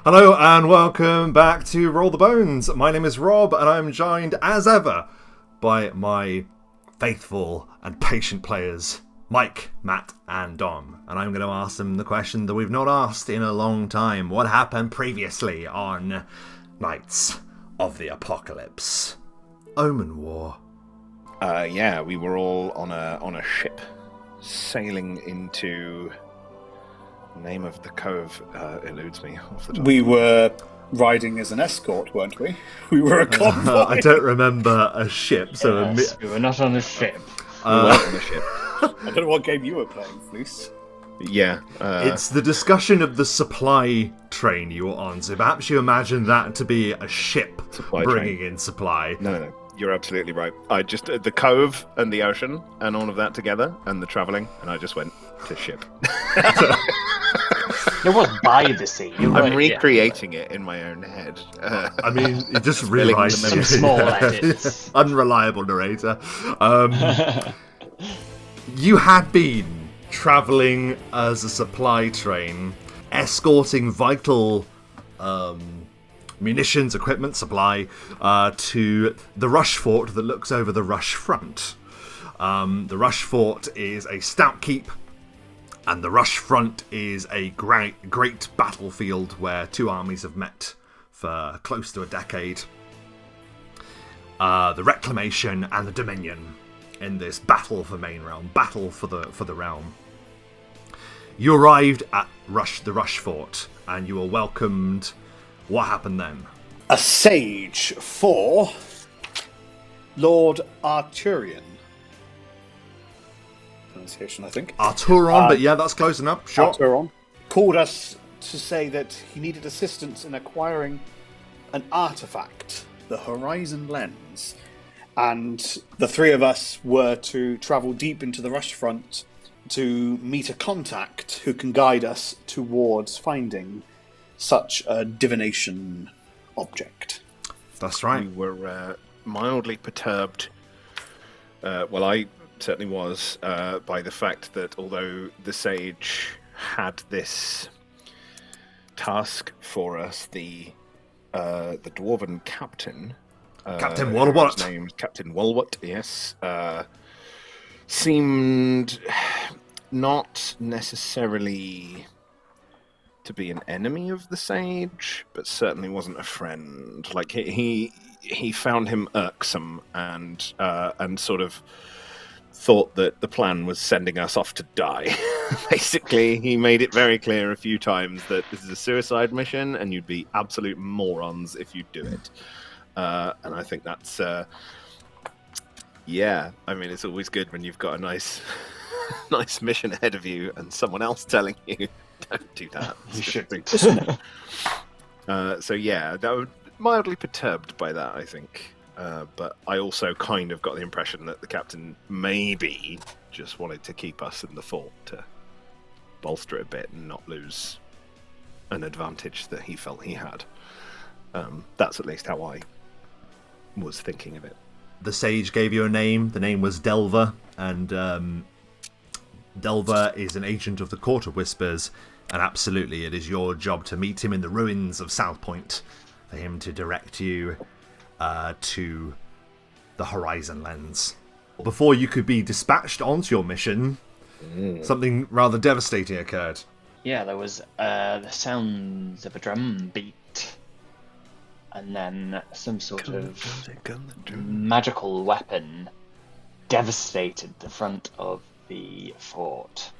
Hello and welcome back to Roll the Bones. My name is Rob and I'm joined as ever by my faithful and patient players, Mike, Matt and Dom. And I'm going to ask them the question that we've not asked in a long time. What happened previously on Knights of the Apocalypse? Omen War. We were all on a ship sailing into... Name of the cove eludes me off the top. We were riding as an escort, weren't we? We were a convoy. I don't remember a ship, so yes, we were not on a ship. We weren't on a ship. I don't know what game you were playing, Flis. Yeah. It's the discussion of the supply train you were on, so perhaps you imagine that to be a ship bringing in supply. No, you're absolutely right. I just, the cove and the ocean and all of that together and the travelling, and I just went to ship. It was by the sea. I'm recreating it in my own head. I mean, you just realised some small edits. Unreliable narrator. You had been travelling as a supply train, escorting vital munitions, equipment, supply to the Rush Fort that looks over the Rushfront. The Rush Fort is a stout keep, and the Rushfront is a great battlefield where two armies have met for close to a decade. The Reclamation and the Dominion in this battle for main realm, battle for the realm. You arrived at the Rush Fort, and you were welcomed. What happened then? A sage for Lord Arturian. Pronunciation, I think. Arturon, but yeah, that's close enough. Sure. Arturon called us to say that he needed assistance in acquiring an artifact, the Horizon Lens. And the three of us were to travel deep into the Rushfront to meet a contact who can guide us towards finding such a divination object. That's right. We were mildly perturbed. I certainly was by the fact that although the sage had this task for us, the dwarven captain, Captain Walwart. His name Captain Walwart, yes, seemed not necessarily to be an enemy of the sage, but certainly wasn't a friend. Like he found him irksome and sort of thought that the plan was sending us off to die. Basically, he made it very clear a few times that this is a suicide mission and you'd be absolute morons if you do it. And I think that's, I mean, it's always good when you've got a nice mission ahead of you and someone else telling you, don't do that. You should be. That was mildly perturbed by that, I think. But I also kind of got the impression that the captain maybe just wanted to keep us in the fort to bolster it a bit and not lose an advantage that he felt he had. That's at least how I was thinking of it. The sage gave you a name. The name was Delver, and Delver is an agent of the Court of Whispers, and absolutely it is your job to meet him in the ruins of South Point, for him to direct you to the Horizon Lens. Before you could be dispatched onto your mission, something rather devastating occurred. Yeah, there was the sounds of a drum beat, and then some sort of magical weapon devastated the front of the fort,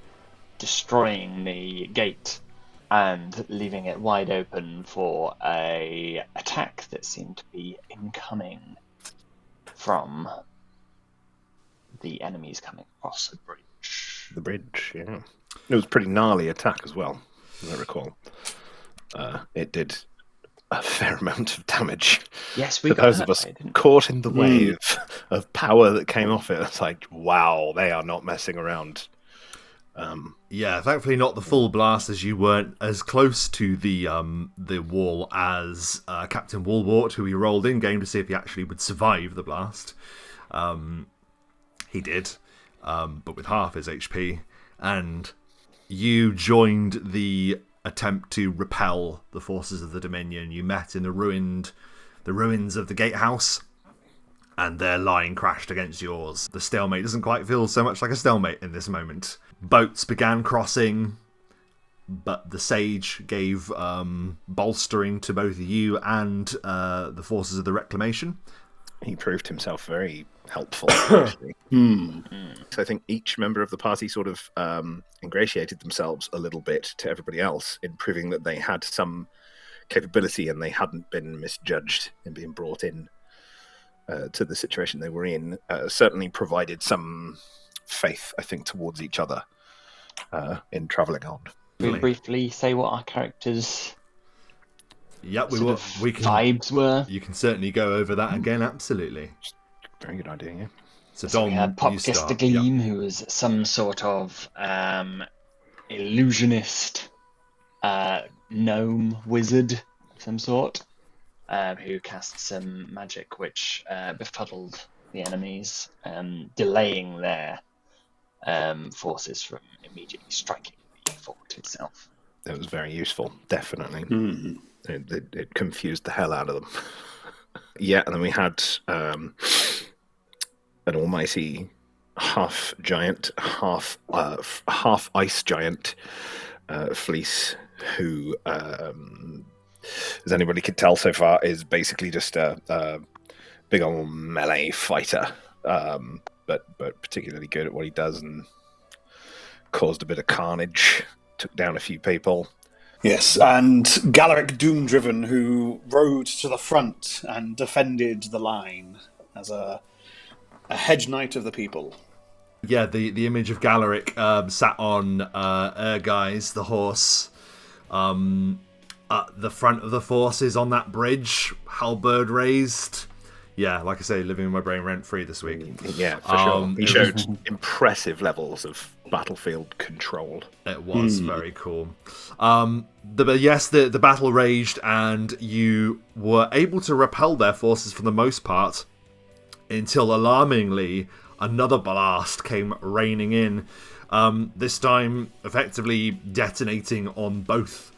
destroying the gate and leaving it wide open for a attack that seemed to be incoming from the enemies coming across the bridge. The bridge, yeah. It was a pretty gnarly attack as well, as I recall. It did a fair amount of damage. Yes, we for got those hurt of us by it, didn't we? caught in the wave of power that came off it. It's like, wow, they are not messing around. Yeah, thankfully not the full blast, as you weren't as close to the wall as Captain Walwart, who he rolled in game to see if he actually would survive the blast. He did, but with half his HP. And you joined the attempt to repel the forces of the Dominion. You met in the ruins of the gatehouse, and their line crashed against yours. The stalemate doesn't quite feel so much like a stalemate in this moment. Boats began crossing, but the sage gave bolstering to both you and the forces of the Reclamation. He proved himself very helpful, actually. So I think each member of the party sort of ingratiated themselves a little bit to everybody else in proving that they had some capability and they hadn't been misjudged in being brought in to the situation they were in. Certainly provided some faith, I think, towards each other in travelling on. Can we briefly say what our characters' Yep, we can. Vibes were? You can certainly go over that again, absolutely. Very good idea, yeah. So Dom, we had Popkister Gleam, who was some sort of illusionist, gnome wizard of some sort, who cast some magic which befuddled the enemies, delaying their forces from immediately striking the fort itself. It was very useful, definitely. It confused the hell out of them. Yeah, and then we had an almighty half giant, half ice giant, Flis, who, as anybody could tell so far, is basically just a big old melee fighter, but particularly good at what he does and caused a bit of carnage, took down a few people. Yes, and Galerick Doomdriven, who rode to the front and defended the line as a hedge knight of the people. Yeah, the image of Galerick sat on Erguise, the horse, at the front of the forces on that bridge, halberd raised. Yeah, like I say, living in my brain rent-free this week. Yeah, for sure. He showed impressive levels of battlefield control. It was very cool. The battle raged, and you were able to repel their forces for the most part, until alarmingly another blast came raining in, this time effectively detonating on both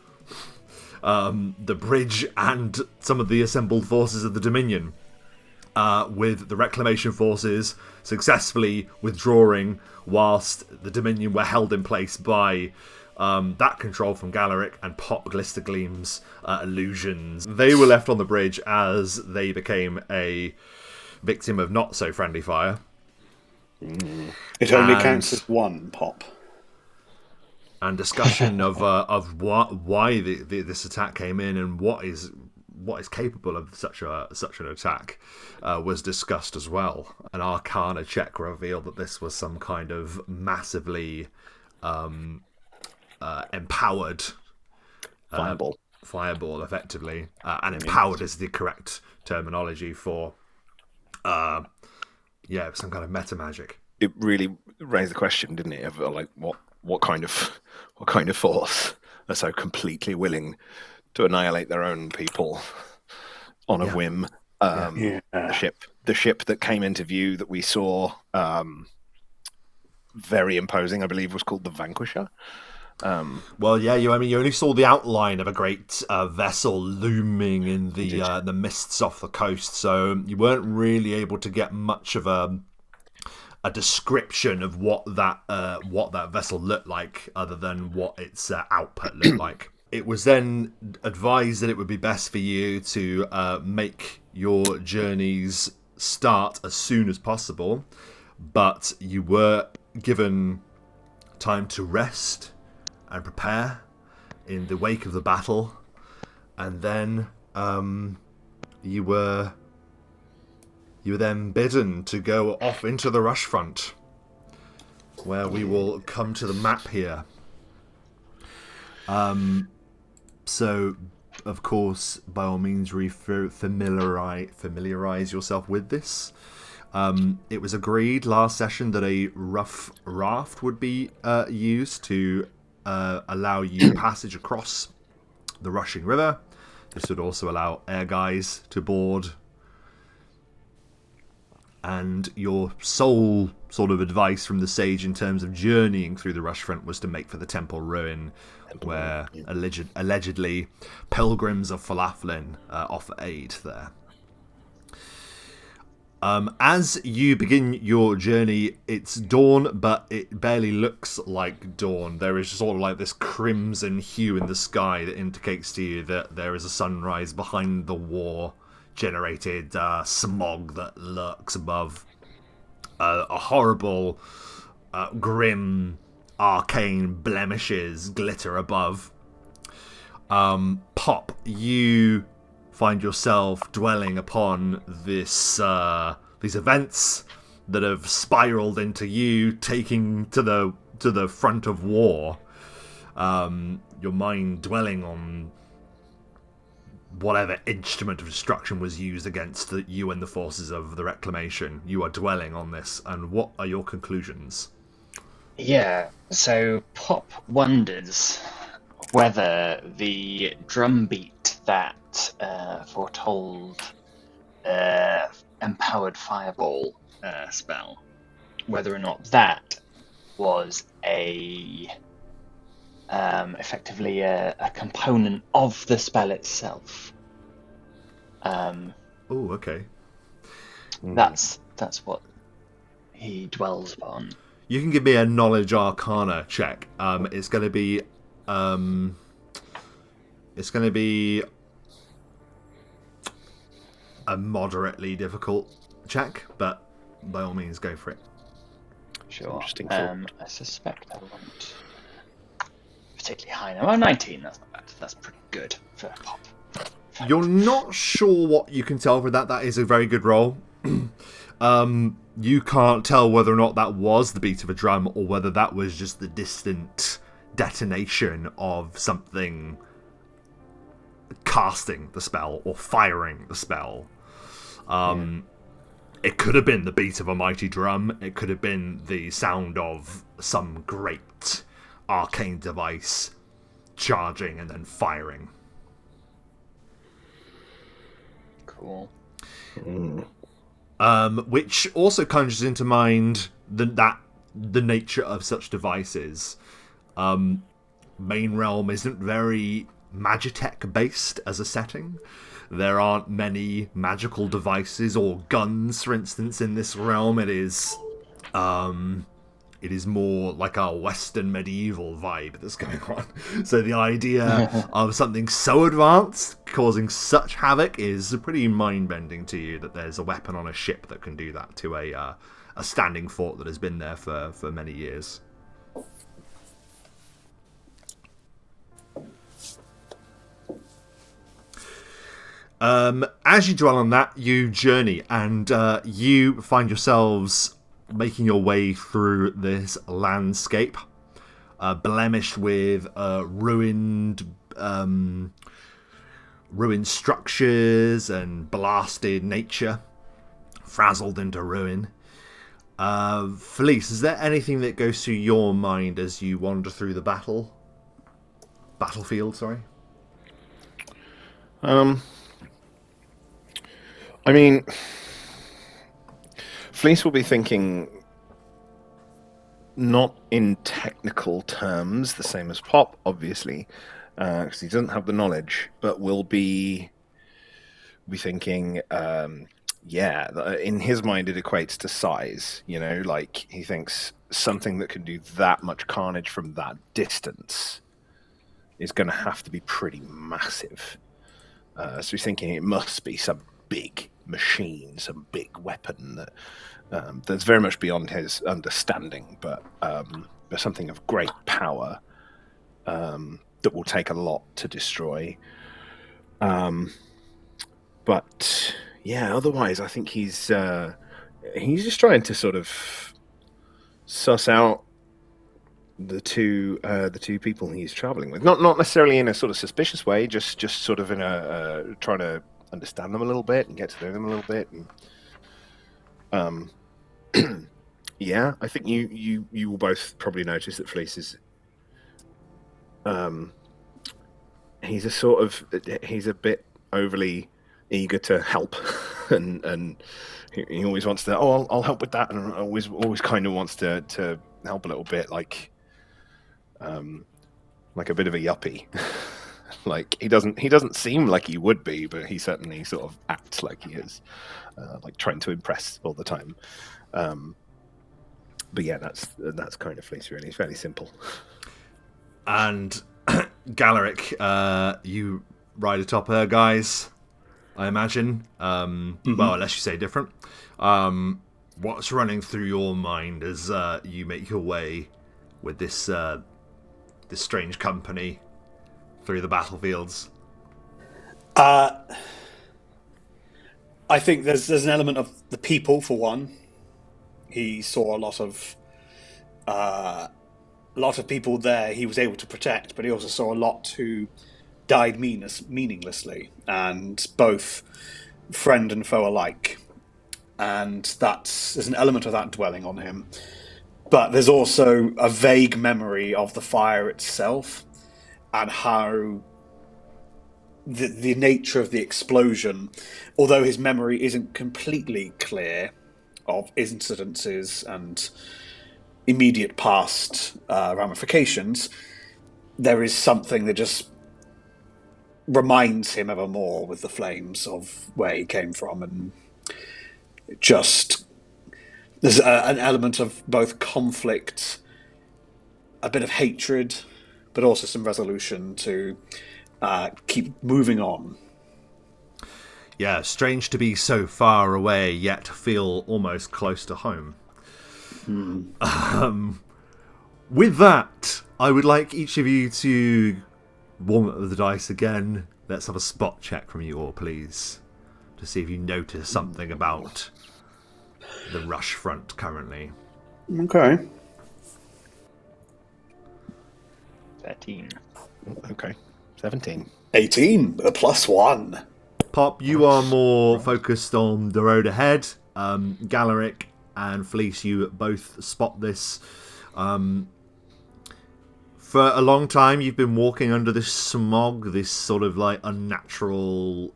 the bridge and some of the assembled forces of the Dominion. With the Reclamation forces successfully withdrawing, whilst the Dominion were held in place by that control from Galerick and Popkister Gleam's illusions. They were left on the bridge as they became a victim of not so friendly fire. It only counts as one pop. And discussion of why this attack came in and what is capable of such an attack was discussed as well. An Arcana check revealed that this was some kind of massively empowered fireball, effectively, and empowered is the correct terminology for some kind of meta magic. It really raised the question, didn't it, of like what kind of force are so completely willing to annihilate their own people on a whim. The ship that came into view that we saw, very imposing, I believe, was called the Vanquisher. You only saw the outline of a great vessel looming in the mists off the coast, so you weren't really able to get much of a description of what that vessel looked like, other than what its output looked like. It was then advised that it would be best for you to make your journeys start as soon as possible, but you were given time to rest and prepare in the wake of the battle, and then you were then bidden to go off into the Rushfront, where we will come to the map here. So, of course, by all means, familiarize yourself with this. It was agreed last session that a rough raft would be used to allow you passage across the rushing river. This would also allow Erguise to board. and your sole sort of advice from the sage in terms of journeying through the Rushfront was to make for the Temple Ruin, where allegedly pilgrims of Fharlanghn offer aid there. As you begin your journey, it's dawn, but it barely looks like dawn. There is sort of like this crimson hue in the sky that indicates to you that there is a sunrise behind the war-generated smog that lurks above. A horrible, grim, arcane blemishes glitter above. Pop, you find yourself dwelling upon these events that have spiraled into you taking to the front of war. Your mind dwelling on whatever instrument of destruction was used against you and the forces of the Reclamation. You are dwelling on this, and what are your conclusions? Yeah, so Pop wonders whether the drumbeat that foretold empowered fireball spell, whether or not that was effectively a component of the spell itself. Oh, okay. That's what he dwells upon. You can give me a knowledge arcana check. It's going to be a moderately difficult check, but by all means, go for it. Sure. Interesting thought. I suspect I won't particularly high now. 19, that's not bad. That's pretty good for Pop. You're not sure what you can tell for that. That is a very good roll. You can't tell whether or not that was the beat of a drum or whether that was just the distant detonation of something casting the spell or firing the spell. It could have been the beat of a mighty drum. It could have been the sound of some great arcane device charging and then firing. Cool. Which also conjures into mind the nature of such devices. Main Realm isn't very Magitech based as a setting. There aren't many magical devices or guns, for instance, in this realm. It is more like a Western medieval vibe that's going on. So the idea of something so advanced causing such havoc is pretty mind-bending to you, that there's a weapon on a ship that can do that to a standing fort that has been there for many years. As you dwell on that, you journey, and you find yourselves making your way through this landscape, blemished with ruined structures and blasted nature, frazzled into ruin. Flis, is there anything that goes through your mind as you wander through the battlefield? Sorry. I mean, Flis will be thinking not in technical terms, the same as Pop, obviously, because he doesn't have the knowledge, but will be thinking, in his mind it equates to size, like he thinks something that can do that much carnage from that distance is going to have to be pretty massive. So he's thinking it must be some big machine, some big weapon that's very much beyond his understanding, but something of great power that will take a lot to destroy. But yeah, otherwise I think he's just trying to sort of suss out the two people he's traveling with, not necessarily in a sort of suspicious way, just sort of in a trying to understand them a little bit and get to know them a little bit. And yeah, I think you will both probably notice that Flis is he's a bit overly eager to help, and he always wants to. Oh, I'll help with that, and always kind of wants to help a little bit, like a bit of a yuppie. Like he doesn't seem like he would be, but he certainly sort of acts like he is, like trying to impress all the time. But yeah, that's kind of Flis, really. It's fairly simple. And Galerick, you ride atop her, guys, I imagine. Well, unless you say different. What's running through your mind as you make your way with this strange company through the battlefields? I think there's an element of the people, for one. He saw a lot of people there he was able to protect, but he also saw a lot who died meaninglessly, and both friend and foe alike. And there's an element of that dwelling on him. But there's also a vague memory of the fire itself and how the nature of the explosion, although his memory isn't completely clear of incidences and immediate past ramifications, there is something that just reminds him ever more with the flames of where he came from, and just there's an element of both conflict, a bit of hatred, but also some resolution to keep moving on. Yeah, strange to be so far away yet feel almost close to home. With that, I would like each of you to warm up the dice again. Let's have a spot check from you all, please, to see if you notice something about the Rushfront currently. Okay. 13. Okay, 17. 18, a +1. Pop, you are more focused on the road ahead. Galerick and Flis, you both spot this. For a long time, you've been walking under this smog, this sort of like unnatural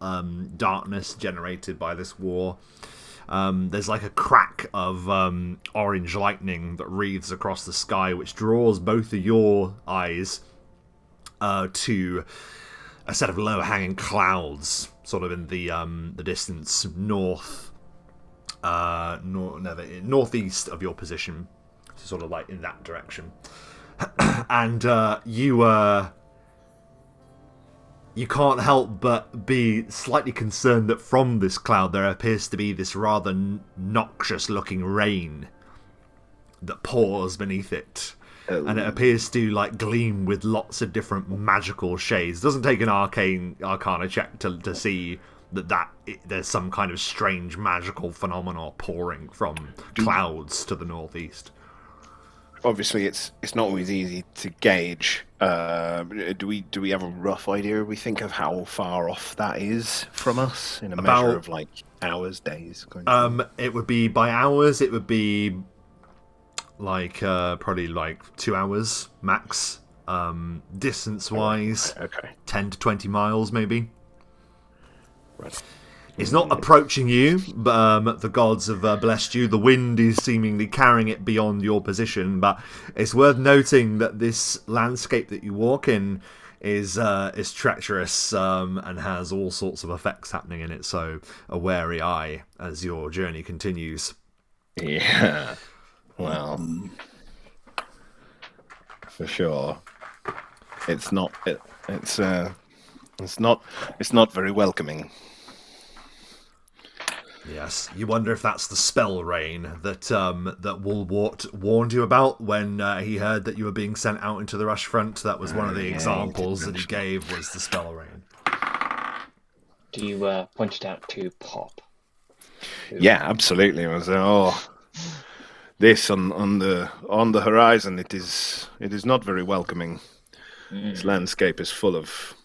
darkness generated by this war. There's like a crack of orange lightning that wreathes across the sky, which draws both of your eyes to a set of low-hanging clouds, sort of in the distance northeast of your position, so sort of like in that direction. And you can't help but be slightly concerned that from this cloud there appears to be this rather noxious-looking rain that pours beneath it. Oh. And it appears to like gleam with lots of different magical shades. It doesn't take an arcana check to see that there's some kind of strange magical phenomenon pouring from clouds to the northeast. Obviously, it's not always easy to gauge. Do we have a rough idea? We think of how far off that is from us in a measure of like hours, days. It would be by hours. It would be like probably like 2 hours max. Distance-wise, okay. 10 to 20 miles maybe. Right. It's not approaching you, but the gods have blessed you. The wind is seemingly carrying it beyond your position, but it's worth noting that this landscape that you walk in is treacherous and has all sorts of effects happening in it, so a wary eye as your journey continues. Yeah, well, for sure. It's not very welcoming. Yes, you wonder if that's the spell rain that Woolwart warned you about when he heard that you were being sent out into the Rushfront. That was one of the examples that he gave, was the spell rain. Do you point it out to Pop? Yeah, absolutely. I was this on the horizon. It is not very welcoming. This landscape is full of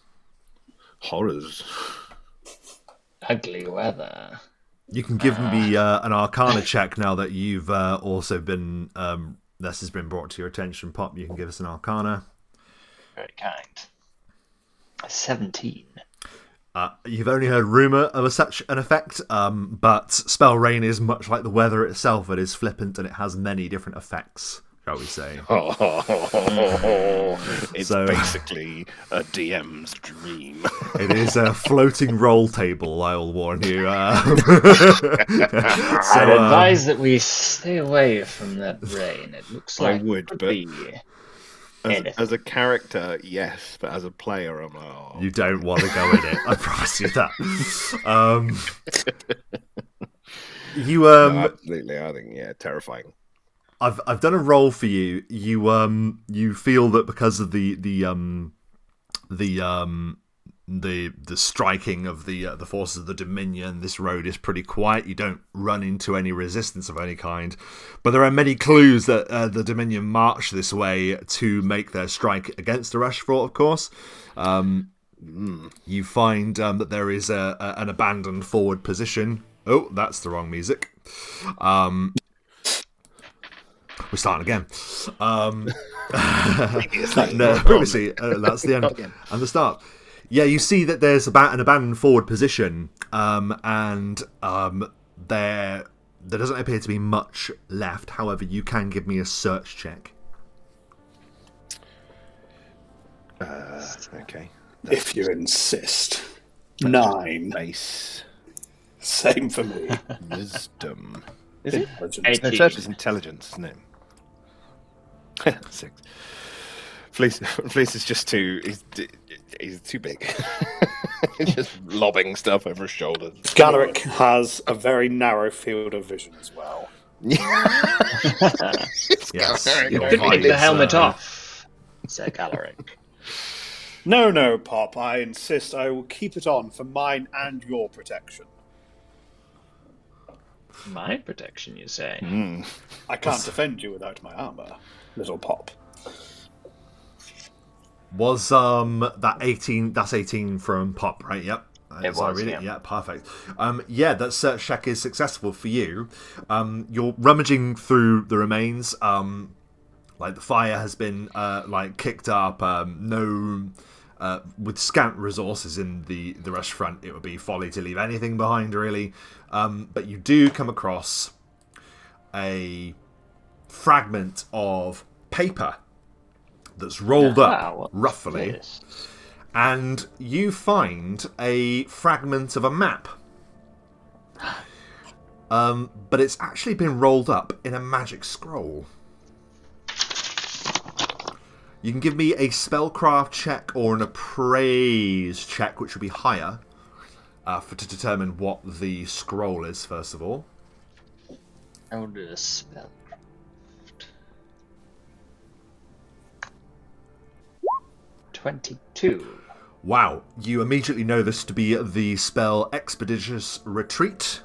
horrors. Ugly weather. You can give me an Arcana check now that you've also been. This has been brought to your attention, Pop. You can give us an Arcana. Very kind. 17. You've only heard rumour of such an effect, but Spell Rain is much like the weather itself. It is flippant and it has many different effects, shall we say. It's basically a DM's dream. It is a floating roll table, I'll warn you. I'd advise that we stay away from that rain. It looks like I would, it could but be as a character, yes, but as a player, I'm like, oh. You don't want to go in it, I promise you that. No, absolutely, I think, terrifying. I've done a roll for you. You feel that because of the striking of the forces of the Dominion, this road is pretty quiet. You don't run into any resistance of any kind, but there are many clues that the Dominion march this way to make their strike against the Rushfront. Of course, you find that there is an abandoned forward position. Oh, that's the wrong music. We're starting again. Previously, that's the end and the start. Yeah, you see that there's an abandoned forward position, and there doesn't appear to be much left. However, you can give me a search check. Okay. If you insist. 9. Base. Same for me. Wisdom. Is it? Intelligence. No, search is intelligence, isn't it? 6. Flis is just too... He's too big. He's just lobbing stuff over his shoulders. Galerick has a very narrow field of vision as well. Yes. You could take the helmet off, said Galerick. No, Pop. I insist I will keep it on for mine and your protection. My protection, you say? I can't defend you without my armor, little Pop. Was that 18? That's 18 from Pop, right? Yep. It was, yeah. Yeah, perfect. That search check is successful for you. You're rummaging through the remains. Like the fire has been kicked up. With scant resources in the Rushfront, it would be folly to leave anything behind, really. But you do come across a fragment of paper that's rolled up roughly, and you find a fragment of a map. But it's actually been rolled up in a magic scroll. You can give me a spellcraft check or an appraise check, which would be higher, to determine what the scroll is, first of all. I will do a spellcraft. 22. Wow, you immediately know this to be the spell Expeditious Retreat.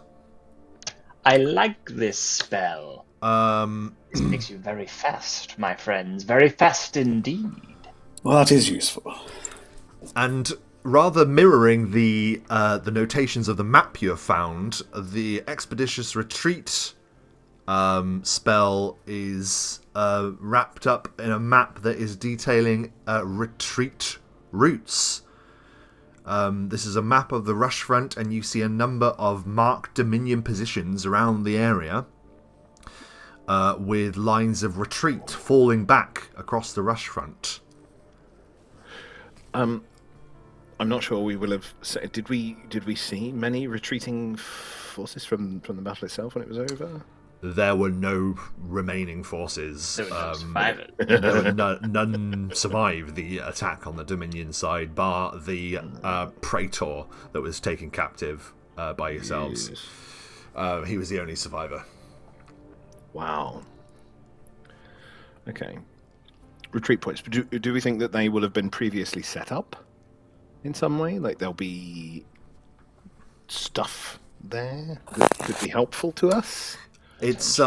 I like this spell. This makes you very fast, my friends. Very fast indeed. Well, that is useful. And rather mirroring the notations of the map you have found, the Expeditious Retreat spell is wrapped up in a map that is detailing retreat routes. This is a map of the Rushfront, and you see a number of marked Dominion positions around the area, with lines of retreat falling back across the Rushfront. I'm not sure we will have. Did we see many retreating forces from the battle itself when it was over? There were no remaining forces. There were no survivors. None survived the attack on the Dominion side, bar the Praetor that was taken captive by yourselves. Yes. He was the only survivor. Wow. Okay. Retreat points. Do we think that they will have been previously set up in some way? Like there'll be stuff there that could be helpful to us? It's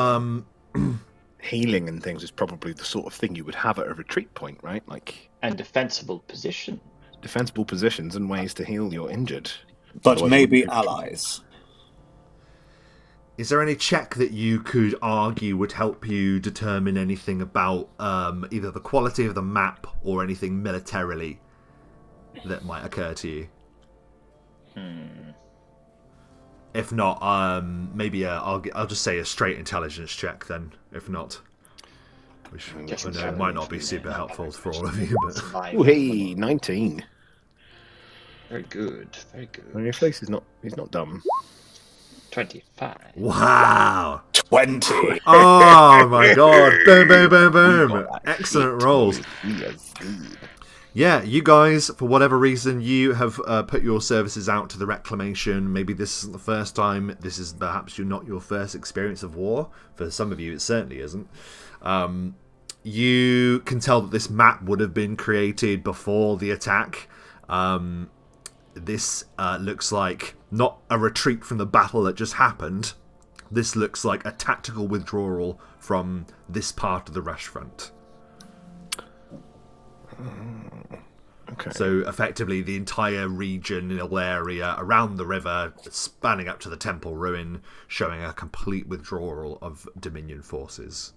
healing and things is probably the sort of thing you would have at a retreat point, right? Like and defensible position. Defensible positions and ways to heal your injured. But maybe allies. Is there any check that you could argue would help you determine anything about either the quality of the map or anything militarily that might occur to you? If not, maybe I'll just say a straight intelligence check then. If not, which I know might not be super helpful for all of you. But Ooh, hey, 19. Very good, very good. Well, your face is he's not dumb. 25. wow! 20. Oh my god! Boom, boom, boom, boom! Excellent rolls. Yes, good. Yeah, you guys, for whatever reason, you have put your services out to the Reclamation. Maybe this isn't the first time. This is perhaps not your first experience of war. For some of you, it certainly isn't. You can tell that this map would have been created before the attack. This looks like not a retreat from the battle that just happened. This looks like a tactical withdrawal from this part of the Rushfront. Okay. So effectively the entire regional area around the river, spanning up to the temple ruin, showing a complete withdrawal of Dominion forces.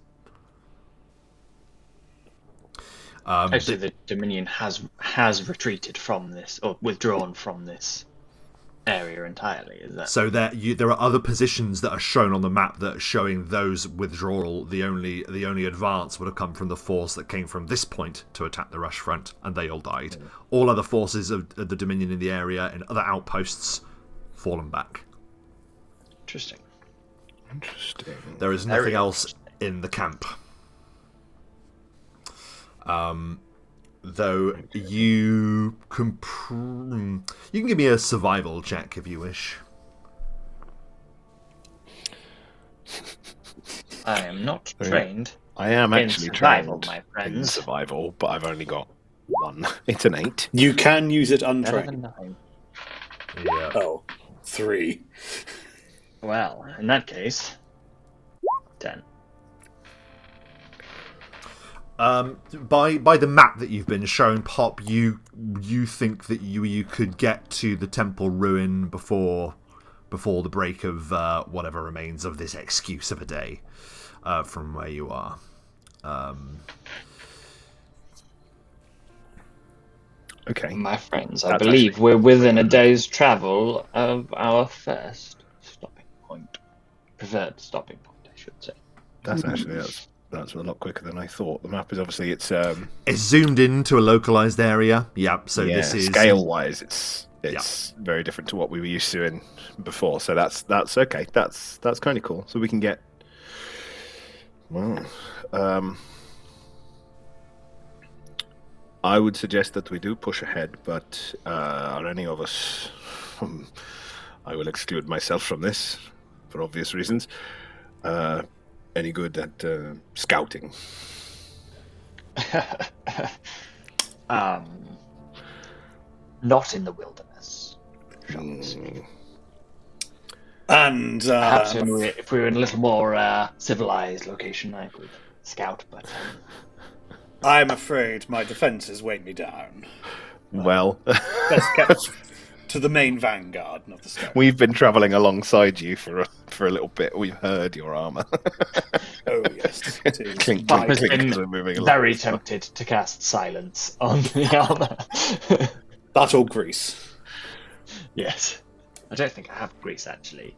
Actually, the Dominion has retreated from this, or withdrawn from this area entirely. Is that so? There are other positions that are shown on the map that are showing those withdrawal. The only advance would have come from the force that came from this point to attack the Rushfront, and they all died. All other forces of the Dominion in the area and other outposts fallen back. Interesting? There is nothing else in the camp. Though you can give me a survival check if you wish. I am not trained. I am actually in survival, trained my in friends. survival, but I've only got one. It's an 8. You can use it Better untrained. than 9. Yeah. Oh, 3. Well, in that case, 10. By the map that you've been shown, Pop, you think that you could get to the temple ruin before the break of whatever remains of this excuse of a day from where you are. Okay. My friends, I That's believe actually- we're within a day's travel of our first stopping point. Preferred stopping point, I should say. That's actually that's a lot quicker than I thought. The map is obviously it's zoomed into a localized area. Yeah, so yeah, this is scale wise it's very different to what we were used to in before. So that's okay. That's kind of cool. So we can get I would suggest that we do push ahead, but are any of us I will exclude myself from this for obvious reasons. Any good at scouting? Not in the wilderness. Shall we say. And Perhaps if we were in a little more civilized location, I could scout, but I'm afraid my defences weigh me down. Well, Best kept to the main vanguard, not the scout. we've been travelling alongside you for a little bit. We've heard your armour. Oh yes, it is. Clink, Bob clink, has clink, been as we're moving along. very tempted to cast silence on the armor. That or Greece. Yes. I don't think I have Greece, actually.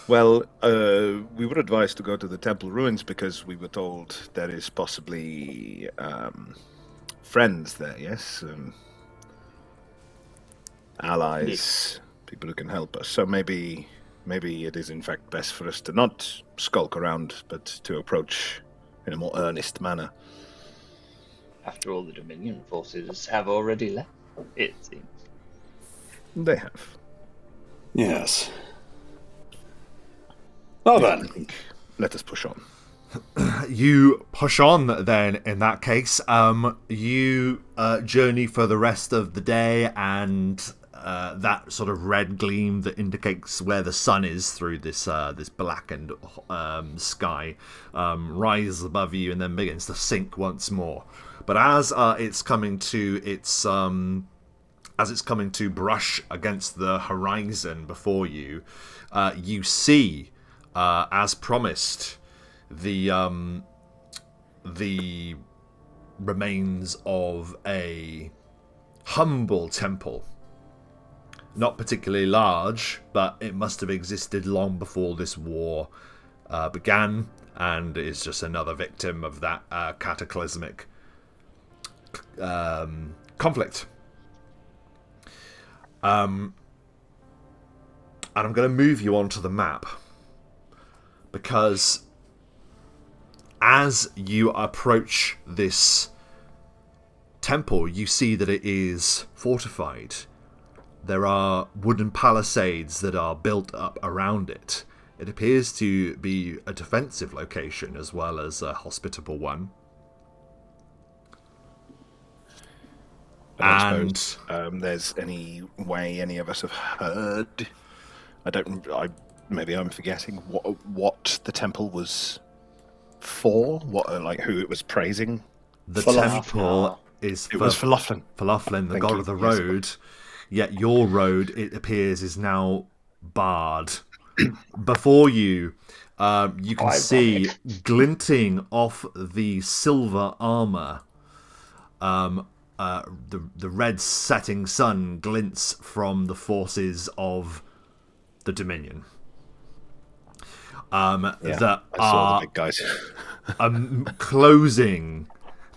Well, we were advised to go to the temple ruins because we were told there is possibly friends there, yes? Allies, people who can help us. So maybe it is in fact best for us to not skulk around, but to approach in a more earnest manner. After all, the Dominion forces have already left, it seems. They have. Yes. Well then, Let us push on. You push on then in that case. You journey for the rest of the day, and that sort of red gleam that indicates where the sun is through this blackened sky rises above you and then begins to sink once more. But as it's coming to brush against the horizon before you, you see, as promised, the remains of a humble temple not particularly large, but it must have existed long before this war began, and is just another victim of that cataclysmic conflict. And I'm going to move you onto the map, because as you approach this temple, you see that it is fortified. There are wooden palisades that are built up around it. It appears to be a defensive location as well as a hospitable one. I suppose there's any way any of us have heard. Maybe I'm forgetting what the temple was for. Who it was praising. The Fharlanghn. temple is It was Fharlanghn. Fharlanghn, the Thank god you. of the Yes. road. Yet your road, it appears, is now barred. Before you, you can see glinting off the silver armor. The red setting sun glints from the forces of the Dominion. That I saw are the big guys. closing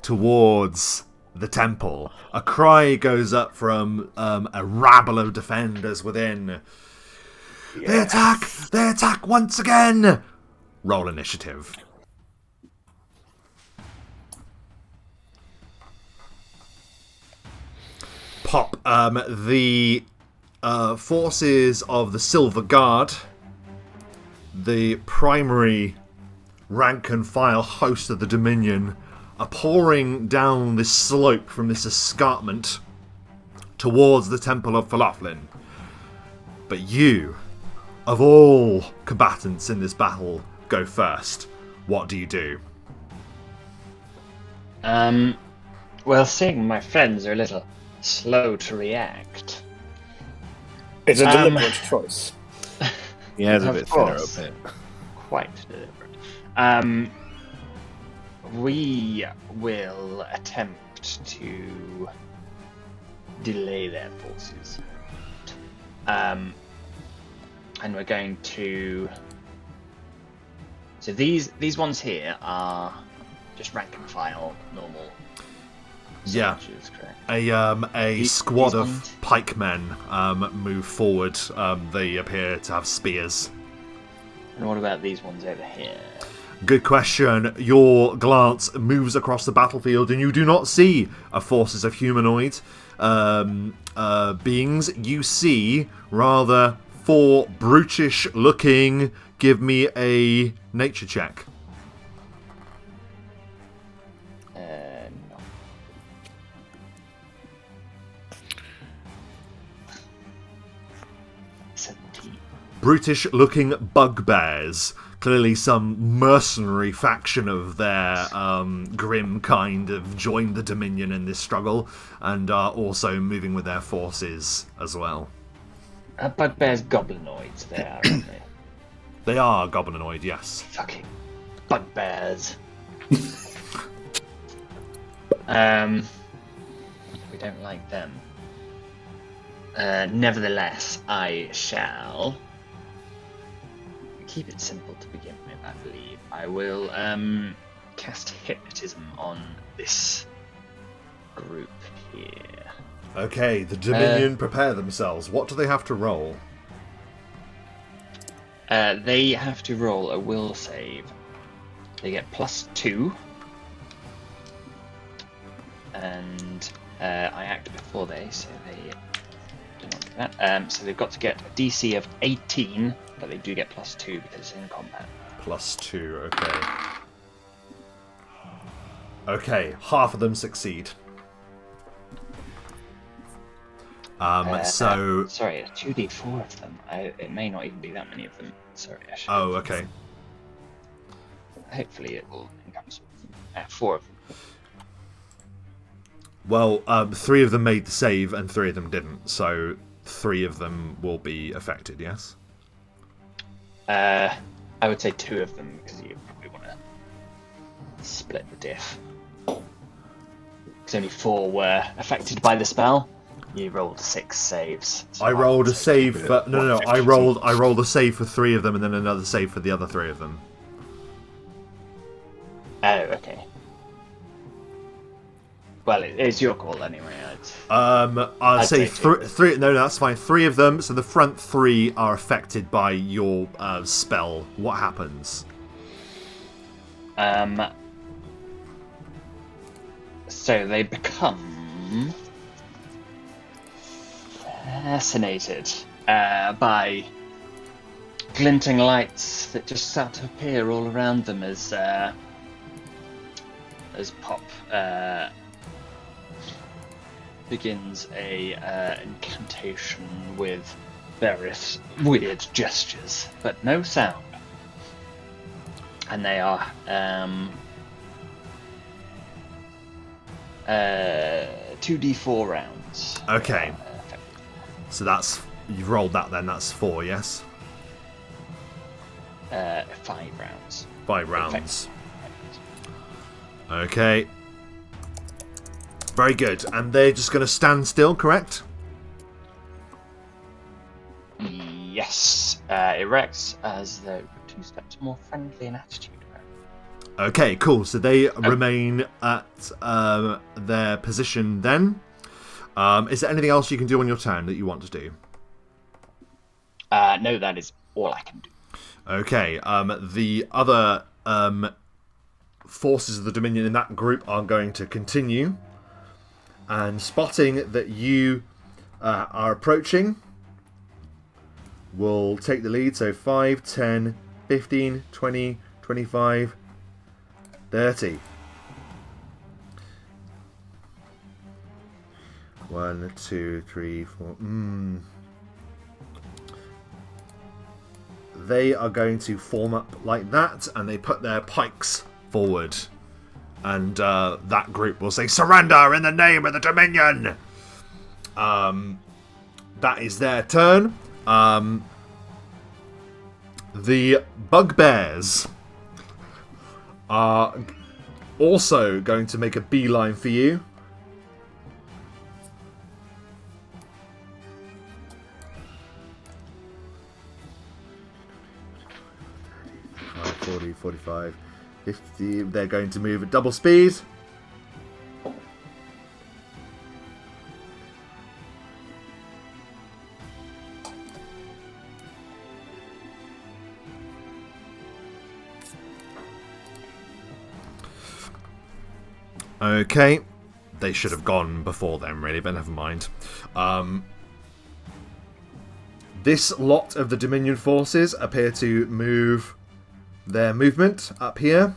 towards the temple. A cry goes up from a rabble of defenders within. They attack! They attack once again! Roll initiative. Pop. The forces of the Silver Guard, the primary rank and file host of the Dominion, are pouring down this slope from this escarpment towards the Temple of Fharlanghn. But you, of all combatants in this battle, go first. What do you do? Well, seeing my friends are a little slow to react. It's a deliberate choice. Yeah, it's a Of bit thinner up course. here. Quite deliberate. We will attempt to delay their forces. And we're going to... So these ones here are just rank and file, normal Yeah. soldiers, correct? A These squad of ones? pikemen move forward. They appear to have spears. And what about these ones over here? Good question. Your glance moves across the battlefield and you do not see a forces of humanoid beings. You see rather four brutish looking. Give me a nature check. No. Brutish looking bugbears. Clearly some mercenary faction of their grim kind have joined the Dominion in this struggle and are also moving with their forces as well. Bugbears goblinoids, they are, aren't they? They are goblinoid, yes. Fucking bugbears. We don't like them. Nevertheless, I shall keep it simple to begin with, I believe. I will cast hypnotism on this group here. Okay, the Dominion prepare themselves. What do they have to roll? They have to roll a will save. They get +2. And I act before they, so they do not do that. So they've got to get a DC of 18, but they do get +2 because it's in combat. +2, okay. Okay, half of them succeed. So... Sorry, 2d4 of them. It may not even be that many of them. Sorry, I should... Oh, okay. Hopefully it will encompass 4 of them. Well, 3 of them made the save and 3 of them didn't, so 3 of them will be affected, yes? I would say 2 of them, because you probably want to split the diff. Because only 4 were affected by the spell. You rolled 6 saves. So I rolled a save for no. I 50. rolled a save for 3 of them, and then another save for the other 3 of them. Oh, okay. Well, it's your call anyway. I'll say say 2. three. No, that's fine. 3 of them. So the front 3 are affected by your spell. What happens? So they become fascinated by glinting lights that just start to appear all around them as Pop begins a incantation with various weird gestures, but no sound. And they are 2d4 rounds. Okay. So that's you've rolled that then. That's 4, yes. 5 rounds. 5 rounds. Okay. Very good. And they're just going to stand still, correct? Yes, erect as though 2 steps more friendly in attitude. Okay, cool. So they remain at their position then. Is there anything else you can do on your turn that you want to do? No, that is all I can do. Okay. The other forces of the Dominion in that group are going to continue. And spotting that you are approaching will take the lead. So 5, 10, 15, 20, 25, 30. 1, 2, 3, 4. They are going to form up like that, and they put their pikes forward. And that group will say, "Surrender in the name of the Dominion!" That is their turn. The bugbears are also going to make a beeline for you. 40, 45, 50. They're going to move at double speed. Okay. They should have gone before then, really, but never mind. This lot of the Dominion forces appear to move their movement up here.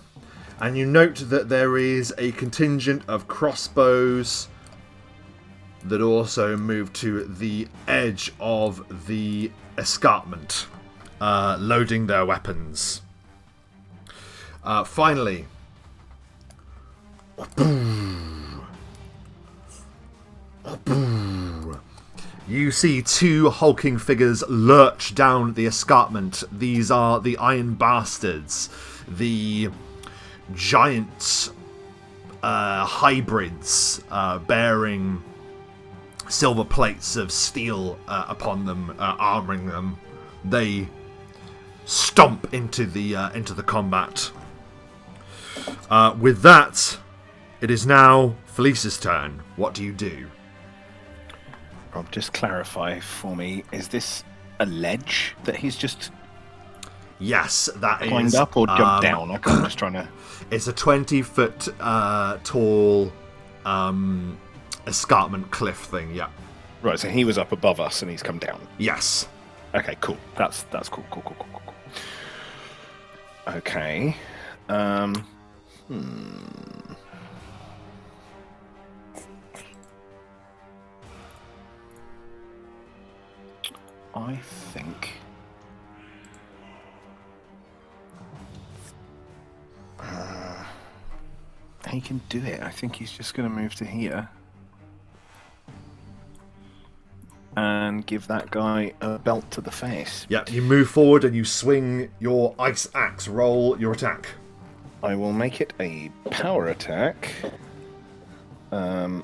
And you note that there is a contingent of crossbows that also move to the edge of the escarpment, loading their weapons. Finally, you see 2 hulking figures lurch down the escarpment. These are the Iron Bastards, the giant hybrids bearing silver plates of steel upon them, armoring them. They stomp into the combat. With that, it is now Flis's turn. What do you do? Rob, just clarify for me, is this a ledge that he's just Yes, that climbed is up or jumped down? I'm just trying to... It's a 20-foot tall escarpment cliff thing, yeah. Right, so he was up above us and he's come down. Yes. Okay, cool. That's cool. Okay. I think... he can do it. I think he's just going to move to here. And give that guy a belt to the face. Yeah, you move forward and you swing your ice axe. Roll your attack. I will make it a power attack. I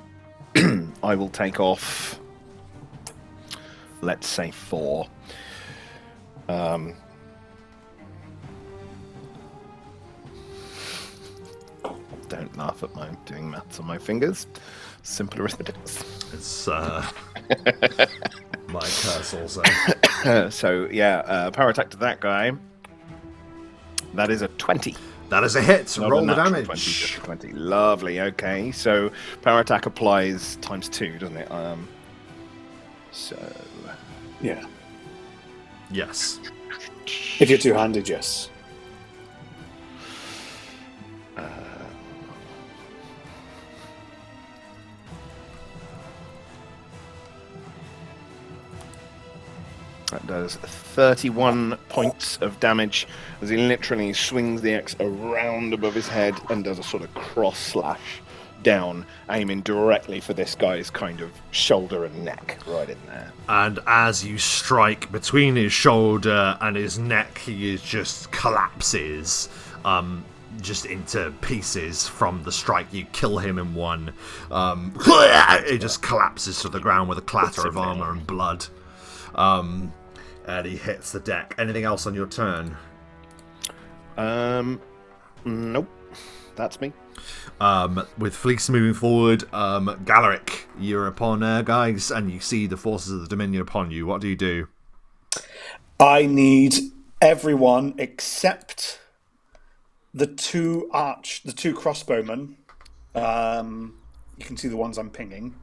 will take off let's say 4. Don't laugh at my doing maths on my fingers. Simple arithmetic. It's my curse also. So, yeah, power attack to that guy. That is a 20. That is a hit. Not Roll a the natural damage. 20, just a 20. Lovely, okay. So, power attack applies times 2, doesn't it? So... Yeah. Yes. If you're two-handed, yes. That does 31 points of damage as he literally swings the axe around above his head and does a sort of cross slash down, aiming directly for this guy's kind of shoulder and neck, right in there. And as you strike between his shoulder and his neck, he is just collapses, just into pieces from the strike. You kill him in one. It just collapses to the ground with a clatter of armor and blood. And he hits the deck. Anything else on your turn? Nope. That's me. With Flis moving forward, Galerick, you're upon guys, and you see the forces of the Dominion upon you. What do you do? I need everyone except the two crossbowmen. You can see the ones I'm pinging.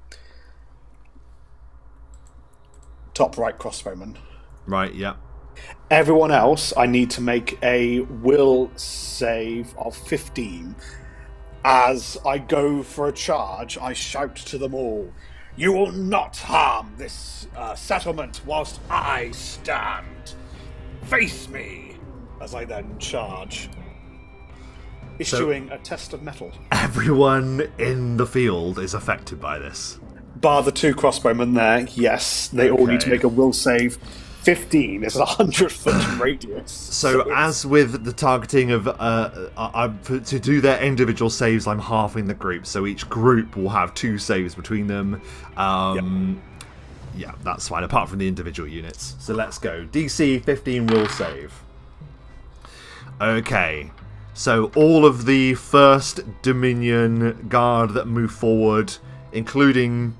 Top right crossbowman. Right, yeah. Everyone else, I need to make a will save of 15. As I go for a charge, I shout to them all, "You will not harm this settlement whilst I stand. Face me!" As I then charge, issuing a test of mettle. Everyone in the field is affected by this. Bar the two crossbowmen there, yes. They all need to make a will save. 15 is a 100-foot radius. So as with the targeting of... to do their individual saves, I'm halving the group. So each group will have 2 saves between them. Yeah, that's fine, apart from the individual units. So let's go. DC 15 will save. Okay. So all of the first Dominion Guard that move forward, including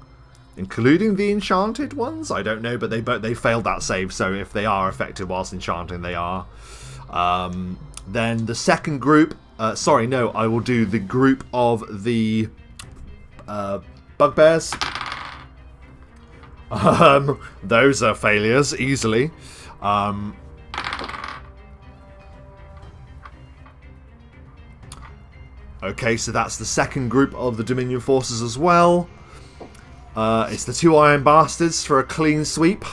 the enchanted ones, I don't know, but they failed that save, so if they are affected whilst enchanting, they are. Then the second group, I will do the group of the bugbears. Those are failures, easily. Okay, so that's the second group of the Dominion forces as well. It's the 2 Iron Bastards for a clean sweep.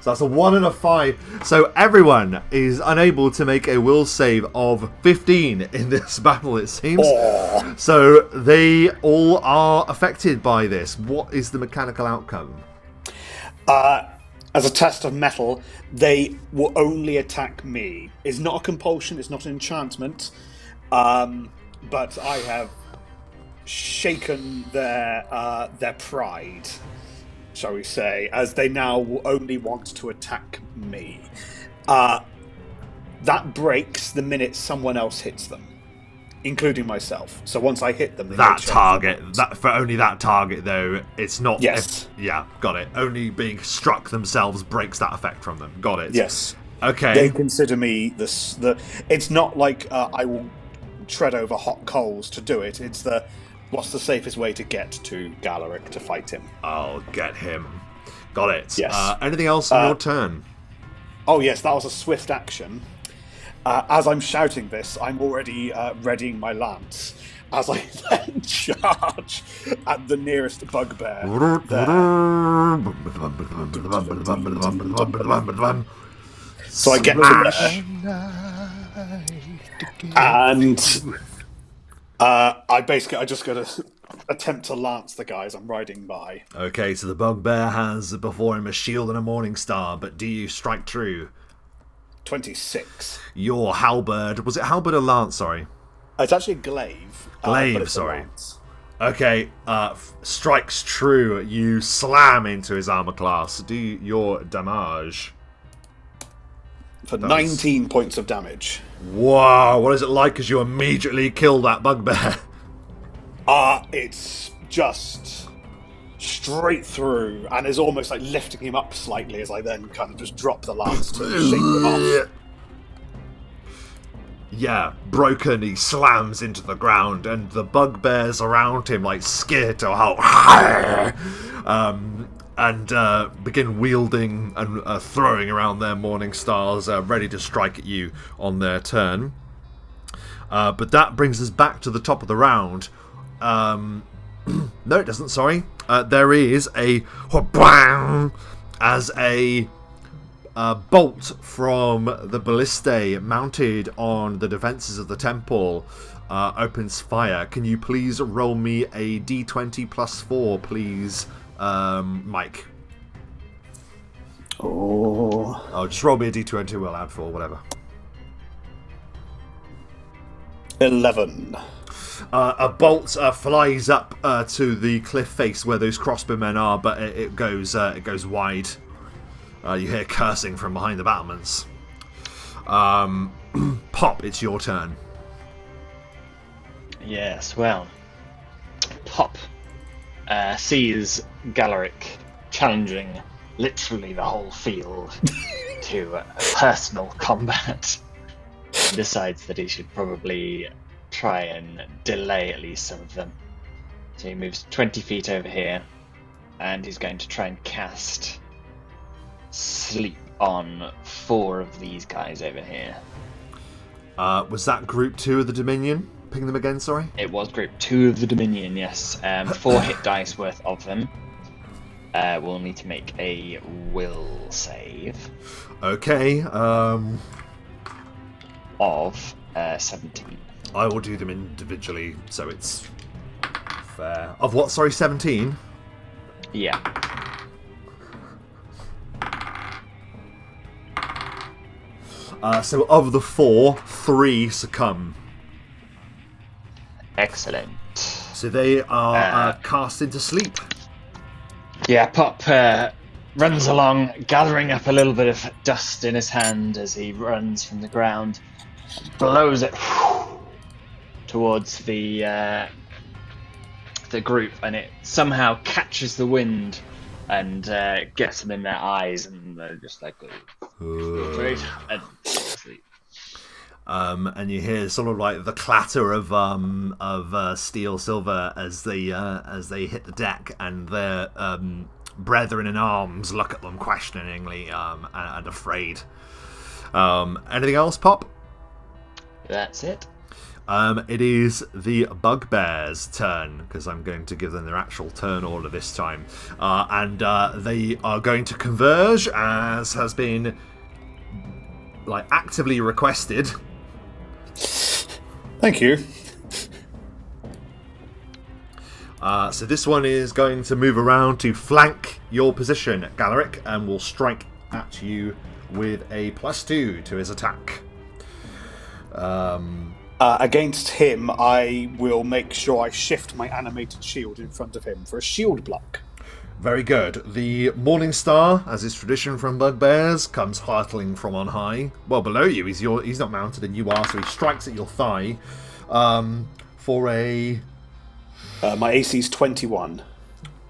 So that's a 1 and a 5. So everyone is unable to make a will save of 15 in this battle, it seems. Oh. So they all are affected by this. What is the mechanical outcome? As a test of metal, they will only attack me. It's not a compulsion, it's not an enchantment. But I have shaken their pride, shall we say, as they now will only want to attack me. That breaks the minute someone else hits them, including myself. So once I hit them, For only that target though, it's not. Yes. Yeah, got it. Only being struck themselves breaks that effect from them. Got it. Yes. Okay. They consider me it's not like I will tread over hot coals to do it. It's what's the safest way to get to Galerick to fight him? I'll get him. Got it. Yes. Anything else on your turn? Oh yes, that was a swift action. As I'm shouting this, I'm already readying my lance as I then charge at the nearest bugbear. So I get to there. And I just got to attempt to lance the guys I'm riding by. Okay, so the bugbear has before him a shield and a morning star, but do you strike true? 26. Your halberd, was it halberd or lance? Sorry, It's actually a glaive. glaive. But it's a Sorry. lance. Okay, strikes true. You slam into his armor class. Do your damage. For 19 points of damage. Wow, what is it like as you immediately kill that bugbear? It's just straight through and is almost like lifting him up slightly as I then kind of just drop the lance to shake him off. Yeah, broken, he slams into the ground, and the bugbears around him like skid to a halt, and begin wielding and throwing around their morning stars, ready to strike at you on their turn. But that brings us back to the top of the round. No, it doesn't, sorry. There is a wha-bang as a bolt from the ballistae mounted on the defences of the temple opens fire. Can you please roll me a d20 plus 4, please, Mike? Oh, just roll me a d20, we'll add 4, whatever. 11. A bolt flies up to the cliff face where those crossbowmen are, but it goes wide. You hear cursing from behind the battlements. Pop, it's your turn. Yes, well, Pop sees Galerick challenging literally the whole field to personal combat. And decides that he should probably try and delay at least some of them. So he moves 20 feet over here, and he's going to try and cast Sleep on 4 of these guys over here. Was that group 2 of the Dominion? Ping them again, sorry? It was group 2 of the Dominion, yes. 4 hit dice worth of them. We'll need to make a will save. Okay, of 17. I will do them individually, so it's fair. Of what, sorry, 17? Yeah. So of the 4, 3 succumb. Excellent. So they are cast into sleep. Yeah, Pop runs along, gathering up a little bit of dust in his hand as he runs from the ground, blows it towards the group, and it somehow catches the wind and gets them in their eyes, and they're just like, straight and sleep. And you hear sort of like the clatter of steel silver as they hit the deck, and their brethren in arms look at them questioningly and afraid. Anything else, Pop? That's it. It is the bugbear's turn, because I'm going to give them their actual turn order this time. And they are going to converge, as has been like actively requested. Thank you. So this one is going to move around to flank your position, Galerick, and will strike at you with a +2 to his attack. Against him, I will make sure I shift my animated shield in front of him for a shield block. Very good. The Morning Star, as is tradition from bugbears, comes hurtling from on high. Well, below you, he's not mounted and you are, so he strikes at your thigh for a... my AC's 21.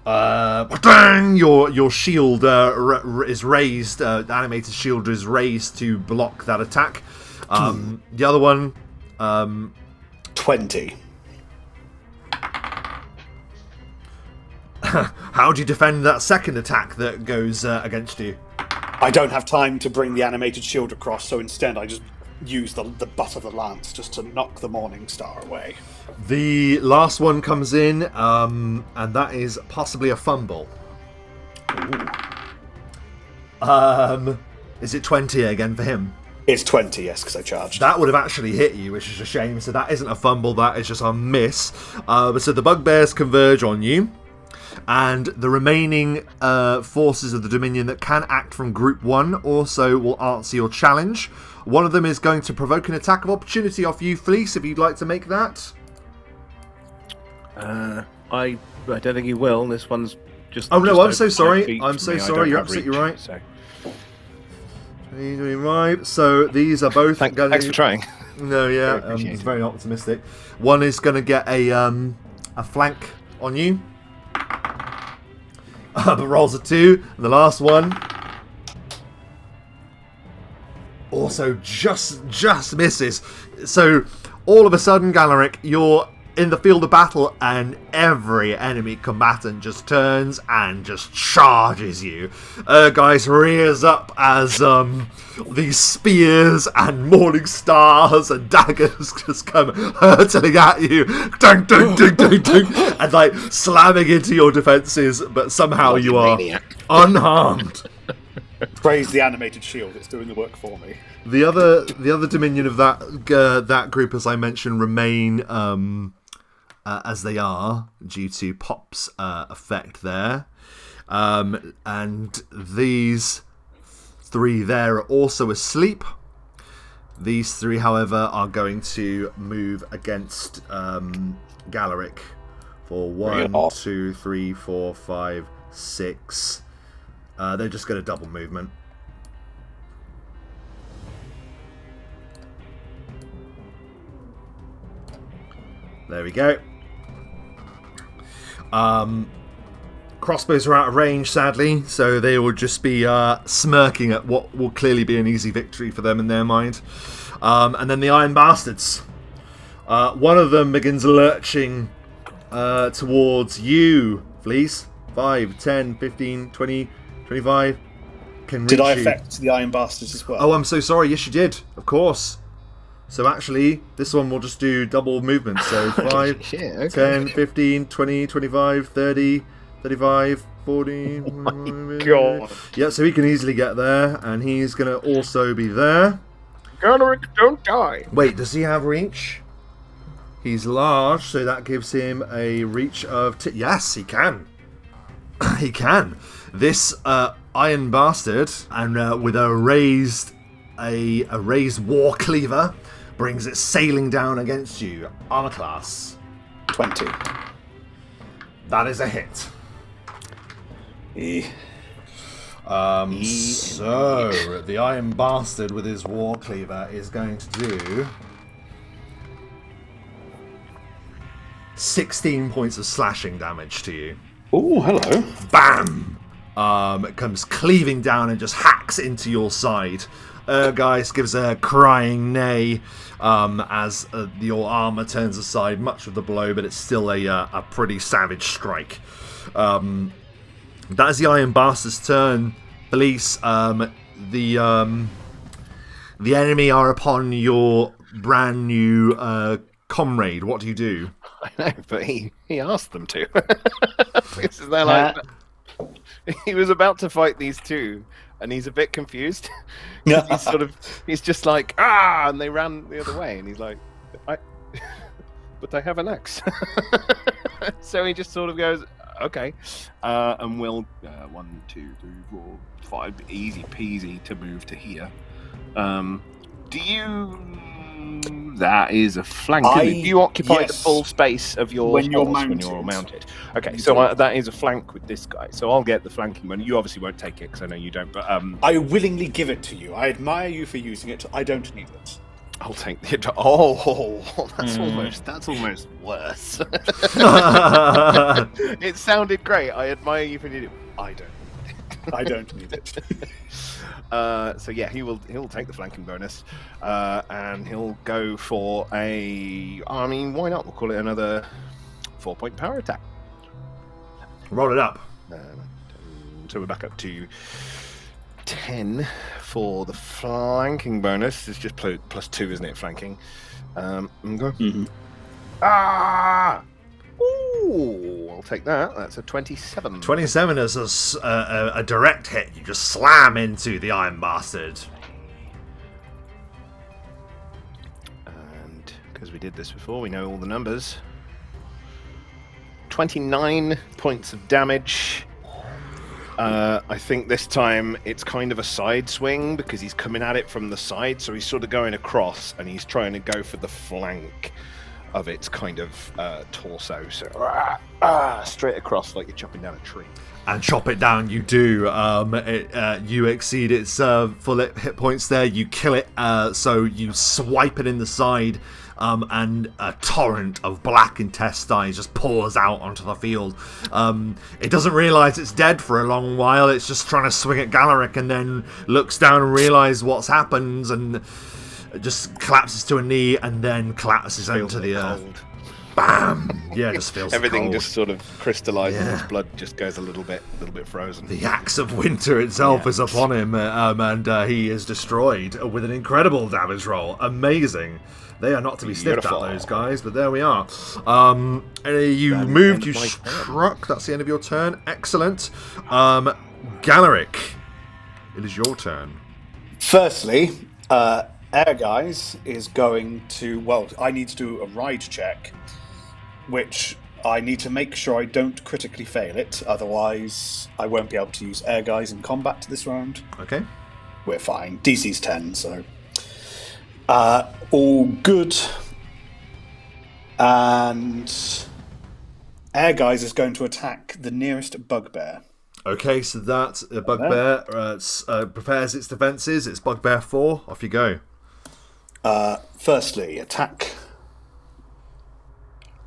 Dang! Your shield is raised. Animated shield is raised to block that attack. The other one... 20. How do you defend that second attack that goes against you? I don't have time to bring the animated shield across, so instead I just use the butt of the lance just to knock the Morning Star away. The last one comes in, and that is possibly a fumble. Is it 20 again for him? It's 20, yes, because I charged. That would have actually hit you, which is a shame. So that isn't a fumble, that is just a miss. So the bugbears converge on you. And the remaining forces of the Dominion that can act from Group 1 also will answer your challenge. One of them is going to provoke an attack of opportunity off you, Flis, if you'd like to make that. I don't think he will. This one's just. Oh no, just I'm so over 5 sorry. feet I'm from so me. I sorry. don't You're have absolutely reach, right. So. 25. So these are both. Thanks for trying. No, yeah, it's very optimistic. One is going to get a flank on you, but rolls a 2. And the last one also just misses. So all of a sudden, Galerick, you're in the field of battle, and every enemy combatant just turns and just charges you. Guys, rears up as these spears and morning stars and daggers just come hurtling at you, dunk, dunk, dunk, dunk, dunk, and like slamming into your defenses, but somehow you are unharmed. Praise the animated shield; it's doing the work for me. The other dominion of that group, as I mentioned, remain as they are due to Pop's effect there, and these 3 there are also asleep. These 3, however, are going to move against Galerick for 1, 2, 3, 4, 5, 6. They're just going to double movement. There we go. Crossbows are out of range, sadly, so they will just be smirking at what will clearly be an easy victory for them in their mind. And then the Iron Bastards. One of them begins lurching towards you, Flis. 5, 10, 15, 20, 25. Did I affect the Iron Bastards as well? Oh, I'm so sorry. Yes, you did. Of course. So actually, this one will just do double movement. So 5, Yeah, okay. 10, 15, 20, 25, 30, 35, 40. Oh my God. Yeah, so he can easily get there, and he's going to also be there. Galerick, don't die. Wait, does he have reach? He's large, so that gives him a reach of... yes, he can. He can. This Iron Bastard, and with a raised war cleaver, brings it sailing down against you. Armor class 20. That is a hit. So the Iron Bastard with his war cleaver is going to do 16 points of slashing damage to you. Oh, hello. Bam! It comes cleaving down and just hacks into your side. Guys gives a crying neigh as your armor turns aside much of the blow, but it's still a pretty savage strike. That is the Iron Bastard's turn. Police, the enemy are upon your brand new comrade. What do you do? I know, but he asked them to. Because they're like, he was about to fight these 2, and he's a bit confused. He's just like, and they ran the other way, and he's like, but I have an axe. So he just sort of goes, okay, and we'll 1, 2, 3, 4, 5, easy peasy to move to here. Do you? That is a flank. Do you occupy the full space of your when you're mounted? Okay, so that is a flank with this guy. So I'll get the flanking one. You obviously won't take it because I know you don't. But I willingly give it to you. I admire you for using it. I don't need it. I'll take the. Oh, that's almost worse. It sounded great. I admire you for using it. I don't. I don't need it. So yeah, he'll take the flanking bonus, and he'll go for a. I mean, why not? We'll call it another 4-point power attack. Roll it up. So we're back up to 10 for the flanking bonus. It's just plus 2, isn't it? Flanking. Go. Mm-hmm. Ooh, I'll take that. That's a 27. 27 is a direct hit. You just slam into the Iron Bastard. And because we did this before, we know all the numbers. 29 points of damage. I think this time it's kind of a side swing because he's coming at it from the side, so he's sort of going across and he's trying to go for the flank. of its kind of torso. So straight across like you're chopping down a tree. And chop it down, you do. You exceed its full hit points there. You kill it, so you swipe it in the side, and a torrent of black intestines just pours out onto the field. It doesn't realise it's dead for a long while. It's just trying to swing at Galerick, and then looks down and realises what's happened, and just collapses to a knee, and then collapses into the earth. Bam! Yeah, just feels everything cold. just sort of crystallizes. His blood just goes a little bit frozen. The axe of winter itself is upon him, and he is destroyed with an incredible damage roll. Amazing. They are not to be sniffed at, those guys, but there we are. You moved, you struck. That's the end of your turn. Excellent. Galerick, it is your turn. Firstly, Air Guys is going to... Well, I need to do a ride check, which I need to make sure I don't critically fail it. Otherwise, I won't be able to use Air Guys in combat this round. Okay. We're fine. DC's 10, so... all good. And Air Guys is going to attack the nearest bugbear. Okay, so that bugbear prepares its defences. It's bugbear 4. Off you go. Firstly, attack.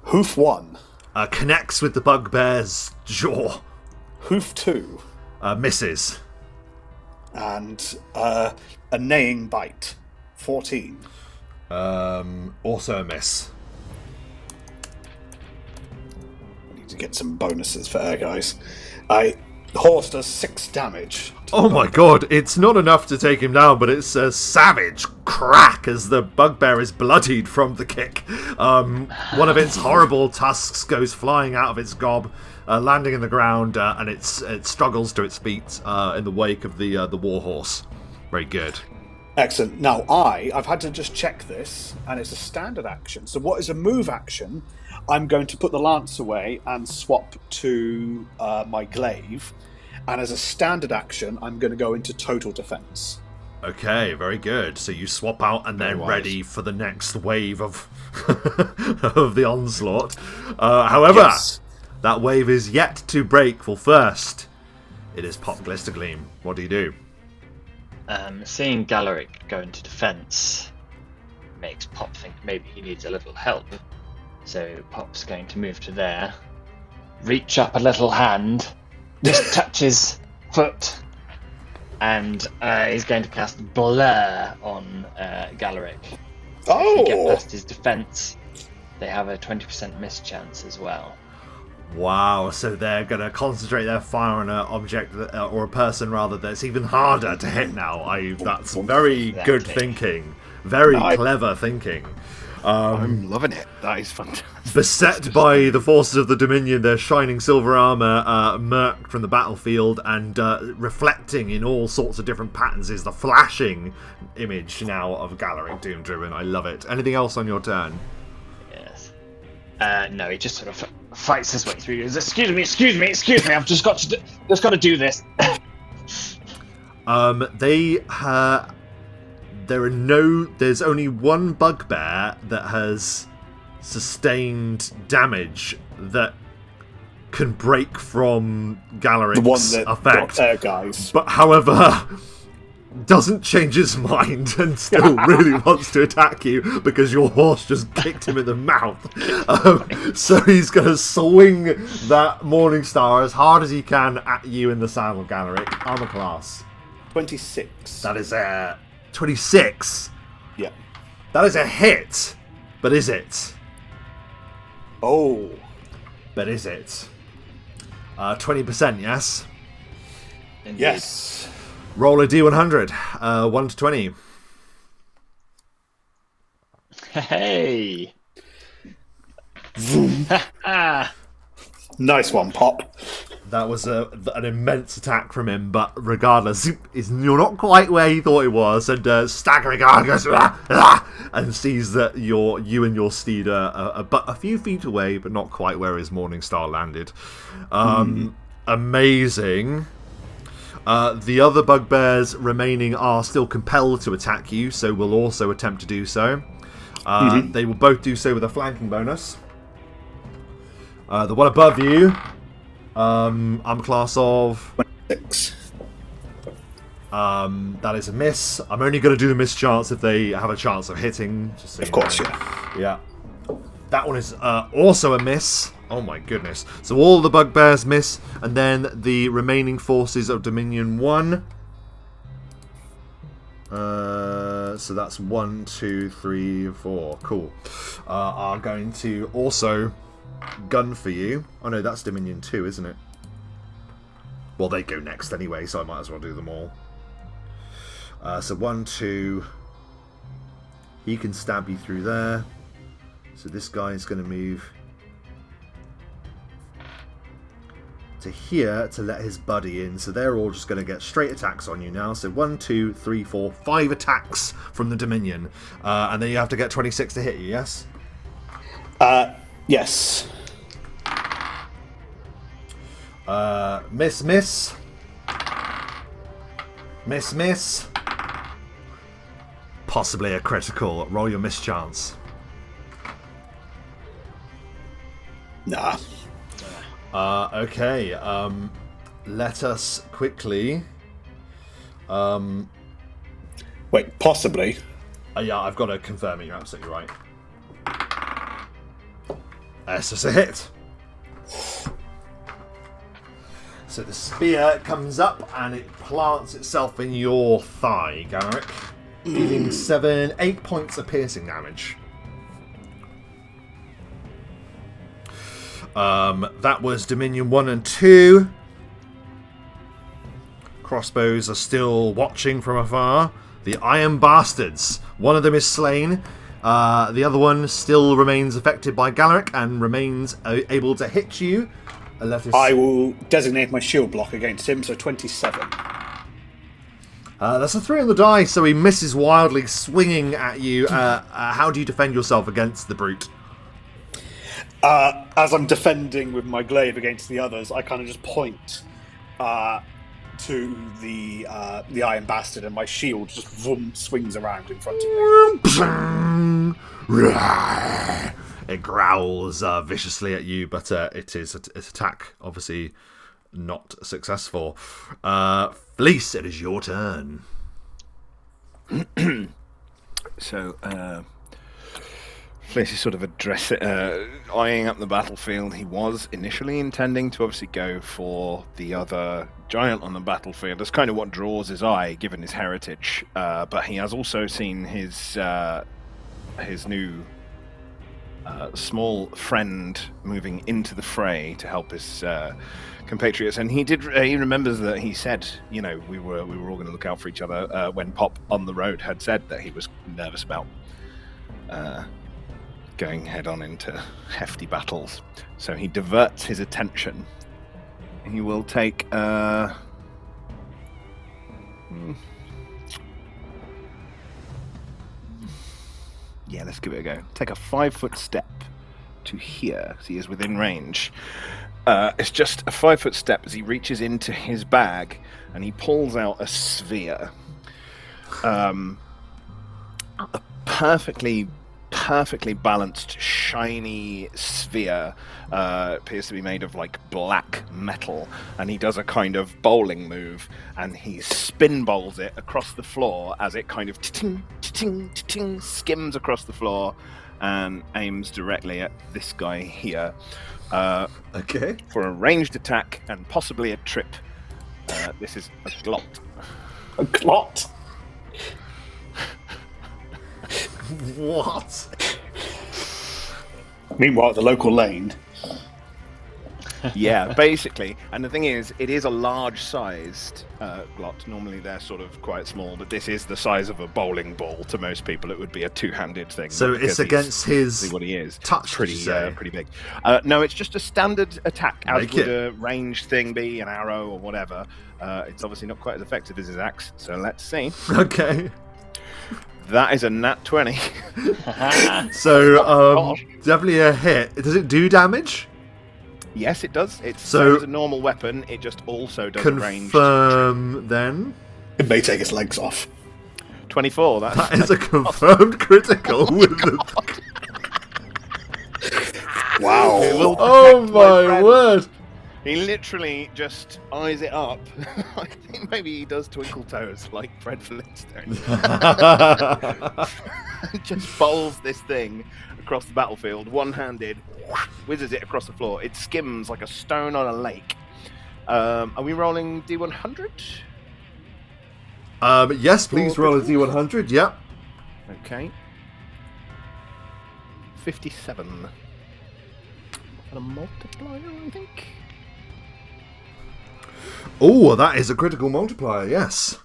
Hoof 1. Connects with the bugbear's jaw. Hoof 2. Misses. And a neighing bite. 14. Also a miss. I need to get some bonuses for Air Guys. The horse does 6 damage. Oh my god, it's not enough to take him down, but it's a savage crack as the bugbear is bloodied from the kick. One of its horrible tusks goes flying out of its gob, landing in the ground, and it struggles to its feet in the wake of the warhorse. Very good. Excellent. Now, I've had to just check this, and it's a standard action. So what is a move action? I'm going to put the lance away and swap to my glaive. And as a standard action, I'm going to go into total defense. Okay, very good. So you swap out and then ready for the next wave of of the onslaught. However, that wave is yet to break. Well, first, it is Pop Glistergleam. What do you do? Seeing Galerick go into defense makes Pop think maybe he needs a little help. So Pop's going to move to there, reach up a little hand, just touch his foot, and he's going to cast Blur on Galerick. So if he get past his defense, they have a 20% miss chance as well. Wow, so they're going to concentrate their fire on an object or a person rather that's even harder to hit now. That's very good thinking. Very clever thinking. I'm loving it. That is fantastic. Beset by the forces of the Dominion, their shining silver armour murked from the battlefield, and reflecting in all sorts of different patterns is the flashing image now of Galerick Doomdriven. I love it. Anything else on your turn? Yes. No, he just sort of fights his way through. He goes, excuse me. I've just got to do this. There's only one bugbear that has sustained damage that can break from Galerick's the one that effect. Got Air Guys. But however, doesn't change his mind and still really wants to attack you because your horse just kicked him in the mouth. So he's going to swing that Morningstar as hard as he can at you in the saddle, Galerick. Armor class. 26. That is a 26. Yeah. That is a hit. But is it? Oh. But is it? 20%, yes? Indeed. Yes. Roll a D100. 1 to 20. Hey. Nice one, Pop. That was an immense attack from him, but regardless, you're not quite where he thought he was, and staggering on goes, and sees that you and your steed are but a few feet away, but not quite where his Morningstar landed. Amazing. The other bugbears remaining are still compelled to attack you, so will also attempt to do so. They will both do so with a flanking bonus. The one above you, I'm a class of 6. that is a miss. I'm only going to do the miss chance if they have a chance of hitting. Just so Of course, yeah. That one is also a miss. Oh my goodness. So all the bugbears miss, and then the remaining forces of Dominion 1. So that's 1, 2, 3, 4. Cool. Are going to also gun for you. Oh no, that's Dominion 2, isn't it? Well, they go next anyway, so I might as well do them all. So 1, 2. He can stab you through there. So this guy is going to move to here to let his buddy in. So they're all just going to get straight attacks on you now. So 1, 2, 3, 4, 5 attacks from the Dominion. And then you have to get 26 to hit you, yes? Yes. Miss, miss. Miss, miss. Possibly a critical. Roll your mischance. Nah. Okay. Let us quickly. Wait, possibly. Yeah, I've got to confirm it. You're absolutely right. It's just a hit. So the spear comes up and it plants itself in your thigh, Galerick, dealing 8 points of piercing damage. That was Dominion 1 and 2. Crossbows are still watching from afar. The Iron Bastards. One of them is slain. The other one still remains affected by Galerick and remains able to hit you. I will designate my shield block against him, so 27. That's a 3 on the die, so he misses wildly, swinging at you. How do you defend yourself against the brute? As I'm defending with my glaive against the others, I kind of just point to the Iron Bastard, and my shield just swings around in front of me. It growls viciously at you, but its attack obviously not successful. Flis, it is your turn. So, Flis is sort of eyeing up the battlefield. He was initially intending to obviously go for the other giant on the battlefield. That's kind of what draws his eye, given his heritage. But he has also seen his new small friend moving into the fray to help his compatriots, and he remembers that he said, we were all going to look out for each other when Pop on the road had said that he was nervous about going head on into hefty battles. So he diverts his attention. He will take yeah, let's give it a go. Take a 5-foot step to here, because he is within range. It's just a 5-foot step as he reaches into his bag and he pulls out a sphere. A perfectly balanced, shiny sphere. Appears to be made of like black metal, and he does a kind of bowling move, and he spin bowls it across the floor as it kind of ting skims across the floor and aims directly at this guy here. Okay. For a ranged attack and possibly a trip. This is a glot. A glot? What? Meanwhile, at the local lane. Yeah, basically. And the thing is, it is a large-sized glot. Normally they're sort of quite small, but this is the size of a bowling ball. To most people, it would be a two-handed thing. So it's against his what he is. touch, pretty big. No, it's just a standard attack, as would a ranged thing be, an arrow or whatever. It's obviously not quite as effective as his axe, so let's see. Okay. That is a nat 20. So, definitely a hit. Does it do damage? Yes, it does. It's a normal weapon. It just also does a ranged. Confirm then. It may take his legs off. 24. That is a confirmed critical with the... Wow. Oh my word! He literally just eyes it up. I think maybe he does twinkle toes like Fred Flintstone. Just bowls this thing across the battlefield, one-handed, whizzes it across the floor. It skims like a stone on a lake. Are we rolling D100? Yes, please roll a D100. Yep. Okay. 57. And a multiplier, I think. Oh, that is a critical multiplier. Yes.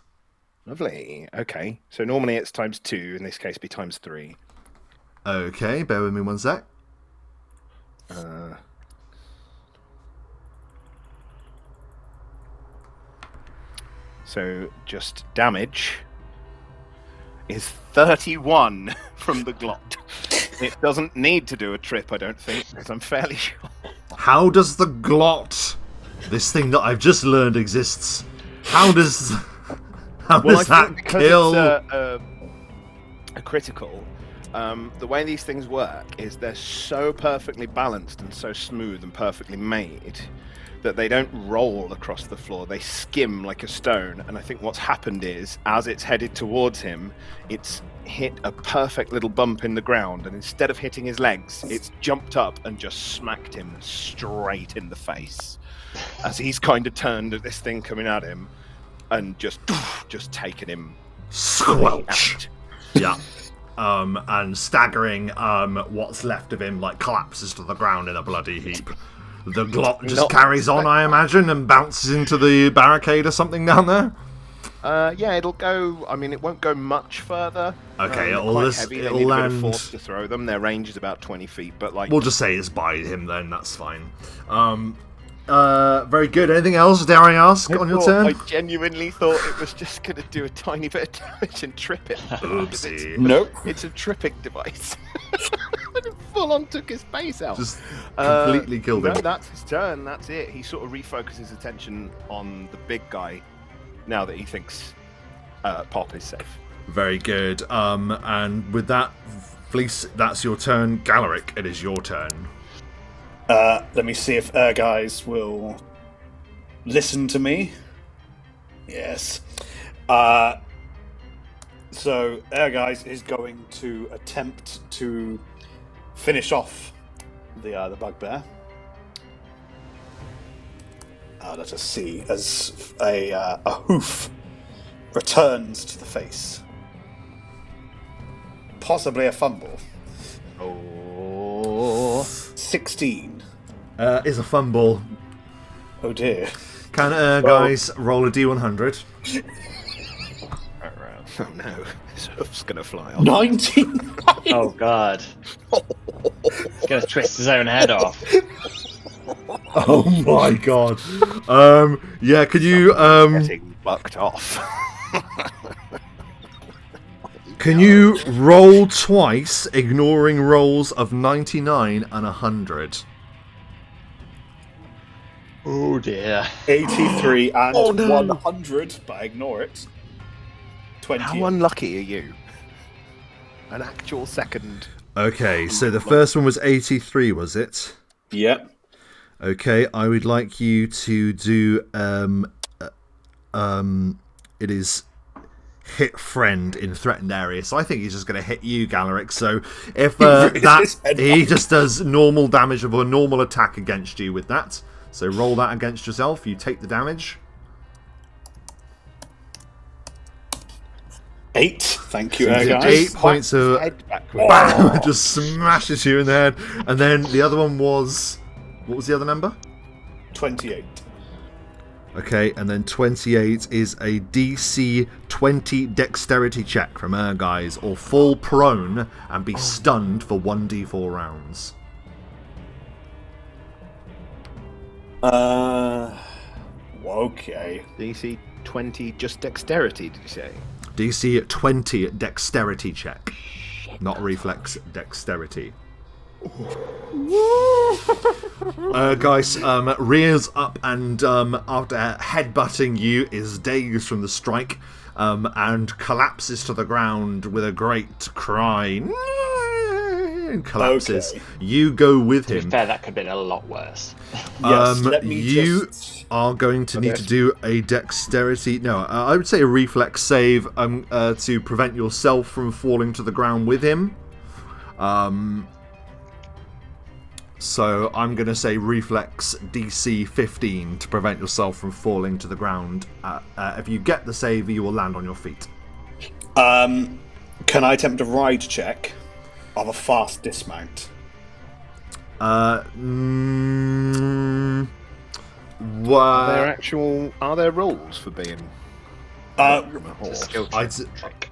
Lovely. Okay. So normally it's times 2. In this case, be times 3. Okay, bear with me one sec. So just damage is 31 from the glot. It doesn't need to do a trip, I don't think, because I'm fairly sure. How does the glot, this thing that I've just learned exists, how does that kill? It's a critical. The way these things work is they're so perfectly balanced and so smooth and perfectly made that they don't roll across the floor. They skim like a stone. And I think what's happened is, as it's headed towards him, it's hit a perfect little bump in the ground. And instead of hitting his legs, it's jumped up and just smacked him straight in the face. As he's kind of turned at this thing coming at him and just taken him. Squelch. Yeah. And staggering, what's left of him like collapses to the ground in a bloody heap. The glot just carries on, I imagine, and bounces into the barricade or something down there. Yeah, it'll go. I mean, it won't go much further. Okay, it'll land. A bit of force to throw them. Their range is about 20 feet, but like we'll just say it's by him then. That's fine. Very good. Anything else, dare I ask, on your turn? I genuinely thought it was just going to do a tiny bit of damage and trip it. Oopsie. Nope. It's a tripping device. It full on took his face out. Just completely killed him. No, that's his turn. That's it. He sort of refocuses his attention on the big guy now that he thinks Pop is safe. Very good. And with that, Flis, that's your turn. Galerick, it is your turn. Let me see if guys will listen to me. Yes. So guys is going to attempt to finish off the bugbear. Let us see, as a hoof returns to the face. Possibly a fumble. Oh. 16. Is a fumble. Oh dear. Can guys roll a D100? Oh no, his hoof's going to fly off. 19. Oh god. He's gonna twist his own head off. Oh my god. Yeah, could you Getting bucked off. can you roll twice, ignoring rolls of 99 and 100? Oh dear. 83 and 100, but I ignore it. 20. How unlucky are you? An actual second. Okay, so the first one was 83, was it? Yep. Okay, I would like you to do it is hit friend in threatened area. So I think he's just going to hit you, Galerick. So if he just does normal damage of a normal attack against you with that. So roll that against yourself. You take the damage. 8. Thank you, So guys. 8 points of bam, just smashes you in the head. And then the other one was, what was the other number? 28. Okay, and then 28 is a DC 20 dexterity check from guys, or fall prone and be stunned for 1d4 rounds. Okay. DC 20, just dexterity, did you say? DC 20 dexterity check. Not reflex, dexterity. Guys, rears up and after headbutting you is dazed from the strike and collapses to the ground with a great cry. And collapses. Okay. You go with To be him. fair, that could have been a lot worse. Yes, let me you just... are going to need to do a dexterity. No, I would say a reflex save to prevent yourself from falling to the ground with him. So I'm going to say reflex DC 15 to prevent yourself from falling to the ground. If you get the save, you will land on your feet. Can I attempt a ride check of a fast dismount? Are there rules for being from a horse? Skill check.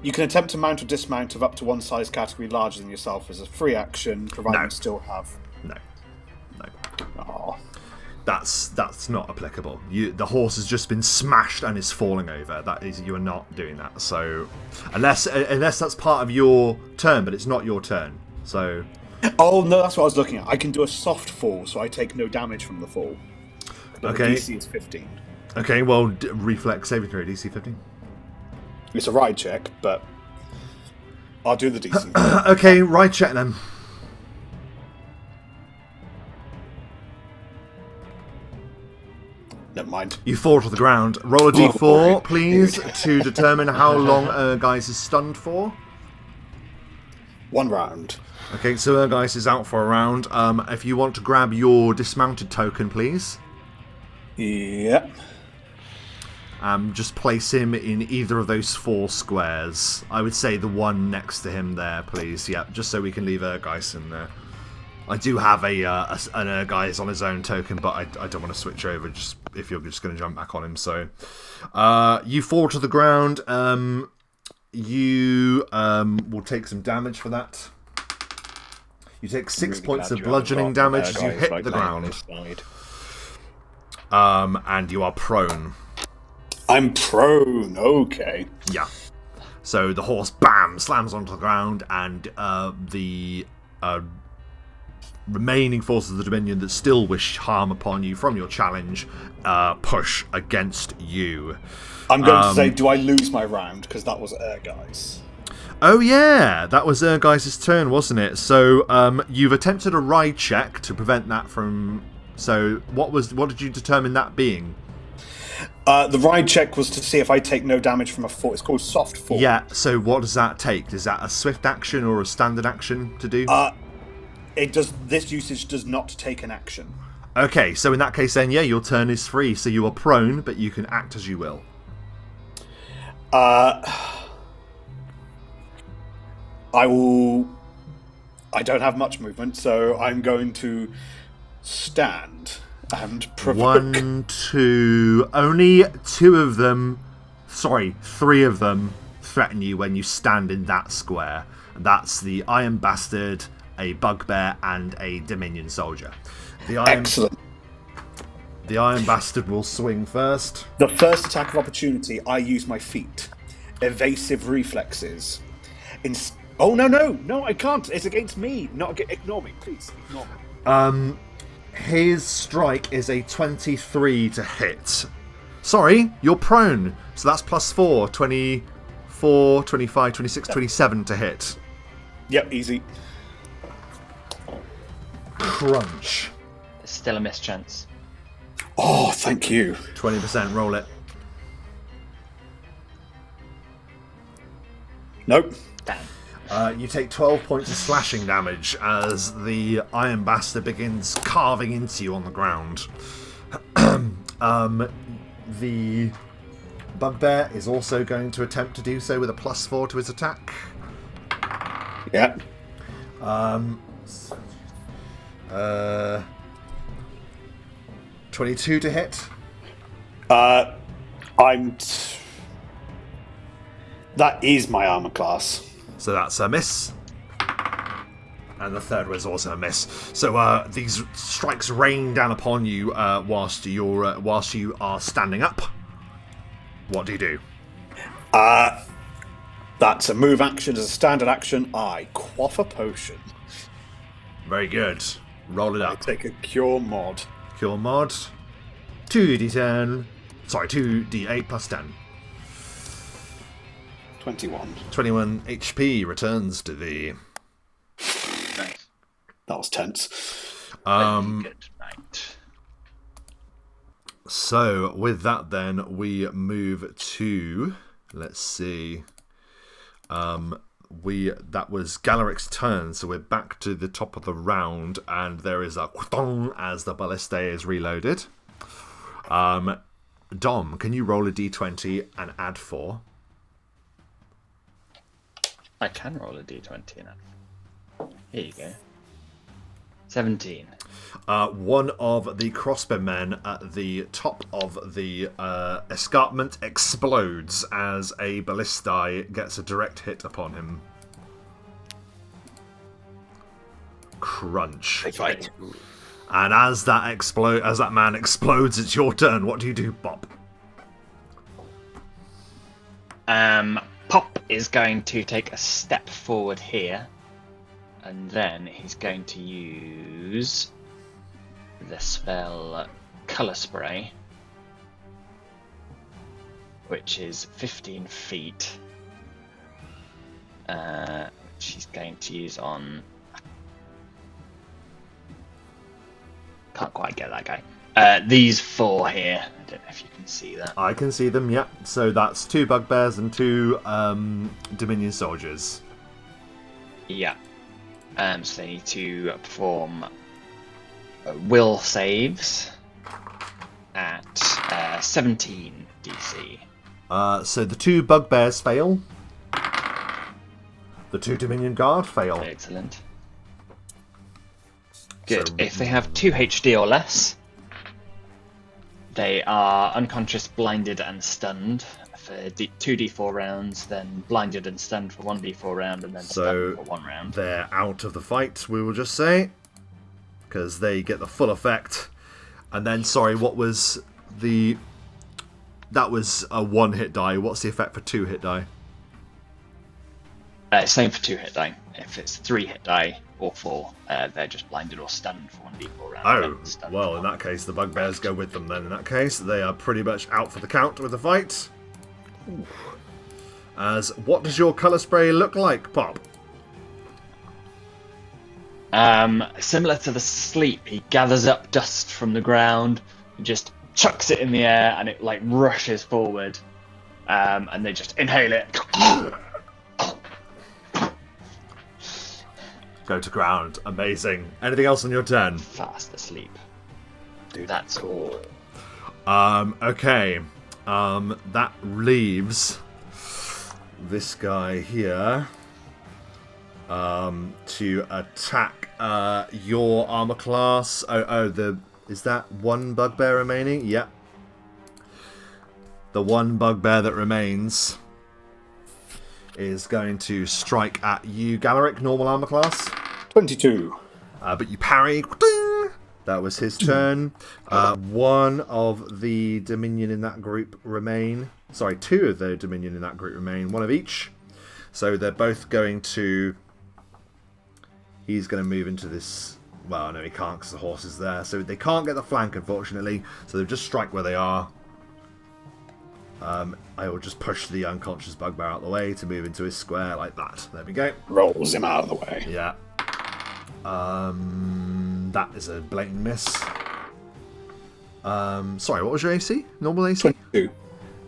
You can attempt to mount or dismount of up to one size category larger than yourself as a free action, provided No. you still have... No. Oh. That's not applicable. The horse has just been smashed and is falling over. That is, you are not doing that. So, unless that's part of your turn, but it's not your turn. So, Oh, no, that's what I was looking at. I can do a soft fall, so I take no damage from the fall. But Okay. The DC is 15. okay, well, reflex saving throw DC 15. It's a ride check, but I'll do the DC. Okay, right check then. Never mind. You fall to the ground. Roll a d4, please, to determine how long Erguise is stunned for. 1 round. Okay, so Erguise is out for a round. If you want to grab your dismounted token, please. Yep. Just place him in either of those 4 squares. I would say the one next to him there, please. Yeah, just so we can leave Erguise in there. I do have an Erguise on his own token, but I don't want to switch over just if you're just going to jump back on him. So you fall to the ground. You will take some damage for that. You take 6 points of bludgeoning damage as you hit the ground. And you are prone. I'm prone. Okay. Yeah. So the horse, bam, slams onto the ground, and the remaining forces of the Dominion that still wish harm upon you from your challenge push against you. I'm going to say, do I lose my round? Because that was Erguise. Oh yeah, that was Erguise's turn, wasn't it? So you've attempted a ride check to prevent that from... So what did you determine that being? The ride check was to see if I take no damage from a fall. It's called soft fall. Yeah, so what does that take? Is that a swift action or a standard action to do? It does. This usage does not take an action. Okay, so in that case then, yeah, your turn is free. So you are prone, but you can act as you will. I don't have much movement, so I'm going to stand and provoke. 1, 2... Only 2 of them... Sorry, 3 of them threaten you when you stand in that square. And that's the Iron Bastard, a Bugbear, and a Dominion Soldier. Excellent. The Iron Bastard will swing first. The first attack of opportunity, I use my feet. Evasive reflexes. Oh, no, I can't. It's against me. Ignore me, please. Ignore me. His strike is a 23 to hit. Sorry, you're prone. So that's plus 4. 24, 25, 26, 27 to hit. Yep, easy. Crunch. There's still a mischance. Oh, thank you. 20%, roll it. Nope. Damn. You take 12 points of slashing damage as the Iron Bastard begins carving into you on the ground. The Bugbear is also going to attempt to do so with a +4 to his attack. Yeah. 22 to hit. That is my armor class. So that's a miss. And the third was also a miss. So these strikes rain down upon you whilst you are standing up. What do you do? That's a move action. As a standard action, I quaff a potion. Very good. Roll it I up. take a cure mod. Cure mod. 2d10. Sorry, 2d8 plus 10. 21. 21 HP returns to thee. Nice. That was tense. Very good night. So, with that then, we move to... Let's see. That was Galerick's turn, so we're back to the top of the round, and there is a quitong as the ballista is reloaded. Dom, can you roll a d20 and add 4? I can roll a d20 now. Here you go. 17. One of the crossbowmen at the top of the escarpment explodes as a ballista gets a direct hit upon him. Crunch. They fight. And as that man explodes, it's your turn. What do you do, Bob? Pop is going to take a step forward here, and then he's going to use the spell Colour Spray, which is 15 feet, which he's going to use on... Can't quite get that guy. These 4 here. I don't know if you can see that. I can see them, yep. So that's 2 bugbears and 2 Dominion soldiers. Yeah. So they need to perform will saves at 17 DC. So the 2 bugbears fail. The 2 Dominion Guard fail. Excellent. Good. So- If they have 2 HD or less, they are unconscious, blinded, and stunned for 2d4 rounds, then blinded and stunned for 1d4 round, and then So stunned for 1 round. they're out of the fight, we will just say, because they get the full effect. And then, sorry, what was the... That was a 1 hit die. What's the effect for 2 hit die? Same for 2 hit die. If it's 3 hit die or 4, they're just blinded or stunned for 1d4 round. Oh, then stunned well, for in that case, the bugbears go with them then. In that case, they are pretty much out for the count with the fight. As, what does your colour spray look like, Pop? Similar to the sleep, he gathers up dust from the ground and just chucks it in the air, and it like rushes forward, and they just inhale it. Go to ground. Amazing. Anything else on your turn? Fast asleep. Dude, that's cool. Okay. That leaves this guy here to attack your armor class. Is that 1 bugbear remaining? Yep. The 1 bugbear that remains is going to strike at you, Galerick, normal armor class. 22. But you parry. That was his turn. 1 of the Dominion in that group remain. Sorry, 2 of the Dominion in that group remain. 1 of each. So they're both going to... He's going to move into this... Well, no, he can't because the horse is there. So they can't get the flank, unfortunately. So they'll just strike where they are. I will just push the unconscious bugbear out of the way to move into his square like that. There we go. Rolls him out of the way. Yeah. That is a blatant miss. Sorry, what was your AC? Normal AC? 22.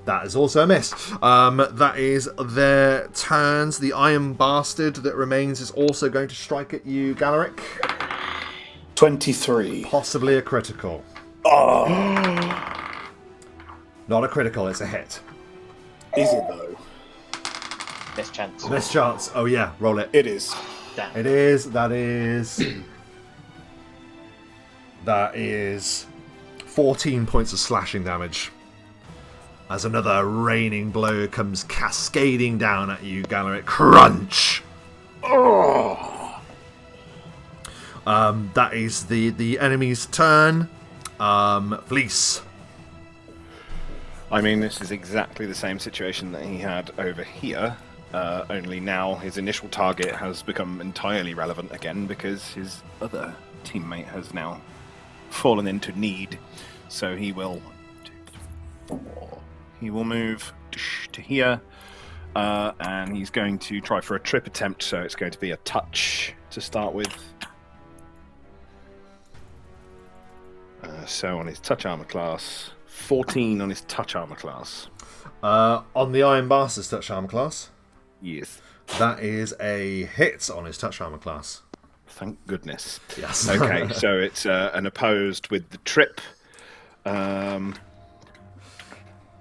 That is also a miss. That is their turns. The Iron Bastard that remains is also going to strike at you, Galerick. 23. Possibly a critical. Oh. Not a critical, it's a hit. Is it though? Mischance. Miss chance. Oh yeah, roll it. It is. Damn. It is. That is. That is 14 points of slashing damage. As another raining blow comes cascading down at you, Galerick. Crunch! Oh. That is the enemy's turn. Flis. I mean, this is exactly the same situation that he had over here. Only now his initial target has become entirely relevant again because his other teammate has now fallen into need. So he will move to here, and he's going to try for a trip attempt. So it's going to be a touch to start with. So on his touch armor class, 14 on his touch armor class. On the Iron Bastard's touch armor class, Yes. that is a hit on his touch armor class. Thank goodness. Yes. Okay, so it's an opposed with the trip.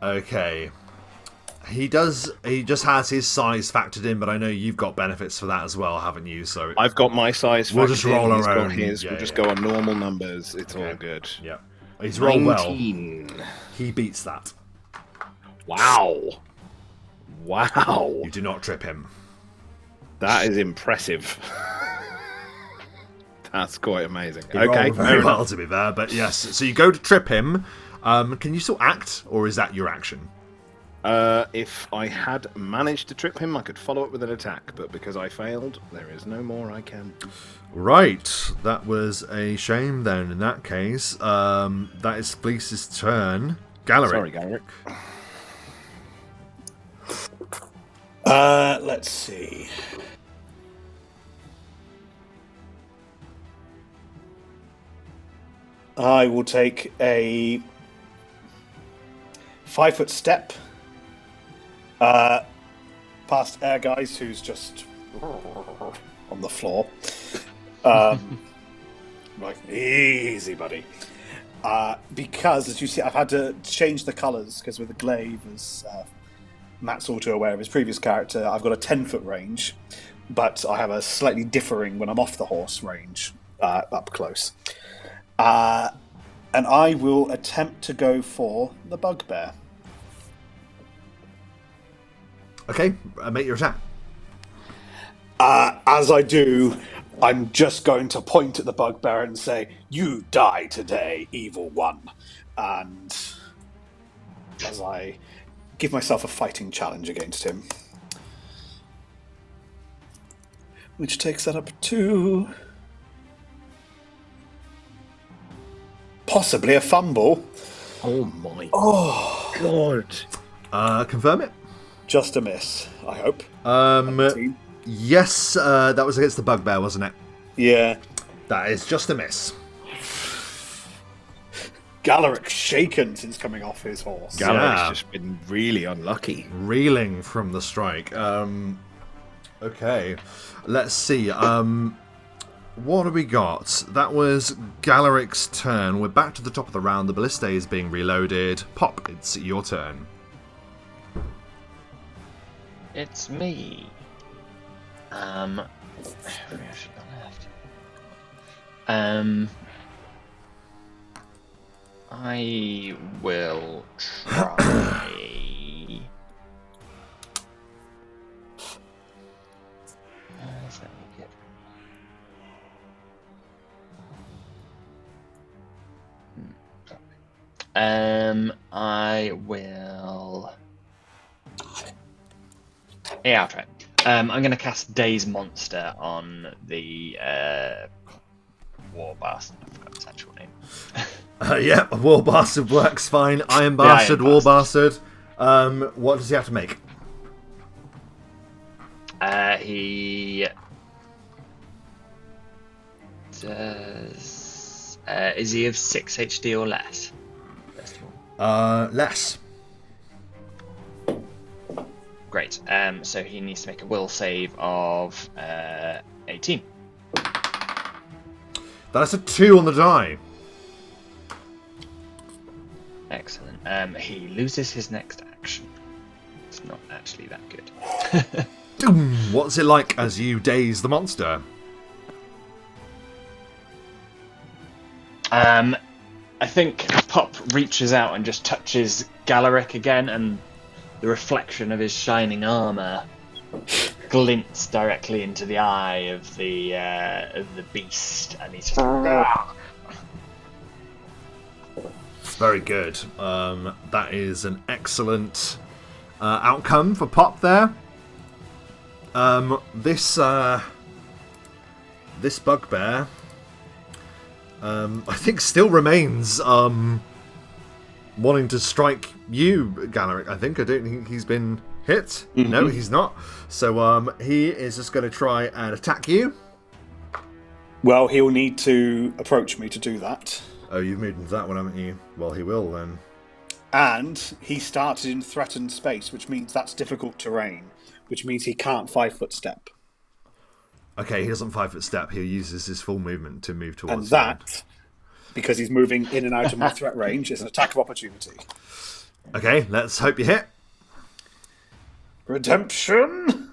Okay. He just has his size factored in, but I know you've got benefits for that as well, haven't you? So I've got my size. We'll just roll He's our got own. his. Yeah, we'll just yeah. go on normal numbers. It's all good. yeah, he's rolled well. 19. He beats that. Wow. Wow. You do not trip him. That is impressive. That's quite amazing. He Okay. rolled very well, to be fair, but yes. So you go to trip him. Can you still act, or is that your action? If I had managed to trip him, I could follow up with an attack, but because I failed, there is no more I can do. Right, that was a shame then. In that case, that is Fleece's turn. Galerick. Sorry, Galerick. Let's see. I will take a 5-foot step past Air Guys, who's just on the floor. Right, easy, buddy. Because, as you see, I've had to change the colours, because with the glaive, as Matt's all too aware of his previous character, I've got a 10-foot range, but I have a slightly differing when I'm off the horse range up close. And I will attempt to go for the bugbear. Okay, make your attack. As I do, I'm just going to point at the bugbear and say, "You die today, evil one." And as I give myself a fighting challenge against him, which takes that up to possibly a fumble. Oh my God. Confirm it. Just a miss, I hope. Yes, that was against the bugbear, wasn't it? Yeah. That is just a miss. Galerick's shaken since coming off his horse. Galerick's just been really unlucky. Reeling from the strike. Okay, let's see. What have we got? That was Galerick's turn. We're back to the top of the round. The ballista is being reloaded. Pop, it's your turn. It's me. Where have she gone left? I will try. Does that make it? I will. Yeah, I'll try. I'm going to cast Daze Monster on the War Bastard. I forgot his actual name. Yeah, War Bastard works fine. Iron Bastard, War Bastard. What does he have to make? He does. Is he of 6 HD or less? First of all. Less. Great. So he needs to make a will save of 18. That's a 2 on the die. Excellent. He loses his next action. It's not actually that good. What's it like as you daze the monster? I think Pop reaches out and just touches Galerick again, and the reflection of his shining armor glints directly into the eye of the beast, and he's just Very good. That is an excellent outcome for Pop there. This bugbear, I think, still remains wanting to strike you, Galerick. I don't think he's been hit. Mm-hmm. No, he's not. So he is just going to try and attack you. Well, he'll need to approach me to do that. Oh, you've moved into that one, haven't you? Well, he will then. And he started in threatened space, which means that's difficult terrain, which means he can't 5-foot step. Okay, he doesn't 5-foot step. He uses his full movement to move towards. And that, because he's moving in and out of my threat range, is an attack of opportunity. Okay, let's hope you hit. Redemption.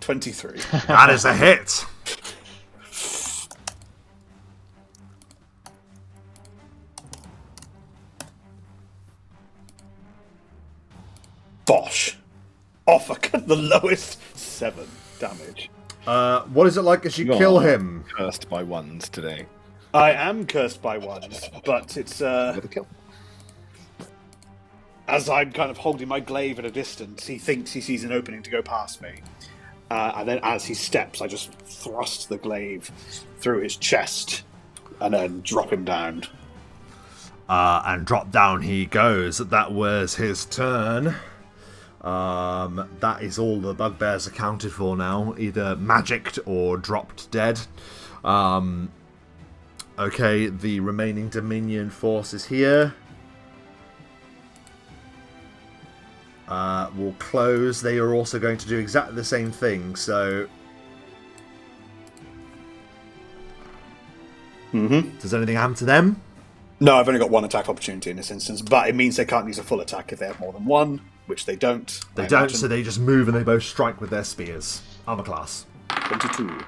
23. That is a hit. Bosh. Off the lowest 7 damage. What is it like as you kill him? Cursed by ones today. I am cursed by ones, but it's With a kill. As I'm kind of holding my glaive at a distance, he thinks he sees an opening to go past me. And then as he steps, I just thrust the glaive through his chest and then drop him down. And drop down he goes. That was his turn. That is all the bugbears accounted for now, either magicked or dropped dead. Okay, the remaining Dominion force is here. Will close. They are also going to do exactly the same thing, so... Does anything happen to them? No, I've only got 1 attack opportunity in this instance, but it means they can't use a full attack if they have more than 1. Which they don't. They don't, so they just move and they both strike with their spears. Armor class. 22.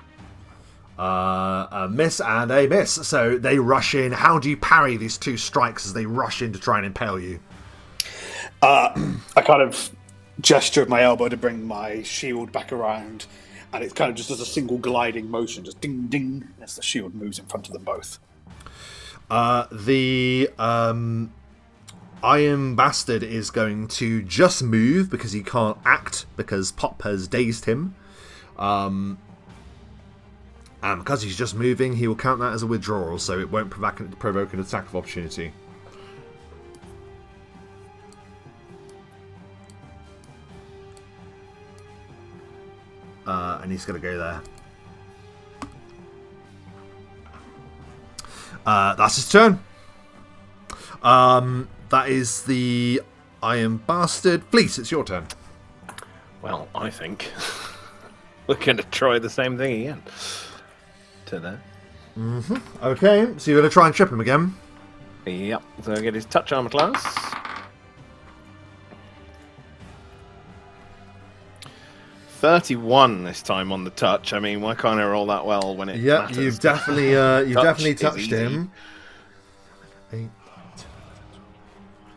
A miss and a miss. So they rush in. How do you parry these 2 strikes as they rush in to try and impale you? I kind of gesture with my elbow to bring my shield back around, and it kind of just does a single gliding motion, just ding ding, as the shield moves in front of them both. The Iron Bastard is going to just move because he can't act because Pop has dazed him. And because he's just moving, he will count that as a withdrawal, so it won't provoke an attack of opportunity. And he's going to go there. That's his turn. That is the Iron Bastard. Flis, it's your turn. Well, I think we're going to try the same thing again. To there. Okay, so you're going to try and trip him again? Yep, so I get his touch armor class. ...31 this time on the touch. I mean, why can't I roll that well when it matters? You've definitely touched him. 8.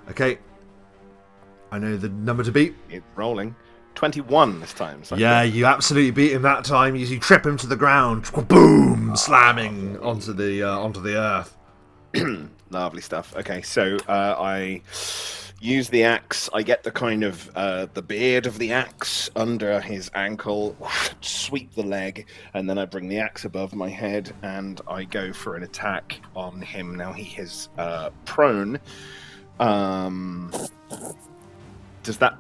Okay. I know the number to beat. It's rolling. 21 this time. So yeah, you absolutely beat him that time. You trip him to the ground. Boom! Slamming onto the earth. Lovely stuff. Okay, so I use the axe. I get the kind of the beard of the axe under his ankle, sweep the leg, and then I bring the axe above my head and I go for an attack on him. Now he is prone. Does that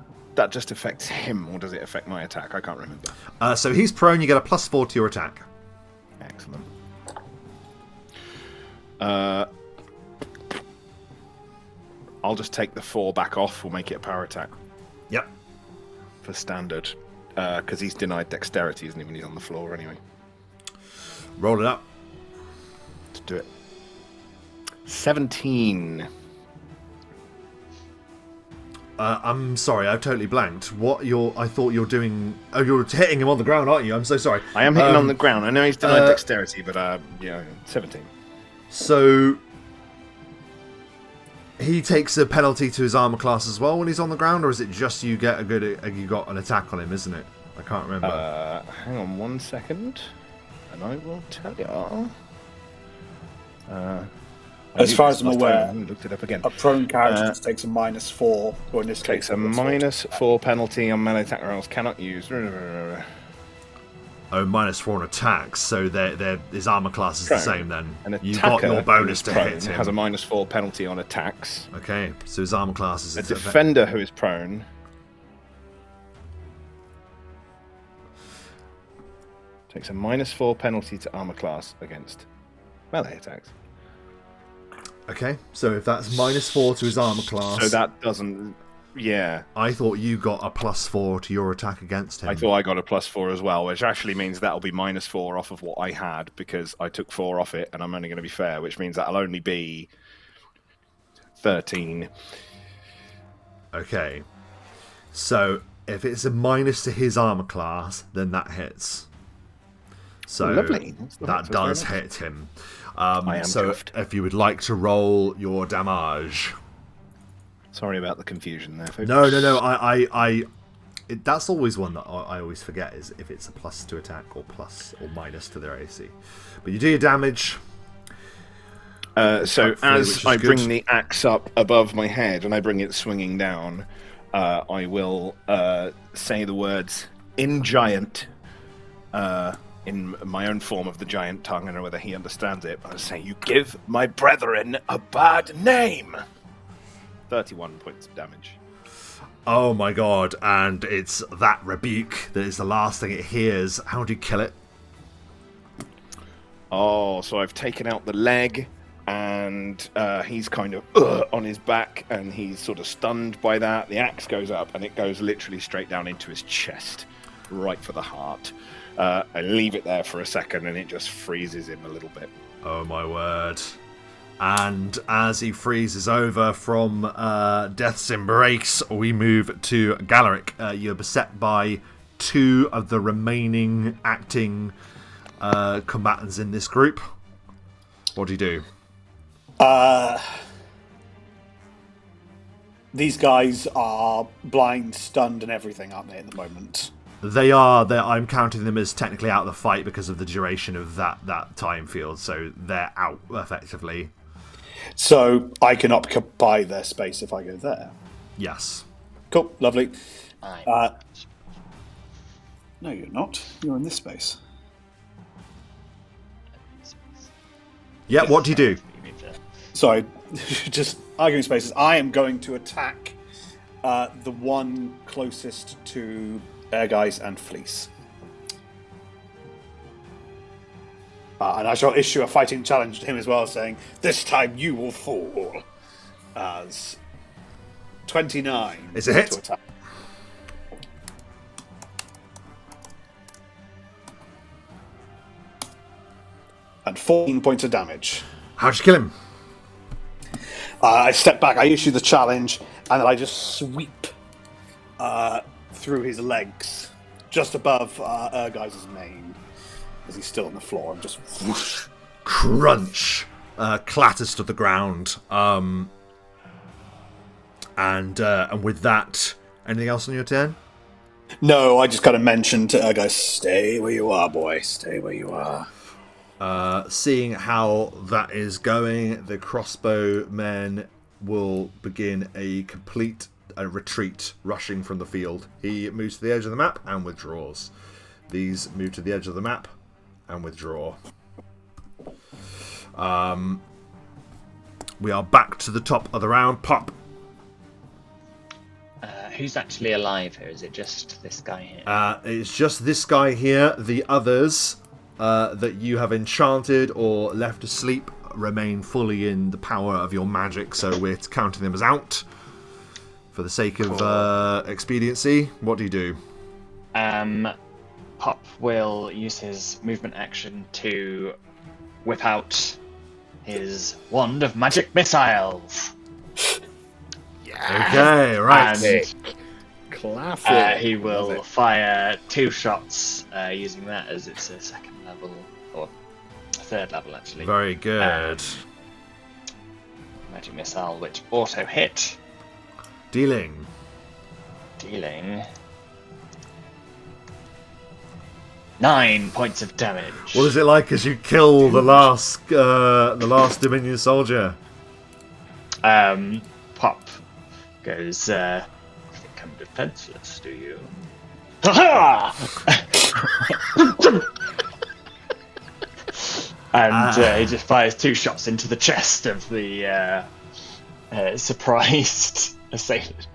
just affects him, or does it affect my attack? I can't remember. So he's prone. You get a +4 to your attack. Excellent. I'll just take the 4 back off. We'll make it a power attack. Yep. For standard, because he's denied dexterity, isn't he, when he's on the floor anyway? Roll it up. Let's do it. 17. I'm sorry, I've totally blanked. I thought you're doing... Oh, you're hitting him on the ground, aren't you? I'm so sorry. I am hitting on the ground. I know he's denied dexterity, but 17. So... He takes a penalty to his armor class as well when he's on the ground, or is it just you got an attack on him, isn't it? I can't remember. Hang on 1 second, and I will tell you. As far as I'm aware, I looked it up again. a prone character just takes a -4, or in this Takes case, a -4 penalty on melee attack rolls. Cannot use. Oh, -4 on attacks, so his armor class is Prone. the same then. An You've got your bonus to hit him. Has a -4 penalty on attacks. Okay, so his armor class is... A defender who is prone takes a -4 penalty to armor class against melee attacks. Okay, so if that's -4 to his armor class... So that doesn't... Yeah. I thought you got a +4 to your attack against him. I thought I got a +4 as well, which actually means that'll be -4 off of what I had, because I took 4 off it, and I'm only going to be fair, which means that'll only be 13. Okay. So, if it's a minus to his armor class, then that hits. So, Lovely. that does hit him. I am so, chuffed. if you would like to roll your damage... Sorry about the confusion there, folks. No. That's always one that I always forget, is if it's a plus to attack or plus or minus to their AC. But you do your damage. So as I good. bring the axe up above my head and I bring it swinging down, I will say the words in giant, in my own form of the giant tongue. I don't know whether he understands it, but I say, "You give my brethren a bad name." 31 points of damage. Oh my god, and it's that rebuke that is the last thing it hears. How do you kill it? Oh, so I've taken out the leg, and he's kind of on his back, and he's sort of stunned by that. The axe goes up, and it goes literally straight down into his chest, right for the heart. I leave it there for a second, and it just freezes him a little bit. Oh my word. And as he freezes over from Death's Embrace, we move to Galerick. You're beset by 2 of the remaining acting combatants in this group. What do you do? These guys are blind, stunned, and everything, aren't they, at the moment? They are. I'm counting them as technically out of the fight because of the duration of that time field, so they're out, effectively. So I can occupy their space if I go there. Yes. Cool, lovely. No, you're not. You're in this space. Yeah, what do you do? Sorry, just arguing spaces. I am going to attack the one closest to Guys and Flis. And I shall issue a fighting challenge to him as well, saying, "This time you will fall." As 29. It's a hit. To attack. And 14 points of damage. How'd you kill him? I step back, I issue the challenge, and then I just sweep through his legs, just above Guys' mane. As he's still on the floor, and just whoosh. Crunch, clatters to the ground, and with that, anything else on your turn? No, I just kind of mentioned to guys, "Stay where you are, boy. Stay where you are." Seeing how that is going, the crossbow men will begin a complete retreat, rushing from the field. He moves to the edge of the map and withdraws. These move to the edge of the map and withdraw. We are back to the top of the round. Pop. Who's actually alive here? Is it just this guy here? It's just this guy here. The others that you have enchanted or left asleep remain fully in the power of your magic, so we're counting them as out for the sake of expediency. What do you do? Pop will use his movement action to whip out his wand of magic missiles. Okay, right. And Classic. he will fire 2 shots using that as it's a 2nd level, or a 3rd level actually. Very good. Magic missile, which auto hit, Dealing. 9 points of damage. What is it like as you kill the last Dominion soldier? Pop goes, you think I'm defenseless, do you? Ha And he just fires 2 shots into the chest of the surprised assailant.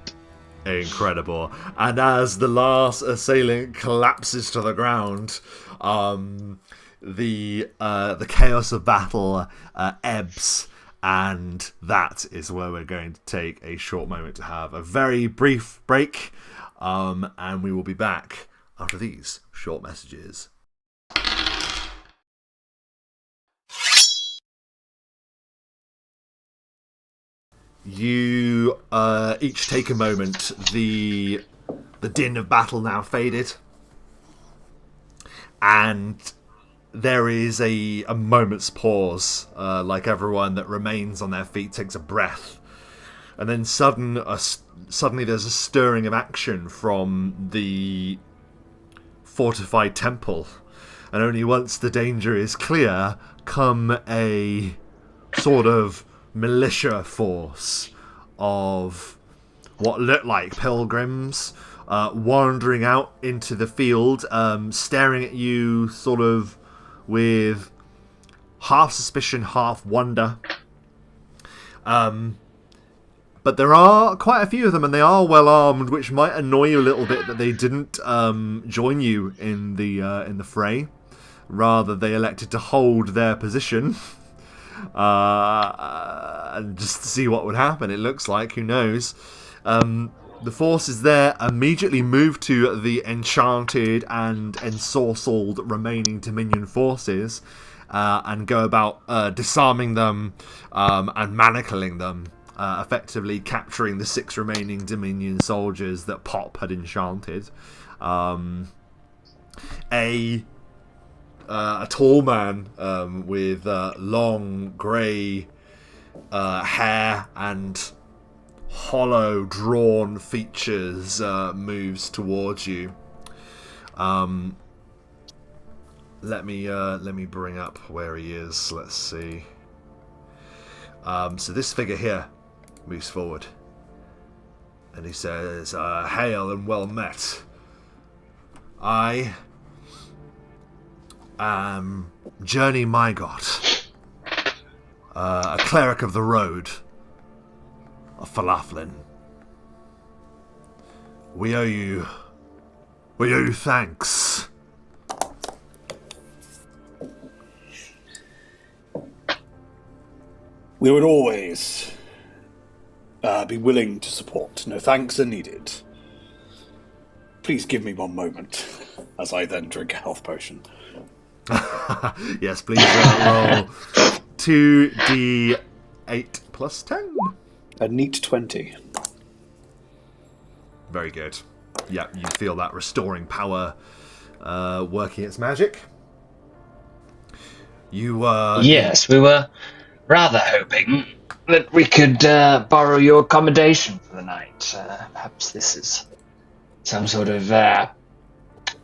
Incredible. And as the last assailant collapses to the ground, the chaos of battle ebbs, and that is where we're going to take a short moment to have a very brief break, and we will be back after these short messages. You each take a moment. The din of battle now faded, and there is a moment's pause, like everyone that remains on their feet takes a breath, and then suddenly there's a stirring of action from the fortified temple, and only once the danger is clear come a sort of militia force of what look like pilgrims wandering out into the field, staring at you sort of with half suspicion, half wonder. But there are quite a few of them, and they are well armed, which might annoy you a little bit that they didn't join you in the fray. Rather, they elected to hold their position and just to see what would happen. It looks like, who knows. The forces there immediately move to the enchanted and ensorcelled remaining Dominion forces and go about disarming them and manacling them, effectively capturing the 6 remaining Dominion soldiers that Pop had enchanted. A tall man with long grey hair and hollow, drawn features moves towards you. Let me bring up where he is. Let's see. So this figure here moves forward, and he says, "Hail and well met. I am Journey Mygot, a cleric of the road of Fharlanghn. We owe you thanks." We would always be willing to support. No thanks are needed. Please give me one moment as I then drink a health potion. Yes, please roll 2d8 plus 10. A neat 20. Very good. Yeah, you feel that restoring power working its magic. Yes, we were rather hoping that we could borrow your accommodation for the night. Perhaps this is some sort of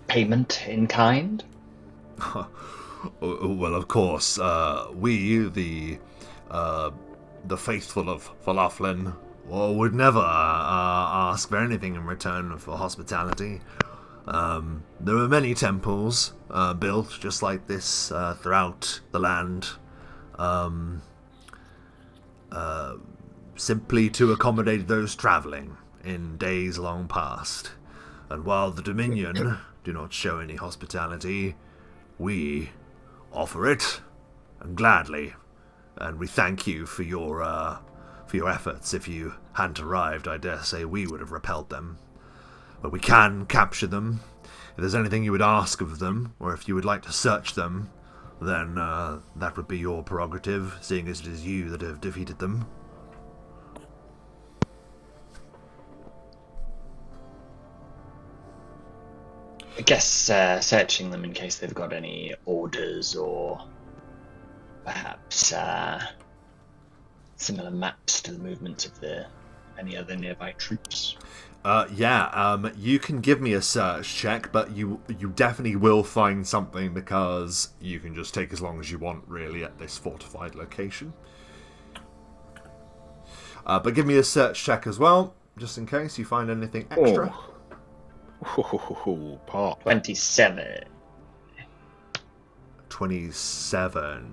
payment in kind? Well, of course, we, the faithful of Fharlanghn, would never ask for anything in return for hospitality. There are many temples built just like this throughout the land, simply to accommodate those travelling in days long past. And while the Dominion do not show any hospitality, we offer it, and gladly. And we thank you for your efforts. If you hadn't arrived, I dare say we would have repelled them. But we can capture them. If there's anything you would ask of them, or if you would like to search them, then that would be your prerogative, seeing as it is you that have defeated them. I guess searching them in case they've got any orders or perhaps similar maps to the movements of any other nearby troops. You can give me a search check, but you definitely will find something, because you can just take as long as you want, really, at this fortified location. But give me a search check as well, just in case you find anything extra. Pop. 27. 27.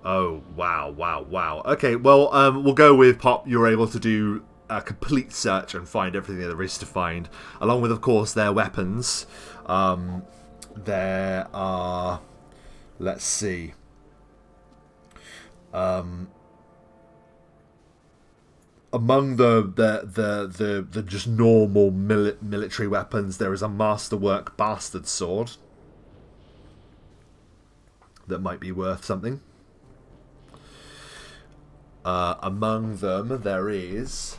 Oh, wow. Okay, well, we'll go with Pop. You're able to do a complete search and find everything there is to find, along with, of course, their weapons. There are... Let's see. Among the just normal military weapons, there is a masterwork bastard sword that might be worth something. Among them, there is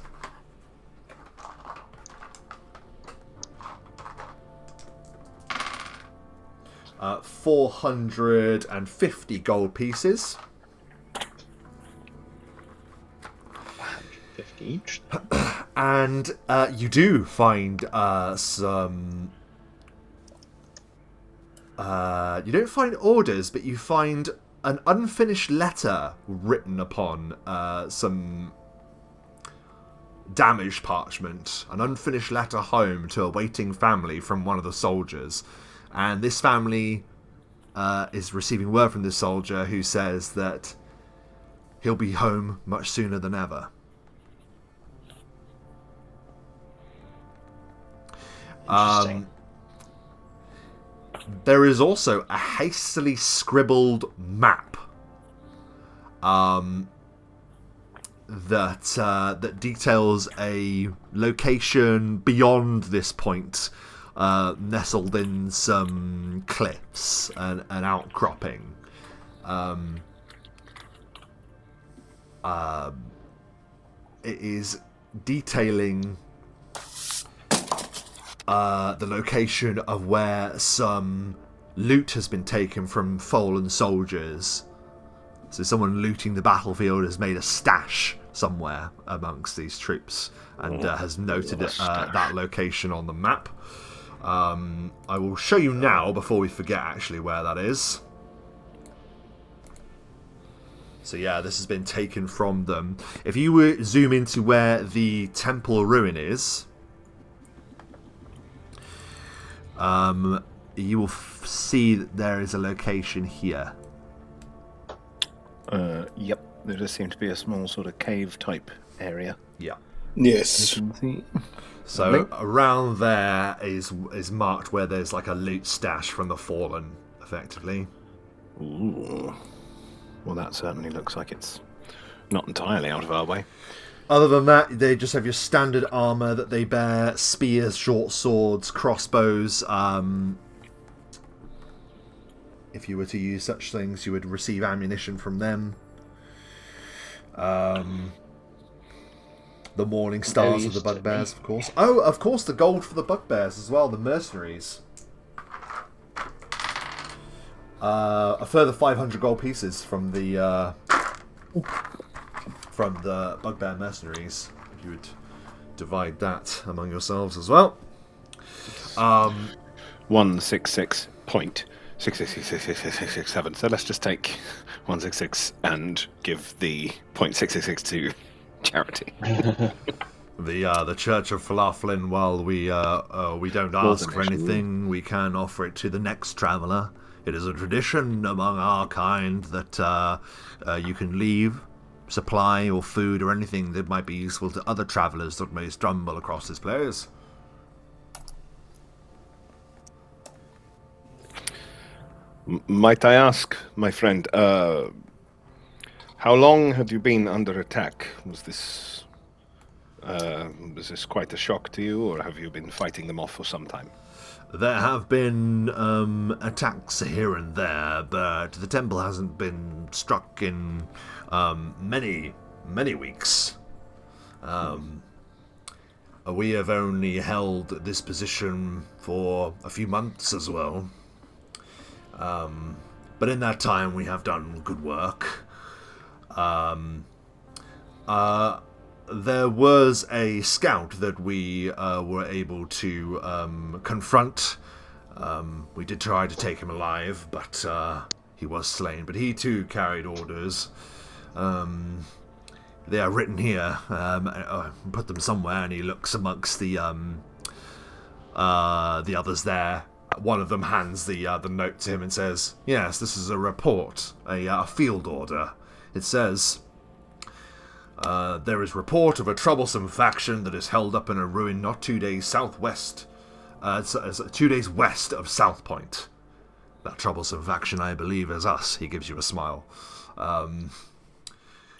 450 gold pieces. 150 each. And you do find some... you don't find orders, but you find an unfinished letter written upon some damaged parchment. An unfinished letter home to a waiting family from one of the soldiers. And this family is receiving word from this soldier who says that he'll be home much sooner than ever. Interesting. There is also a hastily scribbled map that details a location beyond this point, nestled in some cliffs and an outcropping. It is detailing the location of where some loot has been taken from fallen soldiers. So someone looting the battlefield has made a stash somewhere amongst these troops and has noted that location on the map. I will show you now before we forget actually where that is. So yeah, this has been taken from them. If you were zoom into where the temple ruin is, you will see that there is a location here. Yep. There does seem to be a small sort of cave type area. Yeah. Yes. So around there is marked where there's like a loot stash from the fallen, effectively. Ooh. Well, that certainly looks like it's not entirely out of our way. Other than that, they just have your standard armor that they bear: spears, short swords, crossbows. If you were to use such things, you would receive ammunition from them. The morning stars of the bugbears, of course. Oh, of course, the gold for the bugbears as well, the mercenaries. A further 500 gold pieces from the bugbear mercenaries. If you would divide that among yourselves as well. 166.66667. So let's just take 166 and give the 0.666 to charity. The Church of Fharlanghn, while we don't ask for anything, we can offer it to the next traveller. It is a tradition among our kind that you can leave supply or food or anything that might be useful to other travellers that may stumble across this place. Might I ask, my friend, how long had you been under attack? Was this quite a shock to you, or have you been fighting them off for some time? There have been attacks here and there, but the temple hasn't been struck in many weeks. We have only held this position for a few months as well. But in that time we have done good work. There was a scout that we were able to confront. We did try to take him alive, but he was slain, but he too carried orders. They are written here. Put them somewhere, and he looks amongst the others there. One of them hands the note to him and says, "Yes, this is a report, a field order. It says, there is report of a troublesome faction that is held up in a ruin not 2 days southwest. 2 days west of South Point. That troublesome faction, I believe, is us." He gives you a smile.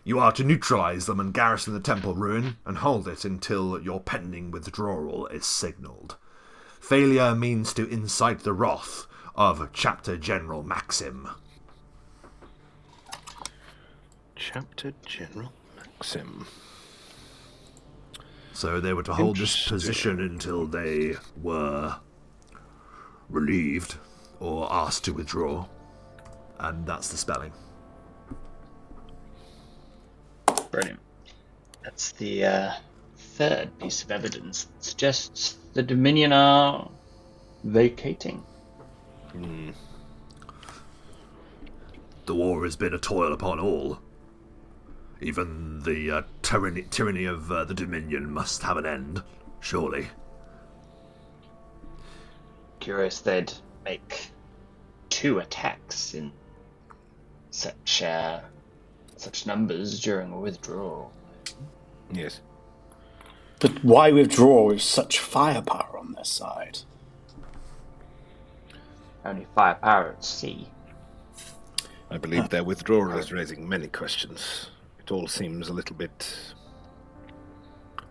"You are to neutralize them and garrison the temple ruin and hold it until your pending withdrawal is signaled. Failure means to incite the wrath of Chapter General Maxim." Chapter General Maxim. So they were to hold this position until they were relieved or asked to withdraw. And that's the spelling. Brilliant. That's the third piece of evidence that suggests the Dominion are vacating. The war has been a toil upon all. Even the tyranny of the Dominion must have an end, surely. Curious they'd make 2 attacks in such numbers during a withdrawal. Yes. But why withdraw with such firepower on their side? Only firepower at sea. I believe their withdrawal is raising many questions. It all seems a little bit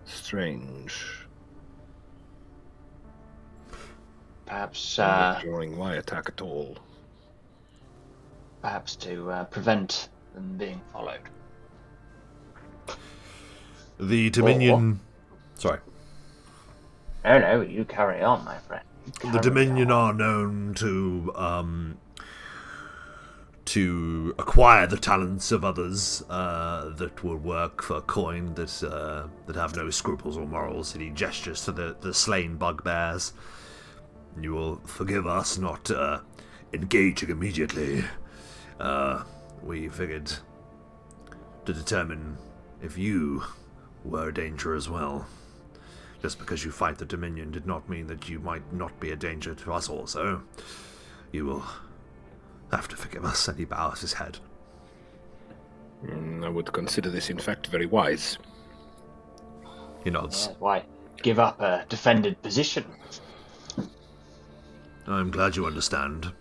strange. Perhaps withdrawing, why attack at all? Perhaps to prevent them being followed. The Dominion... Sorry. No, you carry on, my friend. The Dominion are known to acquire the talents of others that will work for coin, that have no scruples or morals. And he gestures to the slain bugbears. "You will forgive us not engaging immediately. We figured to determine if you were a danger as well. Just because you fight the Dominion did not mean that you might not be a danger to us also. You will have to forgive us," and he bows his head. I would consider this, in fact, very wise. He nods. Yeah, why give up a defended position? I'm glad you understand.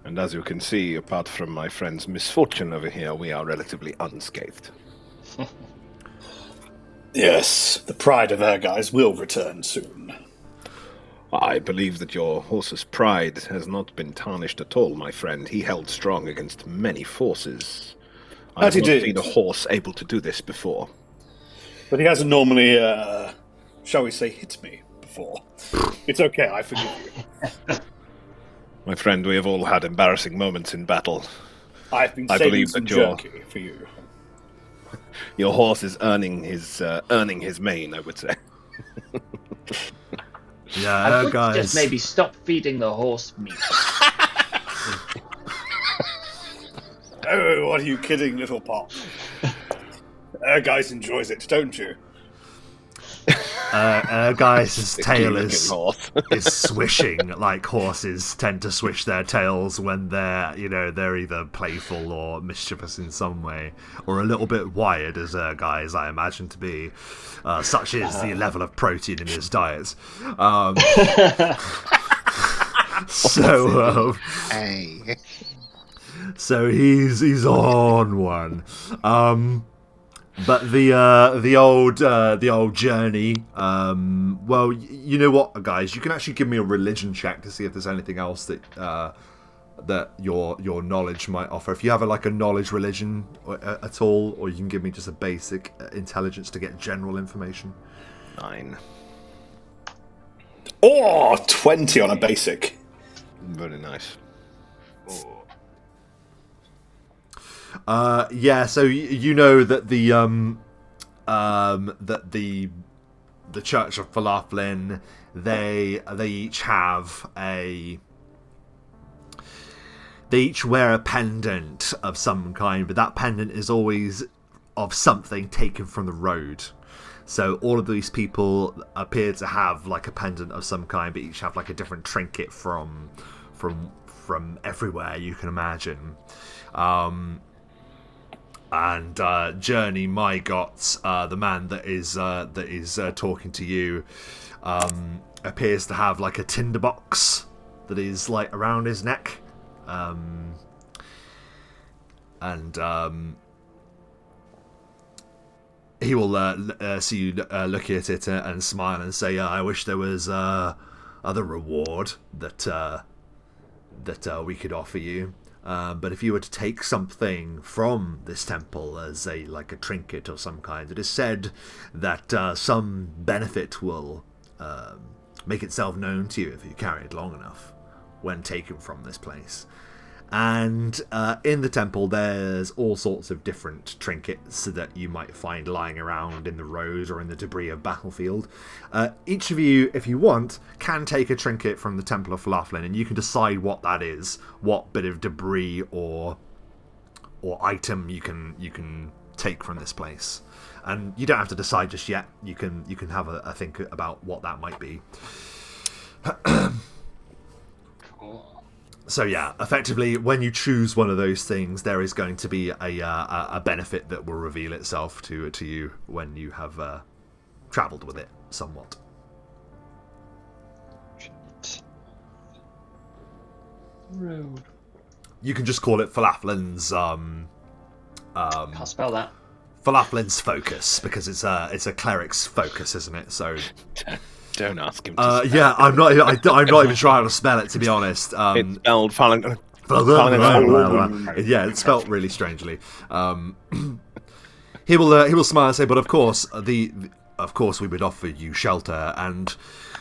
And as you can see, apart from my friend's misfortune over here, we are relatively unscathed. Yes, the pride of our guys will return soon. I believe that your horse's pride has not been tarnished at all, my friend. He held strong against many forces. I have not seen a horse able to do this before. But he hasn't normally, shall we say, hit me before. It's okay, I forgive you. My friend, we have all had embarrassing moments in battle. I believe some jerky for you. Your horse is earning his mane, I would say. Yeah, I guys. just maybe stop feeding the horse meat. Oh, what are you kidding, little pop? Our guys enjoys it, don't you? Guys' tail is swishing like horses tend to swish their tails when they're either playful or mischievous in some way, or a little bit wired, as guys I imagine to be. Such is the level of protein in his diet. So he's on one. But the old journey. Well, you know what, guys? You can actually give me a religion check to see if there's anything else that your knowledge might offer. If you have a knowledge religion at all, or you can give me just a basic intelligence to get general information. 9. Oh, 20 on a basic. Very nice. Yeah, so you know that the Church of Fharlanghn, they each have they each wear a pendant of some kind, but that pendant is always of something taken from the road. So all of these people appear to have like a pendant of some kind, but each have like a different trinket from everywhere you can imagine. And Journey, my gods, the man that is talking to you, appears to have like a tinderbox that is like around his neck, and he will see you looking at it and smile and say, "I wish there was other reward that we could offer you. But if you were to take something from this temple as a trinket or some kind, it is said that some benefit will make itself known to you if you carry it long enough when taken from this place." And in the temple, there's all sorts of different trinkets that you might find lying around in the road or in the debris of battlefield. Each of you, if you want, can take a trinket from the Temple of Fharlanghn, and you can decide what that is, what bit of debris or item you can take from this place. And you don't have to decide just yet. You can have a think about what that might be. Cool. So yeah, effectively, when you choose one of those things, there is going to be a benefit that will reveal itself to you when you have travelled with it somewhat. Road. You can just call it Fharlanghn's Can't spell that. Fharlanghn's focus, because it's a cleric's focus, isn't it? So Don't ask him to spell yeah, it. I'm not even trying to spell it, to be honest. It's spelled Fharlanghn. Yeah, it's spelt really strangely. He will smile and say, "But of course, of course, we would offer you shelter, and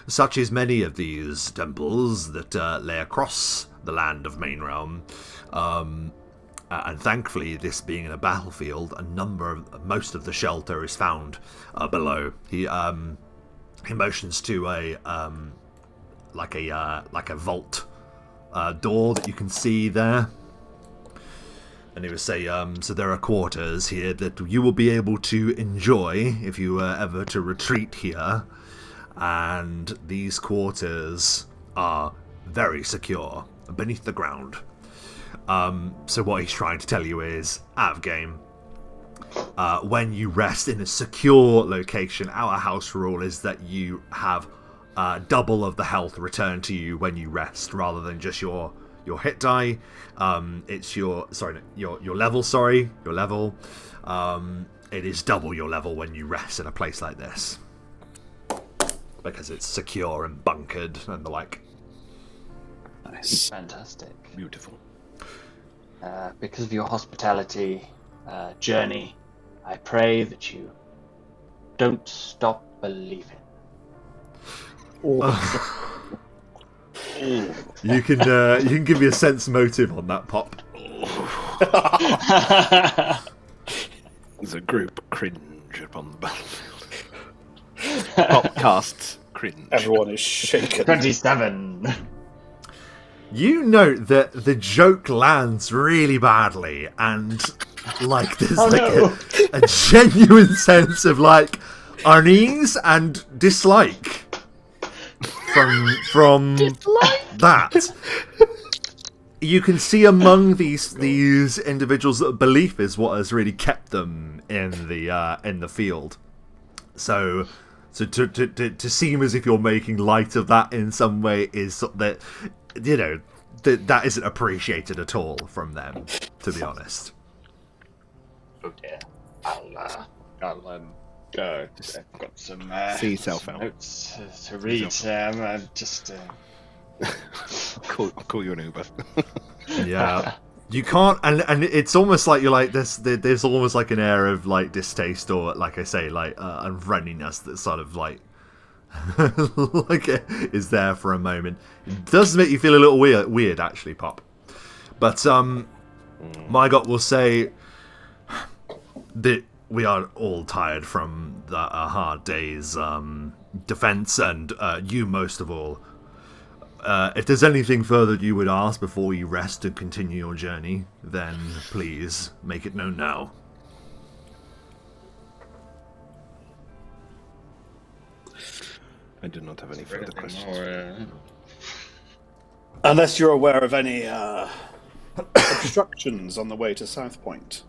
such is many of these temples that lay across the land of Main Realm. And thankfully, this being in a battlefield, most of the shelter is found below." He motions to a vault door that you can see there, and he would say, "So there are quarters here that you will be able to enjoy if you were ever to retreat here, and these quarters are very secure beneath the ground." So what he's trying to tell you is, out of game, when you rest in a secure location, our house rule is that you have double of the health returned to you when you rest, rather than just your hit die. It's your level. Your level. It is double your level when you rest in a place like this, because it's secure and bunkered and the like. Nice. Fantastic. Beautiful. Because of your hospitality, Journey, I pray that you don't stop believing. You can give me a sense motive on that, Pop. There's a group cringe upon the battlefield. Pop casts cringe. Everyone is shaken. 27. You note that the joke lands really badly, and there's a genuine sense of unease and dislike from that. You can see among these individuals that belief is what has really kept them in the field. So to seem as if you're making light of that in some way is that, that isn't appreciated at all from them, to be honest. Oh dear. I've got some see yourself out. notes to read. I'm just I'll call you an Uber. Yeah. You can't, and it's almost like you're like this. There's almost like an air of distaste, or like I say, unfriendliness that sort of is there for a moment. It does make you feel a little weird actually, Pop. But my God will say that we are all tired from a hard day's defense, and you most of all. if there's anything further you would ask before you rest and continue your journey, then please make it known now. I do not have any further questions. Unless you're aware of any obstructions on the way to South Point.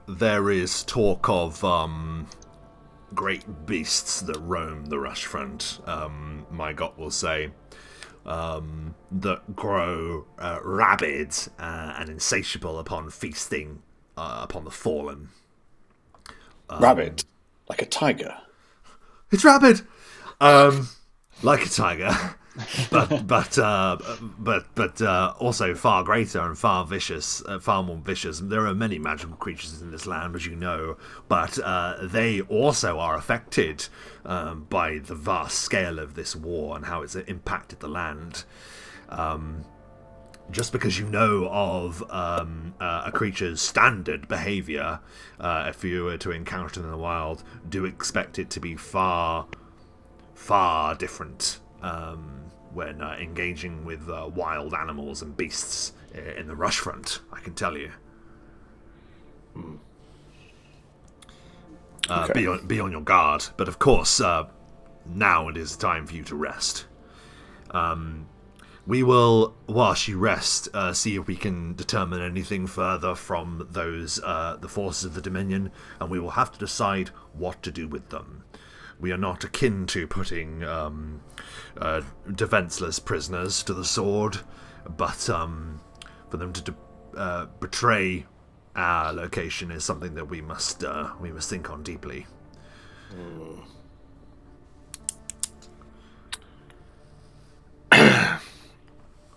There is talk of great beasts that roam the Rushfront, my God will say, that grow rabid and insatiable upon feasting upon the fallen. Rabid? Like a tiger? It's rabid! Like a tiger, but also far greater and far vicious, far more vicious. There are many magical creatures in this land, as you know, but they also are affected by the vast scale of this war and how it's impacted the land. Just because you know of a creature's standard behaviour, if you were to encounter them in the wild, do expect it to be far different when engaging with wild animals and beasts in the Rushfront, I can tell you. Okay. Be on your guard, but of course, now it is time for you to rest. We will, whilst you rest, see if we can determine anything further from those the forces of the Dominion, and we will have to decide what to do with them. We are not akin to putting defenseless prisoners to the sword, but for them to betray our location is something that we must think on deeply.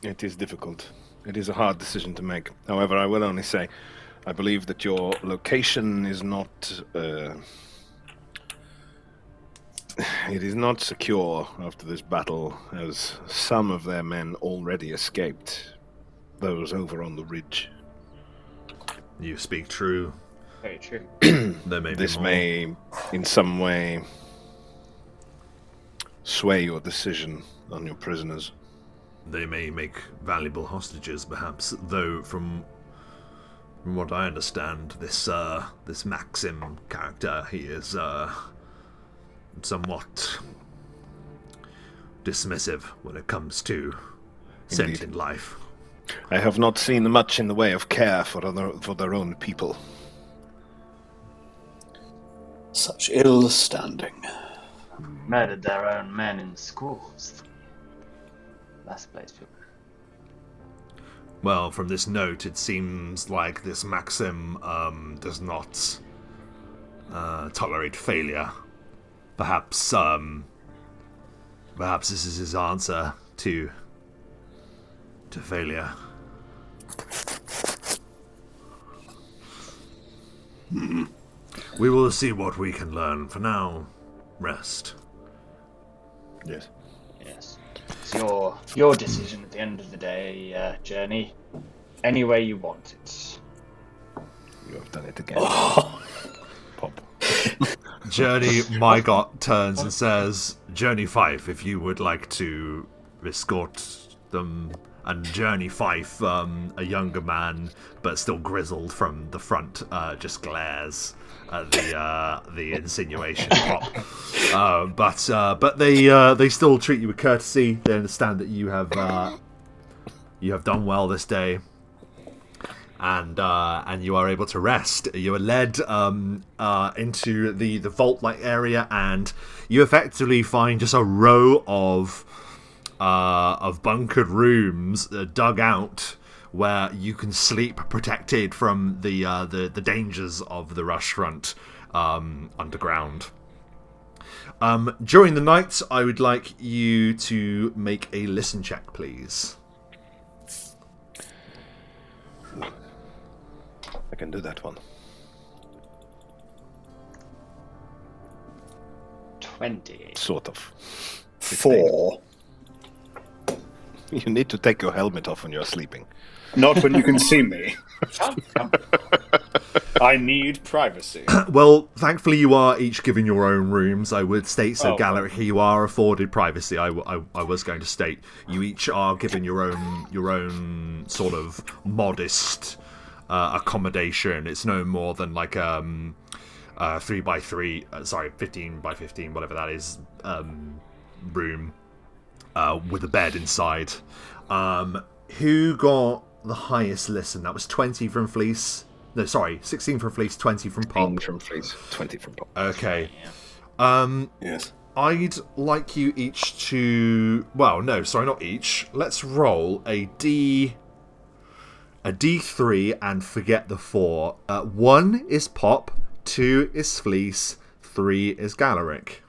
It is difficult. It is a hard decision to make. However, I will only say, I believe that your location is not... it is not secure after this battle, as some of their men already escaped. Those over on the ridge. You speak true. Very true. There may be This more. may, in some way, sway your decision on your prisoners. They may make valuable hostages, perhaps. Though, from what I understand, this Maxim character, he is somewhat dismissive when it comes to sentient life. I have not seen much in the way of care for their own people. Such ill standing. Murdered their own men in schools. That's the place people. Well, from this note, it seems like this Maxim does not tolerate failure. Perhaps this is his answer to failure. We will see what we can learn. For now, rest. Yes. Yes. It's your decision at the end of the day, Journey. Any way you want it. You have done it again. Pop. Journey Mygot turns and says, Journey Fife, if you would like to escort them. And Journey Fife, a younger man, but still grizzled from the front, just glares at the insinuation pop. But they still treat you with courtesy. They understand that you have done well this day, and you are able to rest. You are led into the vault-like area, and you effectively find just a row of bunkered rooms dug out where you can sleep protected from the dangers of the Rushfront underground. During the night, I would like you to make a listen check, please. I can do that one. 20. Sort of. 4. You need to take your helmet off when you're sleeping. Not when you can see me. I need privacy. Well, thankfully you are each given your own rooms, I would state. So, Oh, Galerick, you are afforded privacy. I was going to state you each are given your own sort of modest accommodation. It's no more than like 3x3, 15x15, whatever that is, room with a bed inside. Who got the highest listen? That was 20 from Flis. No, sorry, 16 from Flis, 20 from Pop. 16 from Flis, 20 from Pop. Okay. Yes. I'd like you each to... Well, no, sorry, not each. Let's roll a D3 and forget the 4. 1 is Pop, 2 is Flis, 3 is Galerick.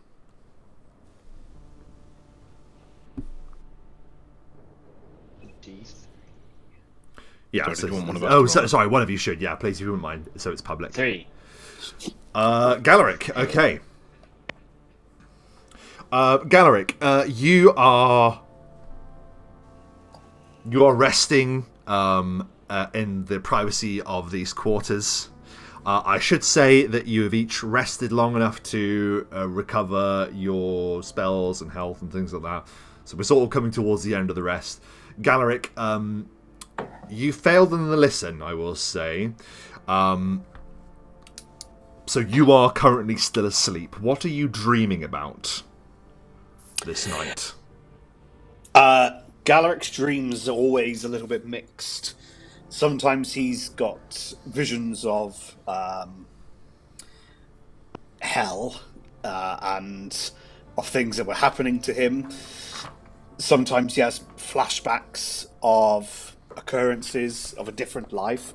Yeah, Sorry, sorry, one of you should. Yeah, please, if you wouldn't mind, so it's public. 3. Galerick, okay. Galerick, you are resting in the privacy of these quarters. I should say that you have each rested long enough to recover your spells and health and things like that. So we're sort of coming towards the end of the rest. Galerick, you failed in the listen, I will say. So you are currently still asleep. What are you dreaming about this night? Galerick's dreams are always a little bit mixed. Sometimes he's got visions of hell and of things that were happening to him. Sometimes he has flashbacks of occurrences of a different life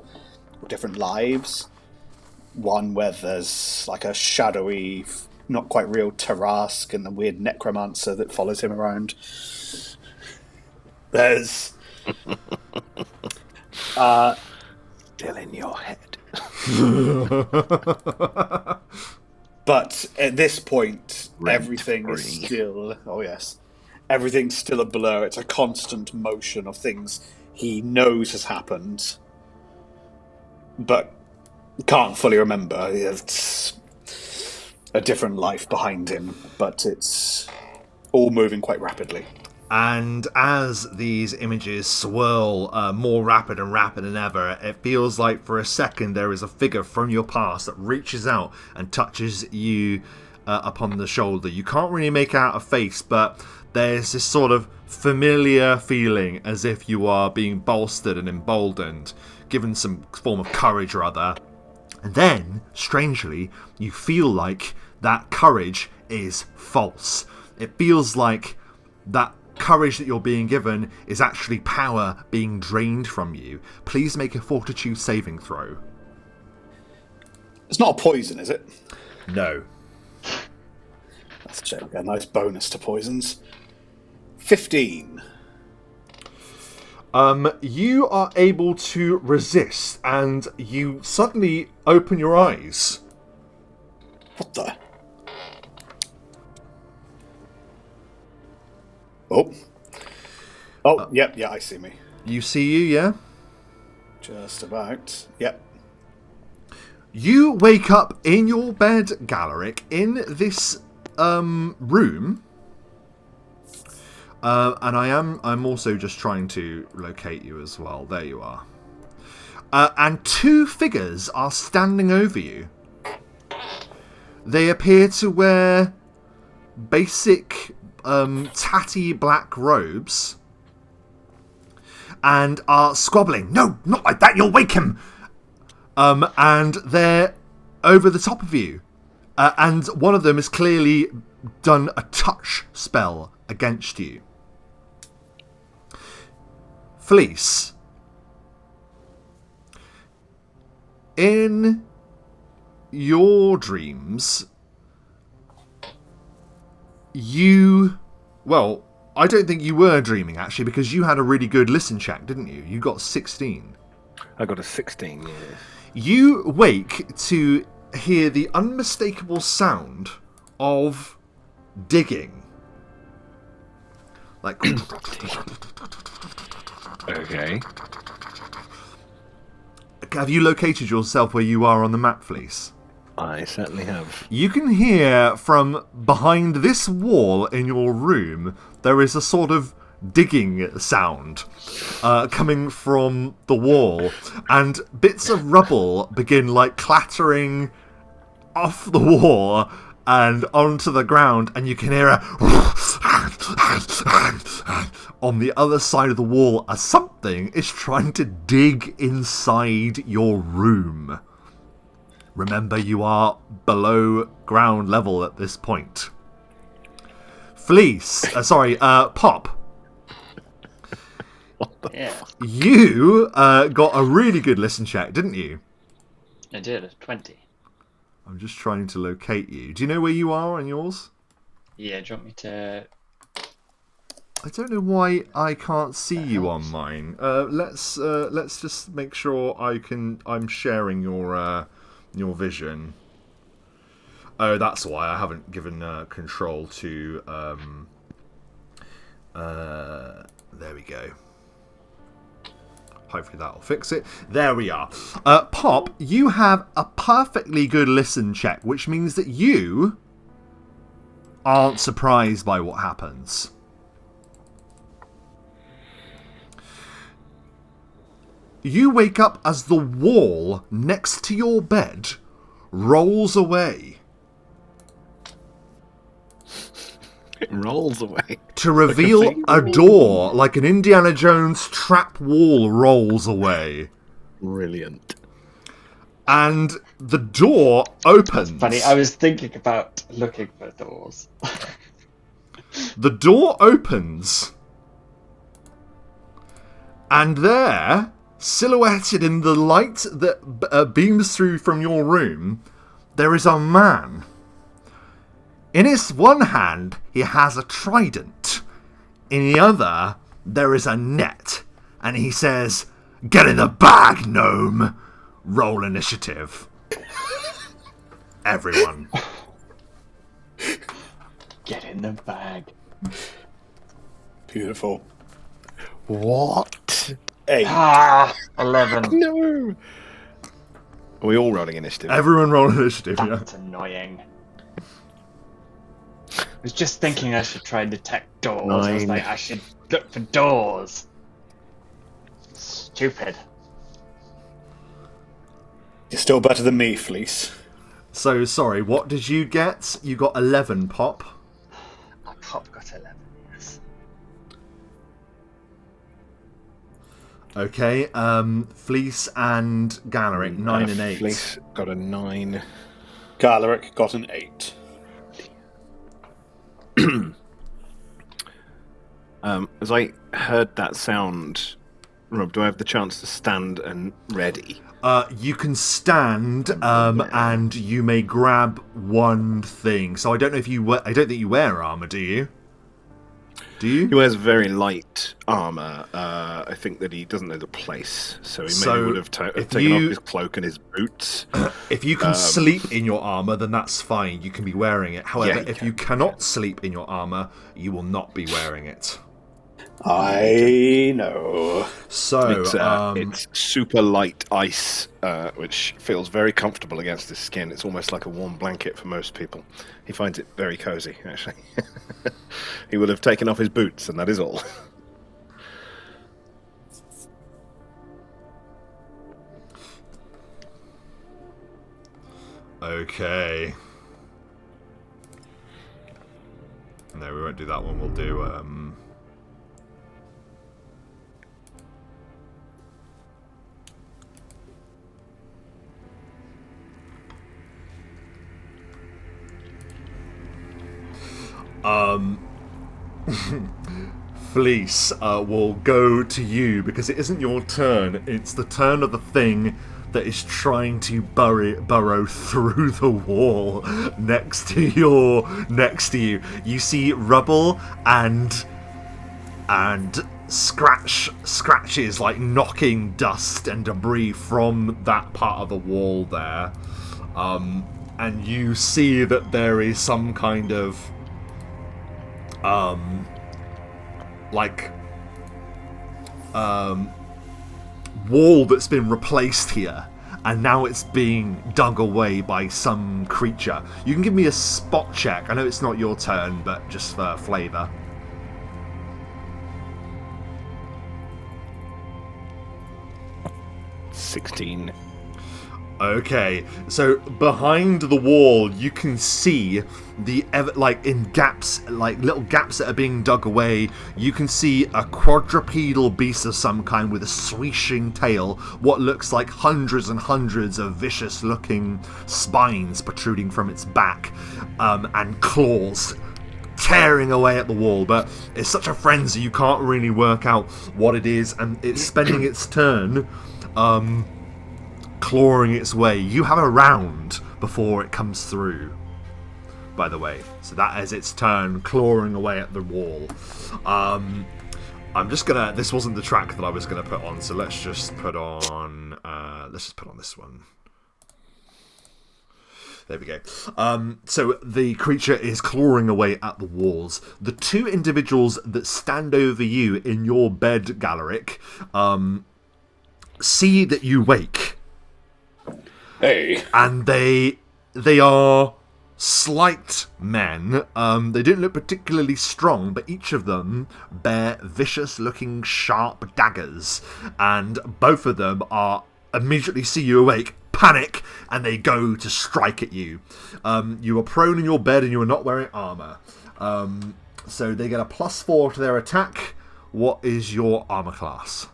or different lives. One where there's like a shadowy, not quite real Tarask and a weird necromancer that follows him around. There's still in your head. But at this point, Rent everything is free. still... Oh, yes. Everything's still a blur. It's a constant motion of things he knows has happened, but can't fully remember. It's a different life behind him, but it's all moving quite rapidly. And as these images swirl more rapid than ever, it feels like for a second there is a figure from your past that reaches out and touches you upon the shoulder. You can't really make out a face, but there's this sort of familiar feeling as if you are being bolstered and emboldened, given some form of courage or other. And then, strangely, you feel like that courage is false. It feels like that courage that you're being given is actually power being drained from you. Please make a fortitude saving throw. It's not a poison, is it? No. Let's check. A nice bonus to poisons. 15. You are able to resist, and you suddenly open your eyes. What the? Oh, yep, yeah, I see me. You see you, yeah? Just about. Yep. You wake up in your bed, Galerick, in this room. And I'm also just trying to locate you as well. There you are. And two figures are standing over you. They appear to wear basic tatty black robes and are squabbling. No, not like that, you'll wake him. And they're over the top of you. And one of them has clearly done a touch spell against you. Flis, in your dreams, well, I don't think you were dreaming, actually, because you had a really good listen check, didn't you? You got 16. I got a 16, yeah. You wake to hear the unmistakable sound of digging. Like... Okay. have you located yourself where you are on the map, Flis? I certainly have. You can hear from behind this wall in your room, there is a sort of digging sound coming from the wall, and bits of rubble begin like clattering off the wall and onto the ground, and you can hear a on the other side of the wall as something is trying to dig inside your room. Remember, you are below ground level at this point. Flis, Pop. Yeah, You got a really good listen check, didn't you? I did. 20. I'm just trying to locate you. Do you know where you are on yours? Yeah, do you want me to... I don't know why I can't see you on mine. Let's just make sure I'm sharing your vision. Oh, that's why I haven't given control to. There we go. Hopefully that'll fix it. There we are. Pop, you have a perfectly good listen check, which means that you aren't surprised by what happens. You wake up as the wall next to your bed rolls away. It rolls away. To reveal a door, like an Indiana Jones trap wall rolls away. Brilliant. And the door opens. That's funny, I was thinking about looking for doors. The door opens. And there, silhouetted in the light that beams through from your room, there is a man. In his one hand, he has a trident. In the other, there is a net. And he says, "Get in the bag, gnome. Roll initiative." Everyone. Get in the bag. Beautiful. What? 8. 11. No. Are we all rolling initiative? Everyone roll initiative, yeah. That's annoying. I was just thinking I should try and detect doors. I was 9. like, I should look for doors. Stupid. You're still better than me, Flis. So, sorry, what did you get? You got 11, Pop. Pop got 11, yes. Okay, Flis and Galerick, 9 and 8. Flis got a 9. Galerick got an 8. As I heard that sound, Rob, do I have the chance to stand and ready? You can stand, and you may grab one thing. So I don't know if you I don't think you wear armor, do you? Do you? He wears very light armor. I think that he doesn't know the place, so he maybe would have taken off his cloak and his boots. If you can sleep in your armor, then that's fine. You can be wearing it. However, Yeah, if you cannot sleep in your armor, you will not be wearing it. I know. So it's super light ice, which feels very comfortable against his skin. It's almost like a warm blanket for most people. He finds it very cozy, actually. He would have taken off his boots, and that is all. Okay. No, we won't do that one. We'll do Flis will go to you because it isn't your turn. It's the turn of the thing that is trying to burrow through the wall next to you. You see rubble and scratches like knocking dust and debris from that part of the wall there. And you see that there is some kind of wall that's been replaced here, and now it's being dug away by some creature. You can give me a spot check. I know it's not your turn, but just for flavour. 16. Okay, so behind the wall, you can see in gaps, like little gaps that are being dug away. You can see a quadrupedal beast of some kind with a swishing tail. What looks like hundreds and hundreds of vicious-looking spines protruding from its back, and claws tearing away at the wall. But it's such a frenzy, you can't really work out what it is, and it's spending its turn. Clawing its way. You have a round before it comes through, by the way. So that is its turn, clawing away at the wall. I'm just gonna... This wasn't the track that I was gonna put on, so let's just put on... let's just put on this one. There we go. So the creature is clawing away at the walls. The two individuals that stand over you in your bed, Galerick, see that you wake. Hey. And they are slight men. They don't look particularly strong, but each of them bear vicious-looking sharp daggers. And both of them are immediately see you awake, panic, and they go to strike at you. You are prone in your bed and you are not wearing armour. So they get a +4 to their attack. What is your armour class?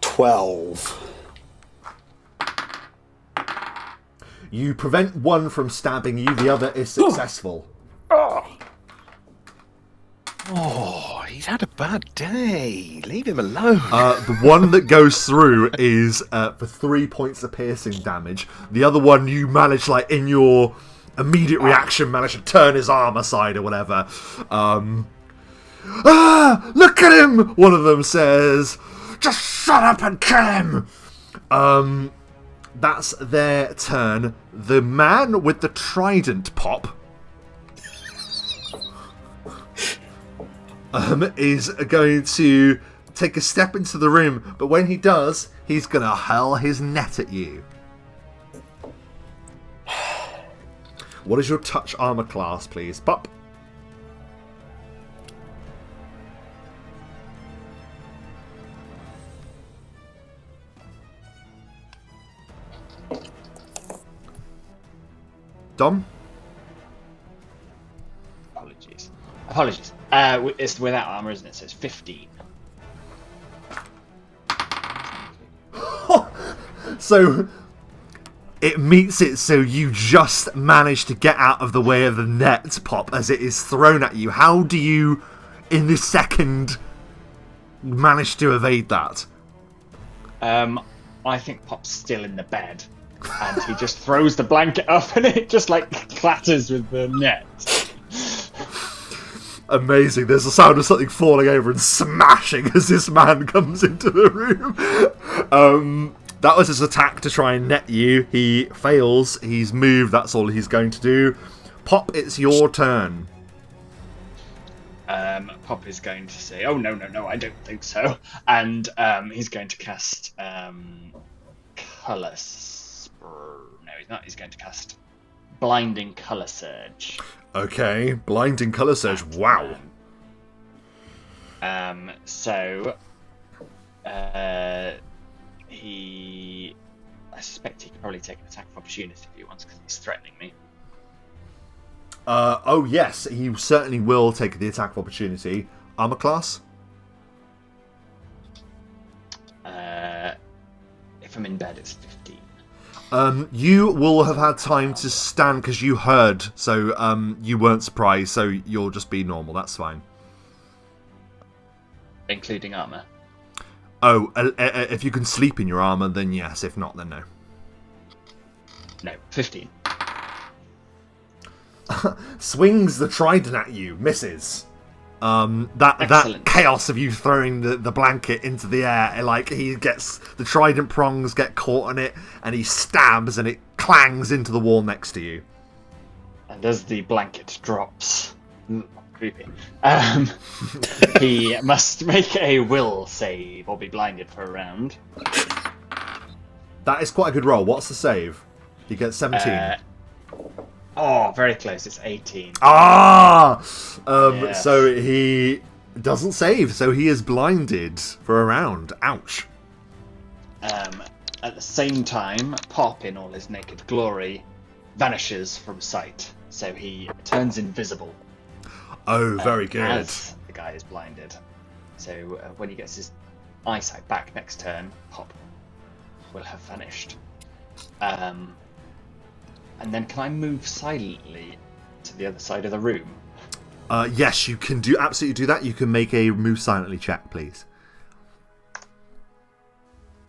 12. You prevent one from stabbing you, the other is successful. Oh, he's had a bad day. Leave him alone. The one that goes through is for 3 points of piercing damage. The other one, you manage, like, in your immediate reaction, manage to turn his arm aside or whatever. Look at him! One of them says, just shut up and kill him! That's their turn. The man with the trident pop is going to take a step into the room, but when he does, he's going to hurl his net at you. What is your touch armor class, please, Pop? Dom? Apologies. It's without armor, isn't it? So it's 15. So it meets it, so you just manage to get out of the way of the net, Pop, as it is thrown at you. How do you, in this second, manage to evade that? I think Pop's still in the bed. And he just throws the blanket up and it just like clatters with the net. Amazing. There's the sound of something falling over and smashing as this man comes into the room. That was his attack to try and net you. He fails. He's moved. That's all he's going to do. Pop, it's your turn. Pop is going to say, oh, no, I don't think so. And he's going to cast Colour... No, he's not. He's going to cast Blinding Colour Surge. Okay, Blinding Colour Surge. Wow. So he... I suspect he could probably take an attack of opportunity if he wants, because he's threatening me. Oh, yes, he certainly will take the attack of opportunity. Armor class? If I'm in bed, it's 15. You will have had time to stand because you heard, so you weren't surprised, so you'll just be normal. That's fine. Including armor? Oh, if you can sleep in your armor, then yes. If not, then no. No, 15. Swings the trident at you, misses. That chaos of you throwing the blanket into the air, like he gets the trident prongs get caught on it, and he stabs, and it clangs into the wall next to you. And as the blanket drops, creepy. He must make a will save or be blinded for a round. That is quite a good roll. What's the save? You get 17. Oh, very close. It's 18. So he doesn't save, so he is blinded for a round. Ouch. At the same time, Pop, in all his naked glory, vanishes from sight, so he turns invisible. Oh, very good. As the guy is blinded. So when he gets his eyesight back next turn, Pop will have vanished. And then can I move silently to the other side of the room? Yes, you can absolutely do that. You can make a move silently check, please.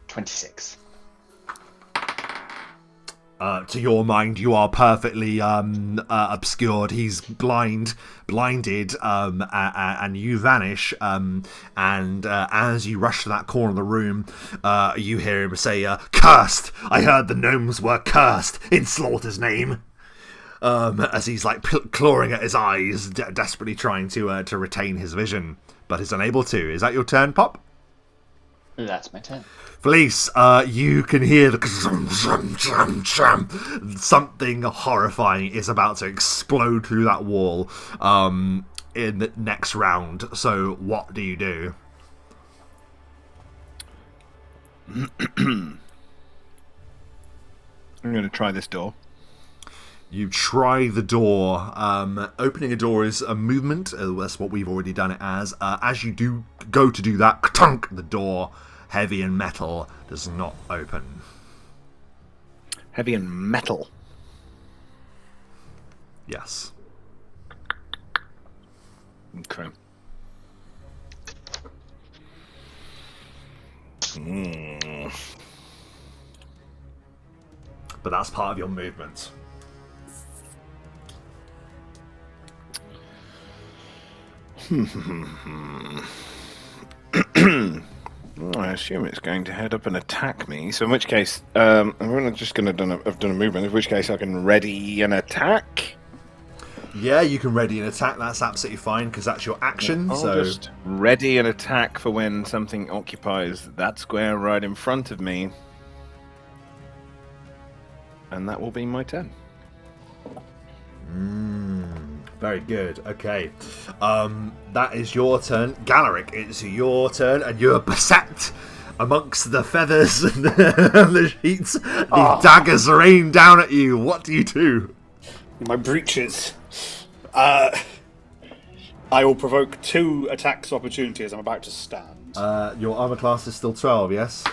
26. To your mind, you are perfectly obscured. He's blinded, and you vanish. And as you rush to that corner of the room, you hear him say, "Cursed! I heard the gnomes were cursed in Slaughter's name." As he's like clawing at his eyes, desperately trying to retain his vision, but is unable to. Is that your turn, Pop? That's my turn. Flis, you can hear the something horrifying is about to explode through that wall in the next round. So what do you do? I'm going to try this door. You try the door. Opening a door is a movement. That's what we've already done it as. As you do go to do that, the door, heavy and metal, does not open. Heavy and metal. Yes. Okay. But that's part of your movement. I assume it's going to head up and attack me. So in which case, I'm just going to have done a movement. In which case, I can ready an attack. Yeah, you can ready an attack. That's absolutely fine because that's your action. I'll just ready an attack for when something occupies that square right in front of me, and that will be my turn. Very good. Okay. That is your turn. Galerick, it's your turn, and you're beset amongst the feathers and the sheets. The daggers rain down at you. What do you do? My breeches. I will provoke 2 attacks opportunity as I'm about to stand. Your armor class is still 12, yes?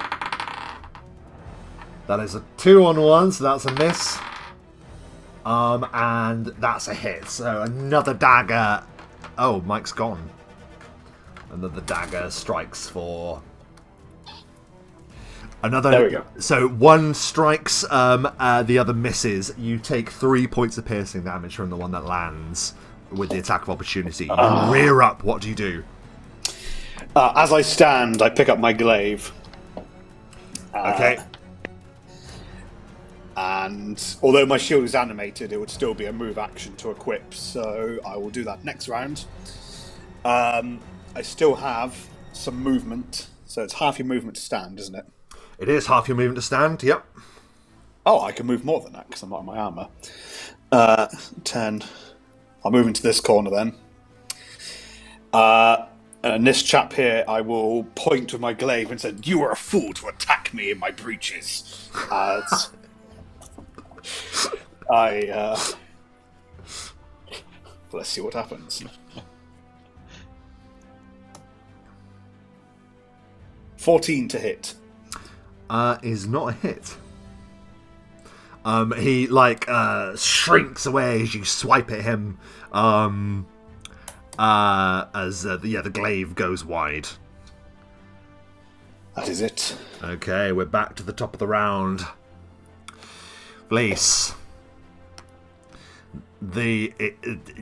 That is a 2 on 1, so that's a miss. And that's a hit. So another dagger. Oh, Mike's gone. Another dagger strikes for another. There we go. So one strikes, the other misses. You take 3 points of piercing damage from the one that lands with the attack of opportunity. You rear up. What do you do? As I stand, I pick up my glaive. Okay. And although my shield is animated, it would still be a move action to equip, so I will do that next round. I still have some movement, so it's half your movement to stand, isn't it? It is half your movement to stand, yep. Oh, I can move more than that because I'm not in my armour. 10. I'll move into this corner then. And this chap here, I will point with my glaive and say, "You are a fool to attack me in my breeches." Let's see what happens. 14 to hit. Is not a hit. He shrinks away as you swipe at him. As the glaive goes wide. That is it. Okay, we're back to the top of the round. Flis.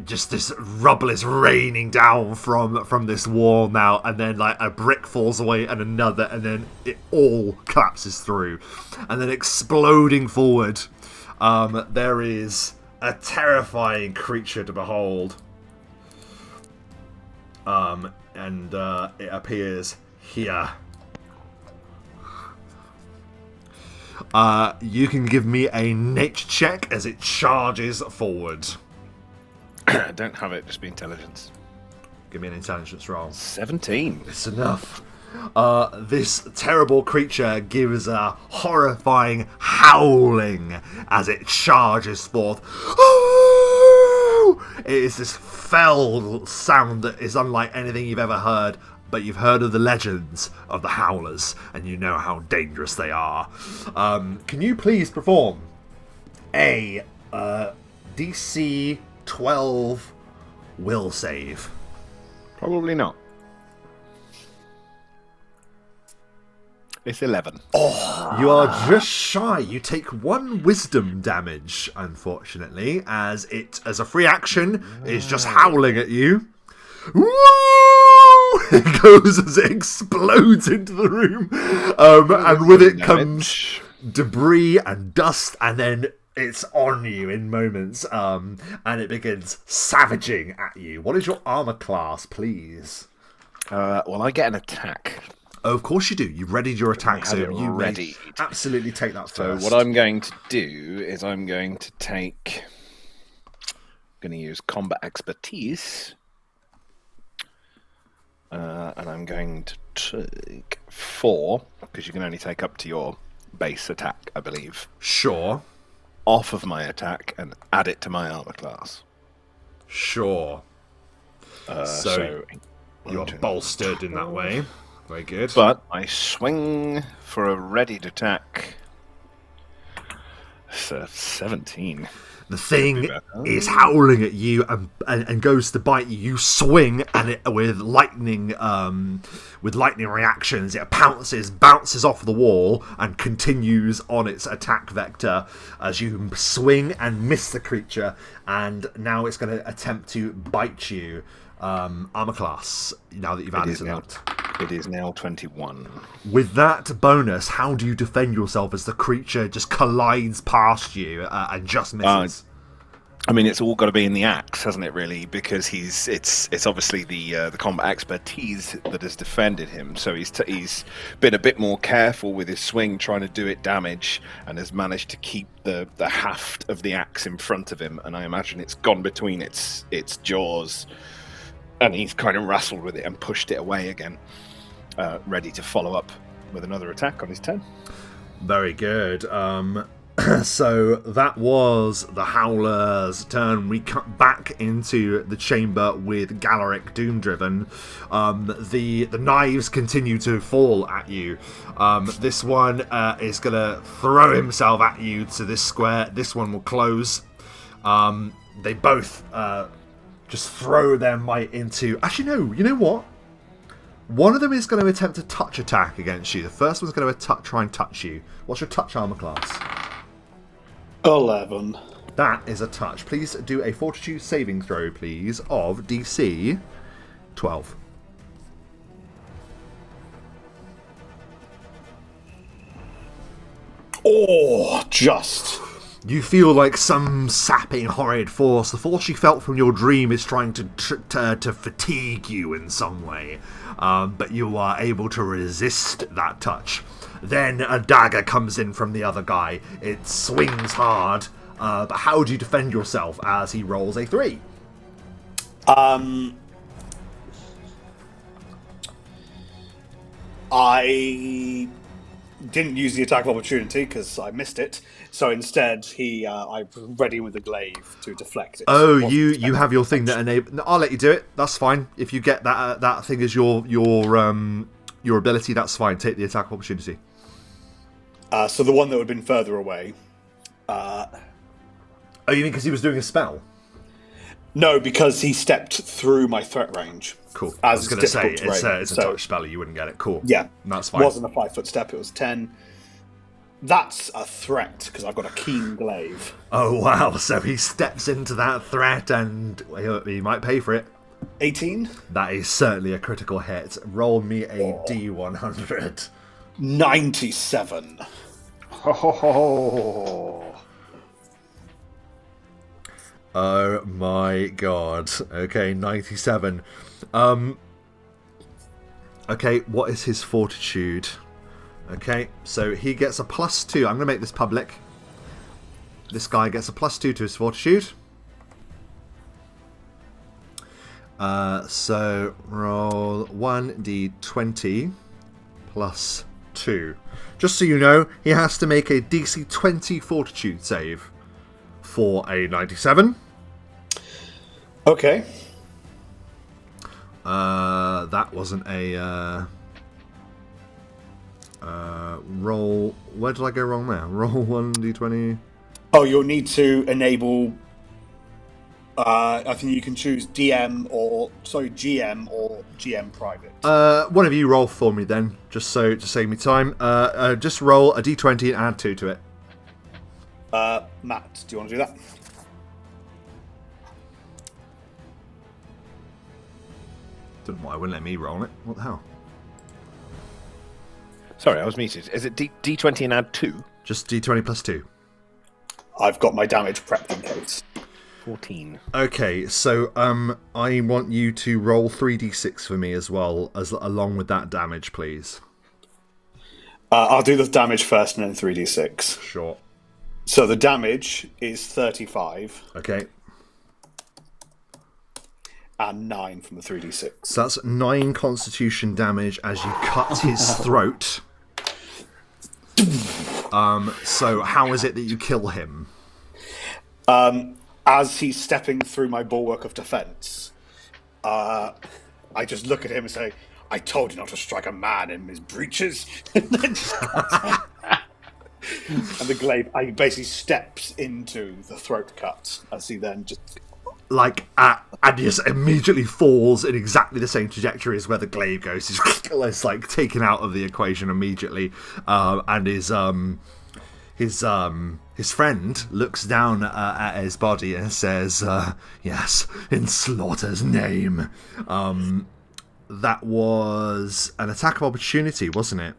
Just this rubble is raining down from this wall now, and then like a brick falls away and another, and then it all collapses through, and then exploding forward, there is a terrifying creature to behold. and it appears here. You can give me a nature check as it charges forward. I don't have it, just be intelligence. Give me an intelligence roll. 17. It's enough. This terrible creature gives a horrifying howling as it charges forth. It is this fell sound that is unlike anything you've ever heard, but you've heard of the legends of the Howlers, and you know how dangerous they are. Can you please perform a DC 12 will save? Probably not. It's 11. You are just shy. You take 1 wisdom damage, unfortunately, as it, as a free action, is just howling at you. Woo! It goes as it explodes into the room, and with it comes debris and dust, and then it's on you in moments, and it begins savaging at you. What is your armor class, please? Well, I get an attack. Oh, of course you do. You've readied your attack, so you ready. Absolutely take that first. So what I'm going to do is I'm going to use combat expertise, and I'm going to take 4, because you can only take up to your base attack, I believe. Sure. Off of my attack and add it to my armor class. Sure. So you're bolstered in that way. Very good. But I swing for a readied attack. So 17. The thing is howling at you and goes to bite you. You swing, and it, with lightning reactions, it bounces off the wall, and continues on its attack vector as you swing and miss the creature. And now it's going to attempt to bite you. Armor class. Now that you've added to that, it is now 21. With that bonus, how do you defend yourself as the creature just collides past you and just misses? I mean, it's all got to be in the axe, hasn't it? Really, because it's obviously the combat expertise that has defended him. So he's been a bit more careful with his swing, trying to do it damage, and has managed to keep the haft of the axe in front of him. And I imagine it's gone between its jaws. And he's kind of wrestled with it and pushed it away again, ready to follow up with another attack on his turn. Very good. So that was the Howler's turn. We cut back into the chamber with Galerick Doom-driven. The knives continue to fall at you. This one is going to throw himself at you to this square. This one will close. They both... just throw their might into... Actually, no. You know what? One of them is going to attempt a touch attack against you. The first one's going to try and touch you. What's your touch armor class? 11. That is a touch. Please do a fortitude saving throw, please, of DC 12. Oh, just... You feel like some sapping, horrid force. The force you felt from your dream is trying to fatigue you in some way. But you are able to resist that touch. Then a dagger comes in from the other guy. It swings hard. But how do you defend yourself as he rolls a 3? I didn't use the attack of opportunity because I missed it. So instead, I ready with the glaive to deflect it. Oh, you have your thing that enable. I'll let you do it. That's fine. If you get that thing as your ability, that's fine. Take the attack of opportunity. So the one that would have been further away. Oh, you mean because he was doing a spell? No, because he stepped through my threat range. Cool. I was going to say it's a touch spell. You wouldn't get it. Cool. Yeah, that's fine. It wasn't a 5-foot step. It was 10. That's a threat, because I've got a keen glaive. Oh, wow. So he steps into that threat, and he might pay for it. 18? That is certainly a critical hit. Roll me a D100. 97. Oh, my God. Okay, 97. Okay, what is his fortitude? Okay, so he gets a +2. I'm going to make this public. This guy gets a +2 to his fortitude. So roll 1d20 +2. Just so you know, he has to make a DC 20 fortitude save for a 97. Okay. That wasn't a roll. Where did I go wrong there? Roll 1d20. Oh, you'll need to enable. I think you can choose GM or GM private. One of you roll for me then, just so to save me time. Just roll a d20 and add 2 to it. Matt, do you want to do that? Don't know why it wouldn't let me roll it. What the hell? Sorry, I was muted. Is it D20 and add 2? Just d20 +2. I've got my damage prepped in case. 14. Okay, so I want you to roll 3d6 for me as well, along with that damage, please. I'll do the damage first and then 3d6. Sure. So the damage is 35 Okay. and 9 from the 3d6. So that's 9 constitution damage as you cut his throat. So how is it that you kill him? As he's stepping through my bulwark of defense, I just look at him and say, "I told you not to strike a man in his breeches." And the glaive, I basically steps into the throat cut as he then just... And he just immediately falls in exactly the same trajectory as where the glaive goes. He's like taken out of the equation immediately, and his friend looks down at his body and says, "Yes, in Slaughter's name." That was an attack of opportunity, wasn't it?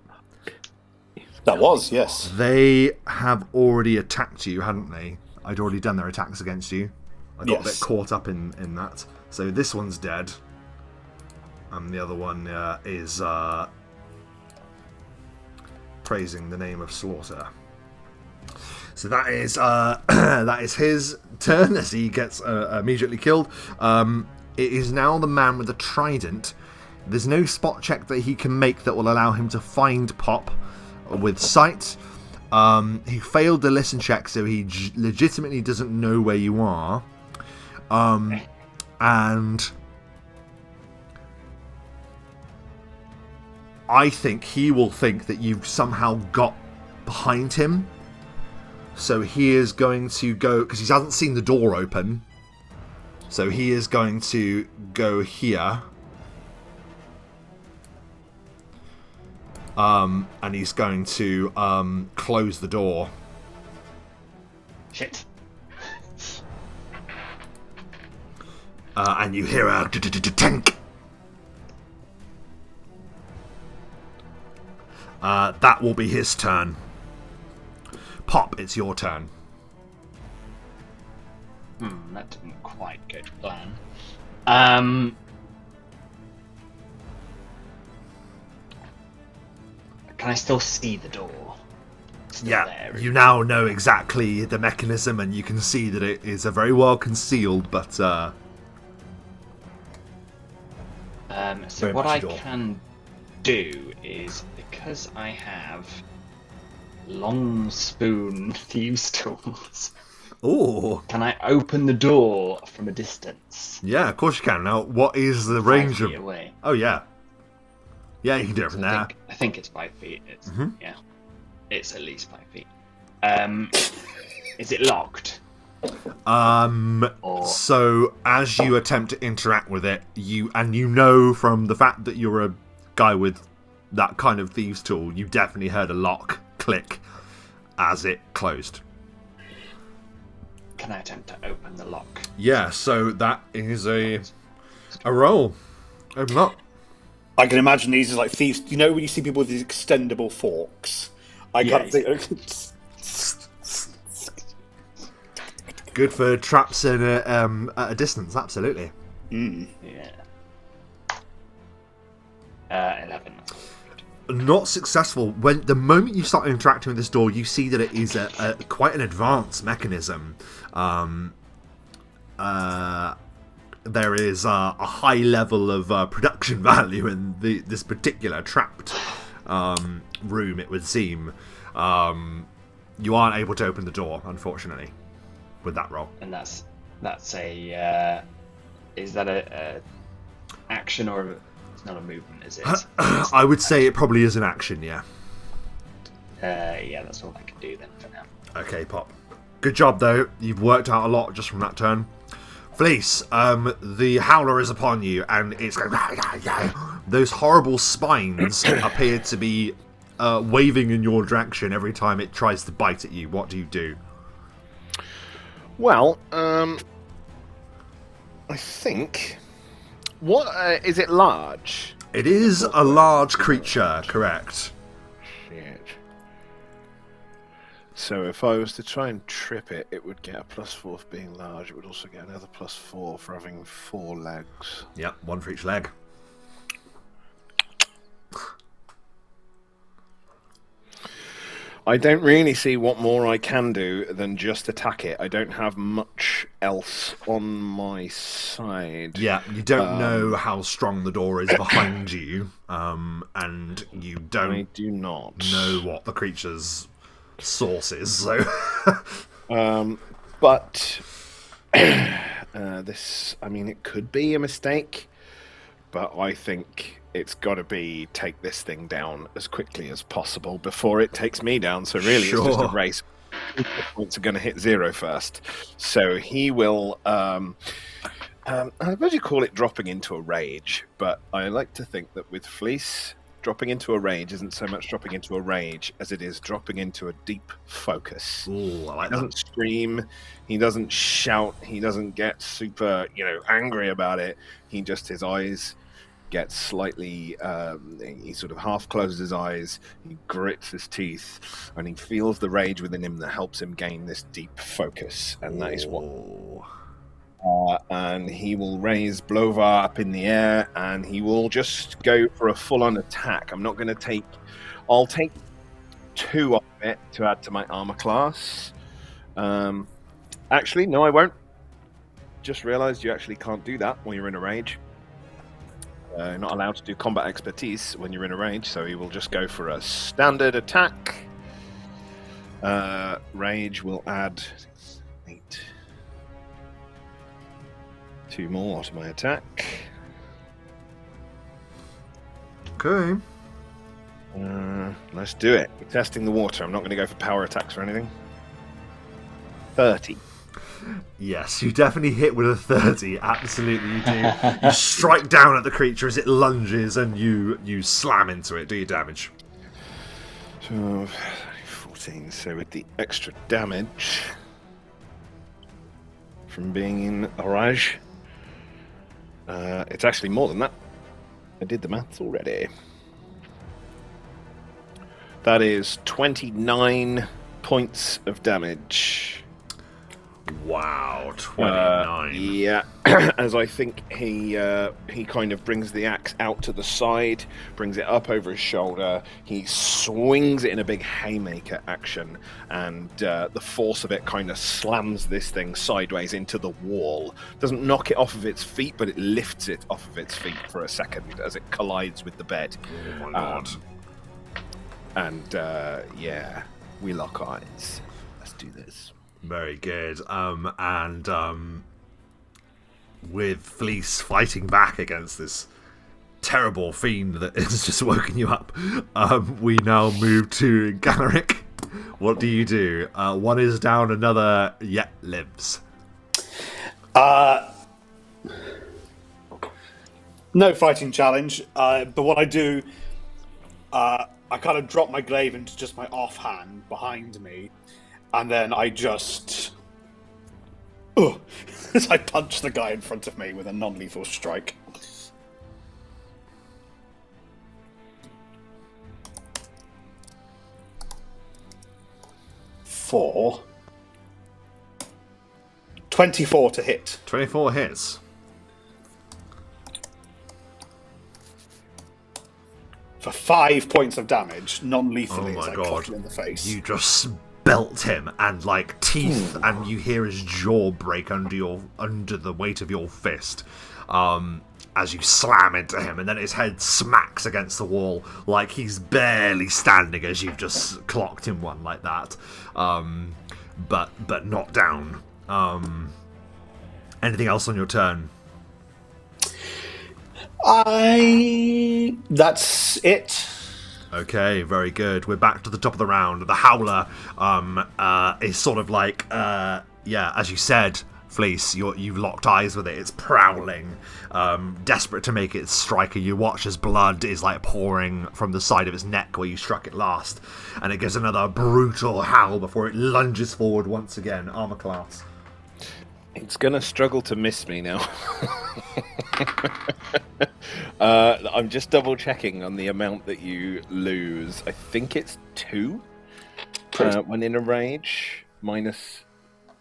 That was, yes. They have already attacked you, hadn't they? I'd already done their attacks against you. I got a bit caught up in that. So this one's dead. And the other one is praising the name of Slaughter. So that is that is his turn as he gets immediately killed. It is now the man with the trident. There's no spot check that he can make that will allow him to find Pop with sight. He failed the listen check, so he legitimately doesn't know where you are. And I think he will think that you've somehow got behind him. So he is going to go, because he hasn't seen the door open. So he is going to go here. And he's going to close the door. Shit. And you hear a tank. That will be his turn. Pop, it's your turn. That didn't quite go to plan. Can I still see the door? Still there? You now know exactly the mechanism, and you can see that it is a very well concealed, but so very what much I a door. can do is, because I have long spoon thieves tools, oh, can I open the door from a distance? yeah, of course you can. Now, what is the range 5 of? feet away. Oh yeah, yeah, you can do it from there. I think it's 5 feet. It's, Mhm. Yeah, it's at least 5 feet. Is it locked? Or... So as you attempt to interact with it, you know from the fact that you're a guy with that kind of thieves tool, you definitely heard a lock click as it closed. Can I attempt to open the lock? Yeah, so that is a roll. Open up. I can imagine these as like thieves. You know when you see people with these extendable forks? I can't think. Good for traps at a distance, absolutely. Mm. Yeah. 11. Not successful. When the moment you start interacting with this door, you see that it is a quite an advanced mechanism. There is a high level of production value in this particular trapped room, it would seem. You aren't able to open the door, unfortunately, with that roll. And that's a is that a action or it's not a movement, is it? I would say it probably is an action, yeah. Yeah, that's all I can do then for now. Okay, Pop. Good job, though. You've worked out a lot just from that turn. Flis, the howler is upon you, and it's going... Those horrible spines appear to be waving in your direction every time it tries to bite at you. What do you do? Well, I think... What is it large? It is a large creature, correct. Shit. So if I was to try and trip it, it would get a +4 for being large. It would also get another +4 for having 4 legs. Yep, one for each leg. I don't really see what more I can do than just attack it. I don't have much else on my side. Yeah, you don't know how strong the door is behind you, and you I do not know what the creature's source is. So, but this, I mean, it could be a mistake, but I think it's got to be take this thing down as quickly as possible before it takes me down. So really, It's just a race. Points are going to hit 0 first. So he will. I suppose you call it dropping into a rage, but I like to think that with Flis, dropping into a rage isn't so much dropping into a rage as it is dropping into a deep focus. Ooh, I like he doesn't scream, he doesn't shout, he doesn't get super, angry about it. His eyes get slightly, he sort of half closes his eyes, he grits his teeth, and he feels the rage within him that helps him gain this deep focus. And that is what... and he will raise Blovar up in the air, and he will just go for a full-on attack. I'm not going to take... I'll take 2 of it to add to my armor class. Actually, no, I won't. Just realized you actually can't do that when you're in a rage. You're not allowed to do combat expertise when you're in a rage, so he will just go for a standard attack. Rage will add 8. 2 more to my attack. Okay. Let's do it. We're testing the water. I'm not going to go for power attacks or anything. 30. Yes, you definitely hit with a 30. Absolutely, you do. You strike down at the creature as it lunges, and you slam into it. Do your damage. 12, 14. So with the extra damage from being in a rage, it's actually more than that. I did the maths already. That is 29 points of damage. Wow, 29. Yeah, as I think he kind of brings the axe out to the side, brings it up over his shoulder, he swings it in a big haymaker action, and the force of it kind of slams this thing sideways into the wall. Doesn't knock it off of its feet, but it lifts it off of its feet for a second as it collides with the bed. Oh my lord. And yeah, we lock eyes. Let's do this. Very good. With Flis fighting back against this terrible fiend that has just woken you up, we now move to Galerick. What do you do? One is down, another yet lives. No fighting challenge, but what I do, I kind of drop my glaive into just my offhand behind me, and then I just... as I punch the guy in front of me with a non-lethal strike. For 24 to hit. 24 hits. for 5 points of damage, non-lethally, Oh as my I god. clock him in the face. You just belt him, and like teeth, and you hear his jaw break under the weight of your fist. As you slam into him, and then his head smacks against the wall like he's barely standing as you've just clocked him one like that. But not down. Anything else on your turn? That's it. Okay, very good. We're back to the top of the round. The Howler is sort of like, as you said, Flis, you've locked eyes with it. It's prowling, desperate to make its striker. You watch as blood is like pouring from the side of its neck where you struck it last, and it gives another brutal howl before it lunges forward once again. Armor class. It's gonna struggle to miss me now. I'm just double checking on the amount that you lose. I think it's 2 when in a rage, minus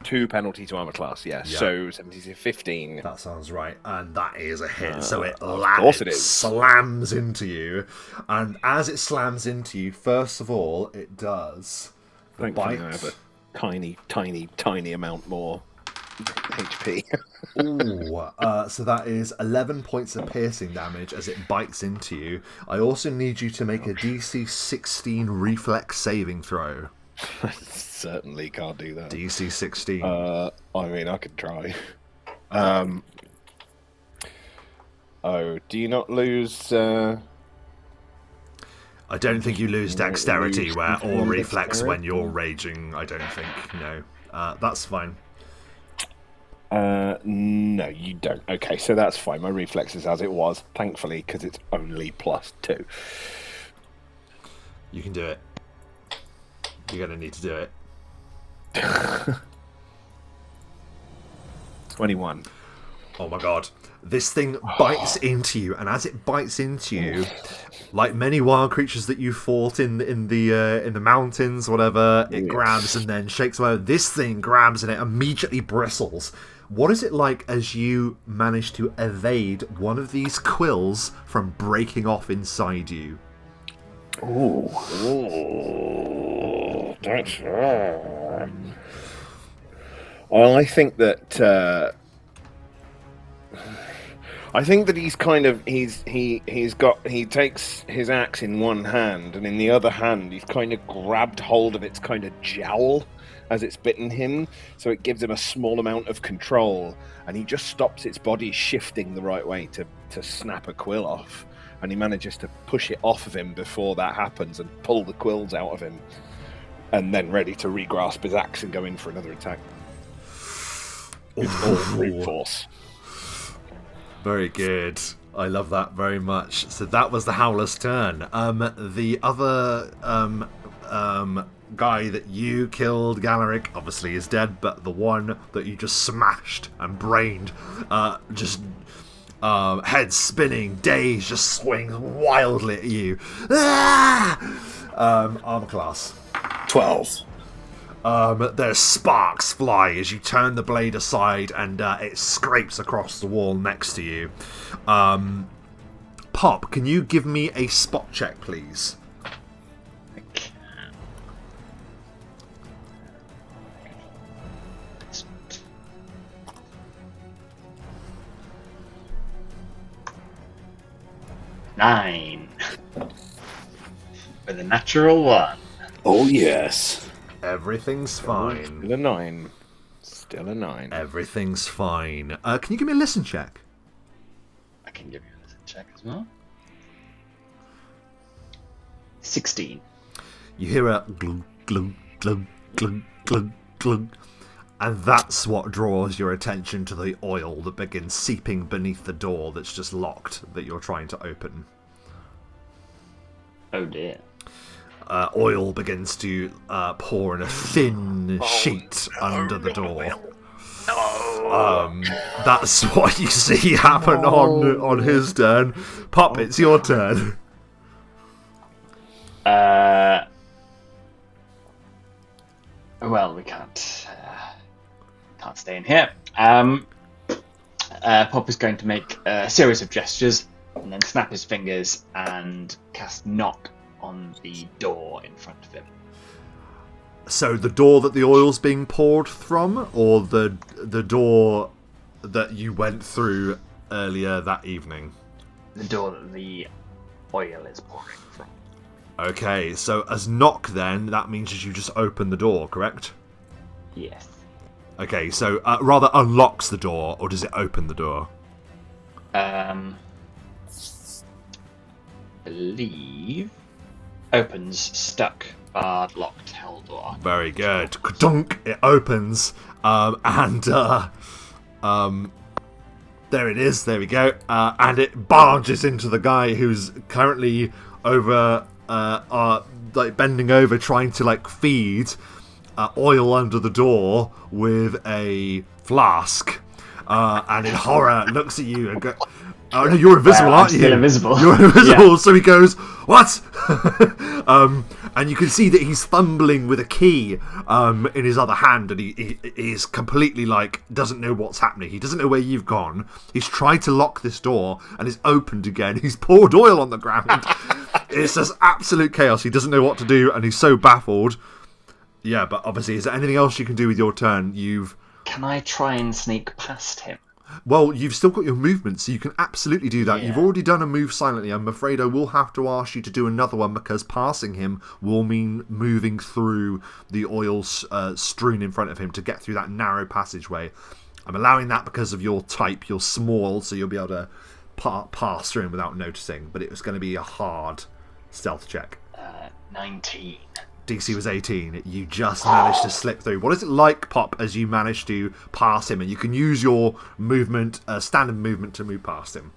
2 penalty to armor class. Yeah. So 17 to 15. That sounds right, and that is a hit. So it slams into you, and as it slams into you, first of all, it does. Thankfully, I have a tiny amount more HP. Ooh, so that is 11 points of piercing damage as it bites into you. I also need you to make a DC 16 reflex saving throw. I certainly can't do that. DC 16. I mean, I could try. Do you not lose... I don't think you lose dexterity or reflex when you're raging. I don't think, no. That's fine. No, you don't. Okay, so that's fine. My reflex is as it was, thankfully, because it's only +2. You can do it. You're going to need to do it. 21. Oh my god. This thing bites into you, and as it bites into you, like many wild creatures that you fought in the mountains, whatever, it grabs and then shakes away. This thing grabs and it immediately bristles. What is it like as you manage to evade one of these quills from breaking off inside you? Ooh, that's... Well, I think that he's kind of he takes his axe in one hand, and in the other hand he's kind of grabbed hold of its kind of jowl as it's bitten him, so it gives him a small amount of control, and he just stops its body shifting the right way to snap a quill off, and he manages to push it off of him before that happens and pull the quills out of him, and then ready to re-grasp his axe and go in for another attack. With full brute force. Very good. I love that very much. So that was the Howler's turn. The other guy that you killed, Galerick, obviously is dead, but the one that you just smashed and brained, head spinning, daze just swings wildly at you. Armor class. 12. There's sparks fly as you turn the blade aside, and it scrapes across the wall next to you. Pop, can you give me a spot check, please? I can. 9. With a natural 1. Oh, yes. Everything's fine. Still a 9. Still a 9. Everything's fine. Can you give me a listen check? I can give you a listen check as well. 16. You hear a glug, glug, glug, glug, glug, glug. And that's what draws your attention to the oil that begins seeping beneath the door that's just locked that you're trying to open. Oh dear. Oil begins to pour in a thin sheet under the door. That's what you see happen on his turn. Pop, it's your turn. Well, we can't stay in here. Pop is going to make a series of gestures and then snap his fingers and cast knock on the door in front of him. So the door that the oil's being poured from, or the door that you went through earlier that evening? The door that the oil is pouring from. Okay, so as knock then, that means that you just open the door, correct? Yes. Okay, so rather unlocks the door, or does it open the door? Believe opens, stuck, barred, locked, held door. Very good. Ka-dunk, it opens, and there it is. There we go. And it barges into the guy who's currently over, like bending over, trying to like feed oil under the door with a flask. And in horror, looks at you and goes, "Oh no, you're invisible, aren't you? Still invisible. You're invisible." Yeah. So he goes, "What?" And you can see that he's fumbling with a key in his other hand, and he is completely like doesn't know what's happening. He doesn't know where you've gone. He's tried to lock this door, and it's opened again. He's poured oil on the ground. It's just absolute chaos. He doesn't know what to do, and he's so baffled. Yeah, but obviously, is there anything else you can do with your turn? Can I try and sneak past him? Well, you've still got your movement, so you can absolutely do that. Yeah. You've already done a move silently. I'm afraid I will have to ask you to do another one, because passing him will mean moving through the oil strewn in front of him to get through that narrow passageway. I'm allowing that because of your type. You're small, so you'll be able to pass through him without noticing, but it was going to be a hard stealth check. 19. DC was 18. You just managed to slip through. What is it like, Pop, as you manage to pass him? And you can use your movement, standard movement, to move past him.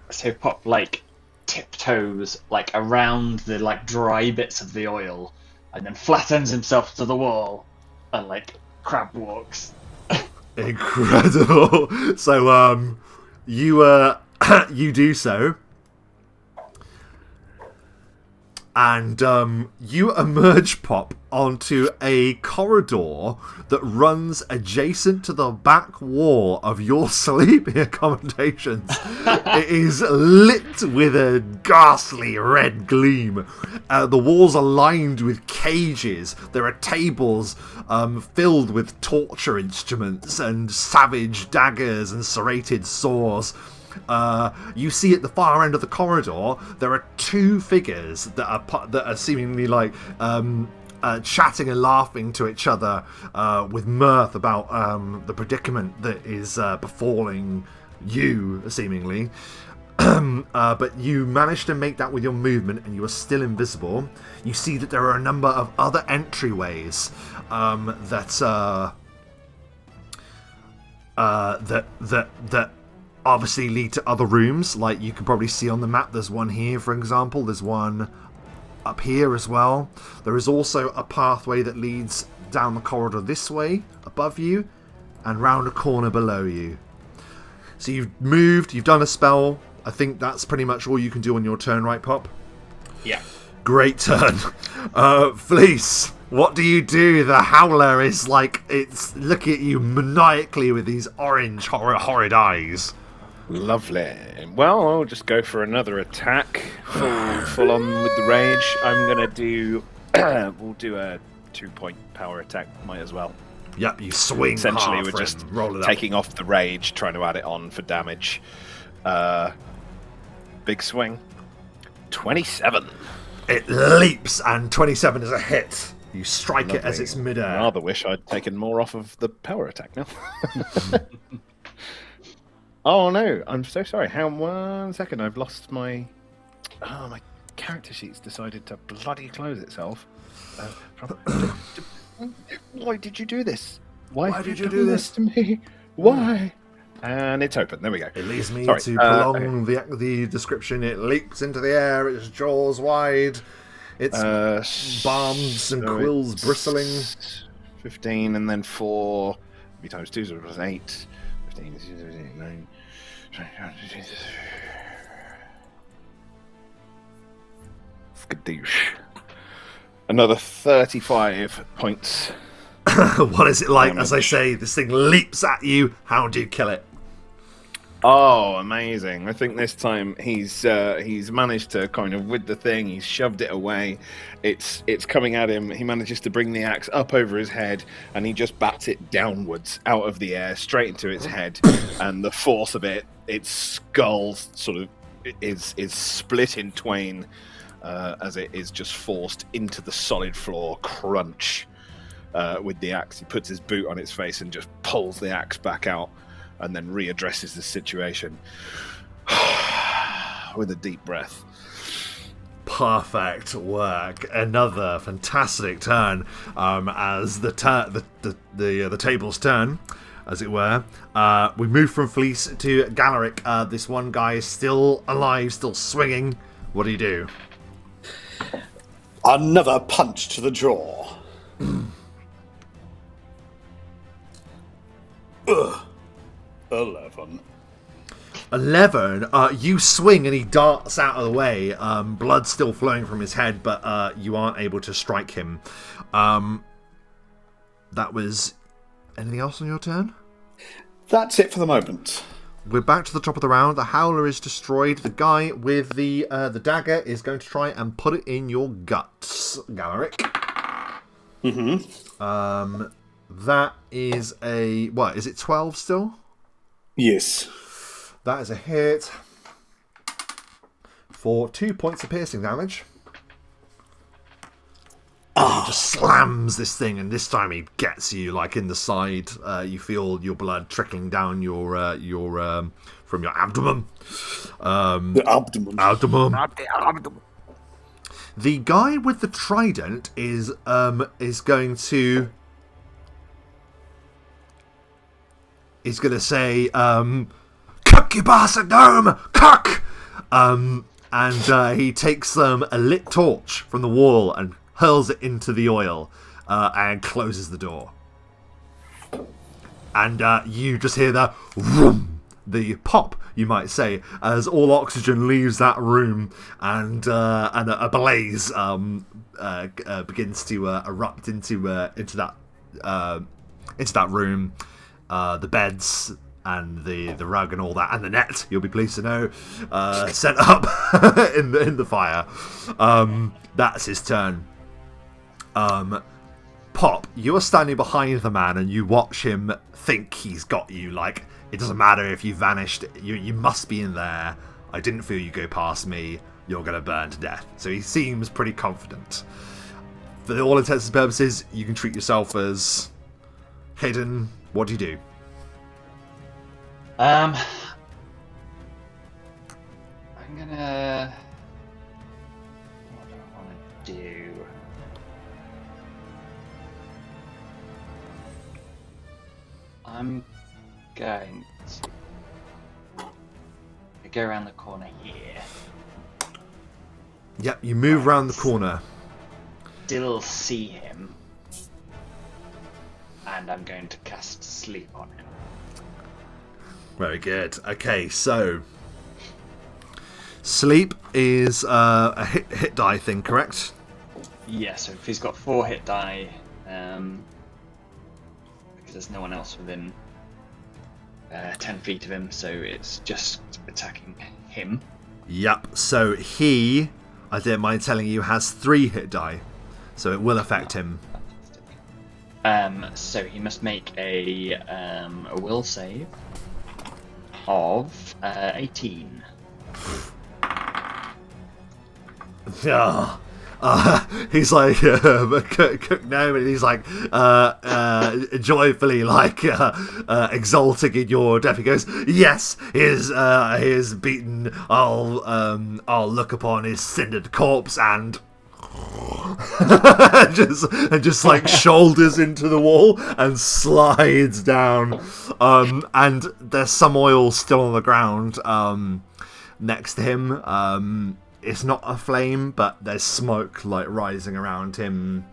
So Pop like tiptoes like around the like dry bits of the oil, and then flattens himself to the wall, and like crab walks. Incredible. So you you do so. And you emerge, Pop, onto a corridor that runs adjacent to the back wall of your sleeping accommodations. It is lit with a ghastly red gleam. The walls are lined with cages. There are tables filled with torture instruments and savage daggers and serrated saws. You see at the far end of the corridor there are two figures that are seemingly like chatting and laughing to each other with mirth about the predicament that is befalling you, seemingly. But you managed to make that with your movement, and you are still invisible. You see that there are a number of other entryways that obviously lead to other rooms. Like you can probably see on the map, there's one here, for example. There's one up here as well. There is also a pathway that leads down the corridor this way, above you, and round a corner below you. So you've moved, you've done a spell. I think that's pretty much all you can do on your turn, right, Pop? Yeah. Great turn. Flis, what do you do? The Howler is like, it's looking at you maniacally with these orange horrid eyes. Lovely. Well, I'll just go for another attack. Full on with the rage. I'm gonna do. We'll do a 2-point power attack. Might as well. Yep, you swing. Essentially, half we're just and roll it taking off the rage, trying to add it on for damage. Big swing. 27. It leaps, and 27 is a hit. You strike it as Lovely. it's midair. I rather wish I'd taken more off of the power attack now. Oh no, I'm so sorry. 1 second, I've lost my... Oh, my character sheet's decided to bloody close itself. Why did you do this? Why did you do this to me? Why? And it's open. There we go. It leads me Sorry, to prolong the description. It leaps into the air, its jaws wide, its barbs and quills bristling. 15 and then 4 times 2, so it was 8. 15, 16, 9. Skadoosh. Another 35 points. What is it like? Damage. As I say, this thing leaps at you. How do you kill it? Oh, amazing! I think this time he's managed to kind of with the thing. He's shoved it away. It's coming at him. He manages to bring the axe up over his head, and he just bats it downwards out of the air, straight into its head. And the force of it, its skull sort of is split in twain as it is just forced into the solid floor. Crunch with the axe. He puts his boot on its face and just pulls the axe back out. And then readdresses the situation with a deep breath. Perfect work. Another fantastic turn as the tables turn, as it were. We move from Flis to Galerick. This one guy is still alive, still swinging. What do you do? Another punch to the jaw. Ugh. 11. You swing and he darts out of the way. Blood still flowing from his head, but you aren't able to strike him. That was... Anything else on your turn? That's it for the moment. We're back to the top of the round. The Howler is destroyed. The guy with the dagger is going to try and put it in your guts, Galerick. Mm-hmm. That is a... What, is it 12 still? Yes. That is a hit for 2 points of piercing damage. He just slams this thing, and this time he gets you like in the side. You feel your blood trickling down your from your abdomen. The abdomen. Abdomen. The guy with the trident is going to. He's going to say, "Cook, you bastard gnome! Cook!" And he takes a lit torch from the wall and hurls it into the oil and closes the door. And you just hear the vroom, the pop, you might say, as all oxygen leaves that room and a blaze begins to erupt into that room. The beds and the rug and all that, and the net, you'll be pleased to know, set up in the fire. That's his turn. Pop, you are standing behind the man and you watch him think he's got you. Like, it doesn't matter if you vanished, you must be in there. I didn't feel you go past me. You're going to burn to death. So he seems pretty confident. For all intents and purposes, you can treat yourself as hidden. What do you do? I'm gonna... What do I want to do? I'm going to go around the corner here. Yep, you move around the corner. Still see him. And I'm going to cast Sleep on him. Very good. Okay, so Sleep is a hit die thing, correct? Yeah, so if he's got 4 hit die, because there's no one else within 10 feet of him, so it's just attacking him. Yep, so he, I don't mind telling you, has 3 hit die, so it will affect him. So he must make a will save of 18. He's like cook gnome, and he's like joyfully like exulting in your death. He goes, "Yes, he is beaten. I'll look upon his cindered corpse and." just like shoulders into the wall and slides down, and there's some oil still on the ground next to him. It's not a flame, but there's smoke like rising around him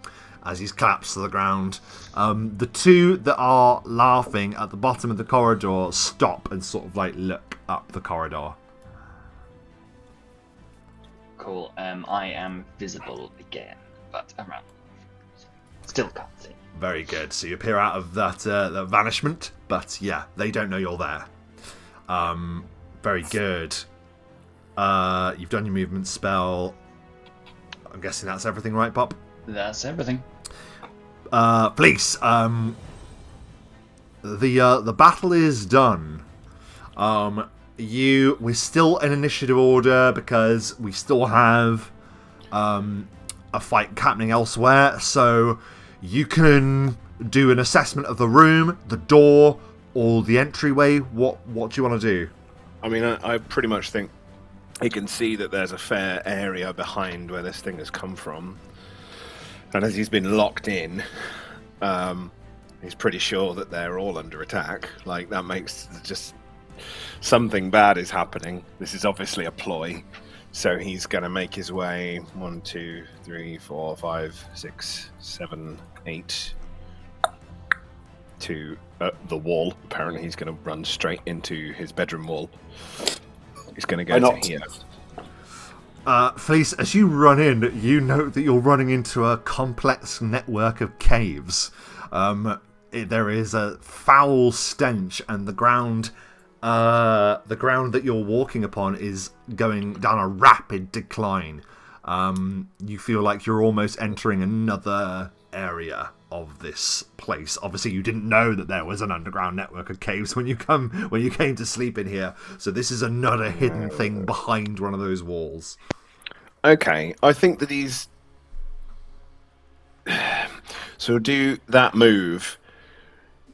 as he's collapsed to the ground. The two that are laughing at the bottom of the corridor stop and sort of like look up the corridor. Cool. I am visible again, but around. Still can't see. Very good. So you appear out of that vanishment, but yeah, they don't know you're there. Very good. You've done your movement spell. I'm guessing that's everything, right, Pop? That's everything. Flis, the battle is done. We're still in initiative order because we still have a fight happening elsewhere, so you can do an assessment of the room, the door, or the entryway. What do you want to do? I mean, I pretty much think he can see that there's a fair area behind where this thing has come from. And as he's been locked in, he's pretty sure that they're all under attack. Like, that makes just something bad is happening. This is obviously a ploy. So he's going to make his way 1, 2, 3, 4, 5, 6, 7, 8 to the wall. Apparently he's going to run straight into his bedroom wall. He's going to go to here. Flis, as you run in, you note that you're running into a complex network of caves. There is a foul stench, and the ground that you're walking upon is going down a rapid decline. You feel like you're almost entering another area of this place. Obviously, you didn't know that there was an underground network of caves when you came to sleep in here. So this is another hidden thing behind one of those walls. Okay, I think that he's... So do that move.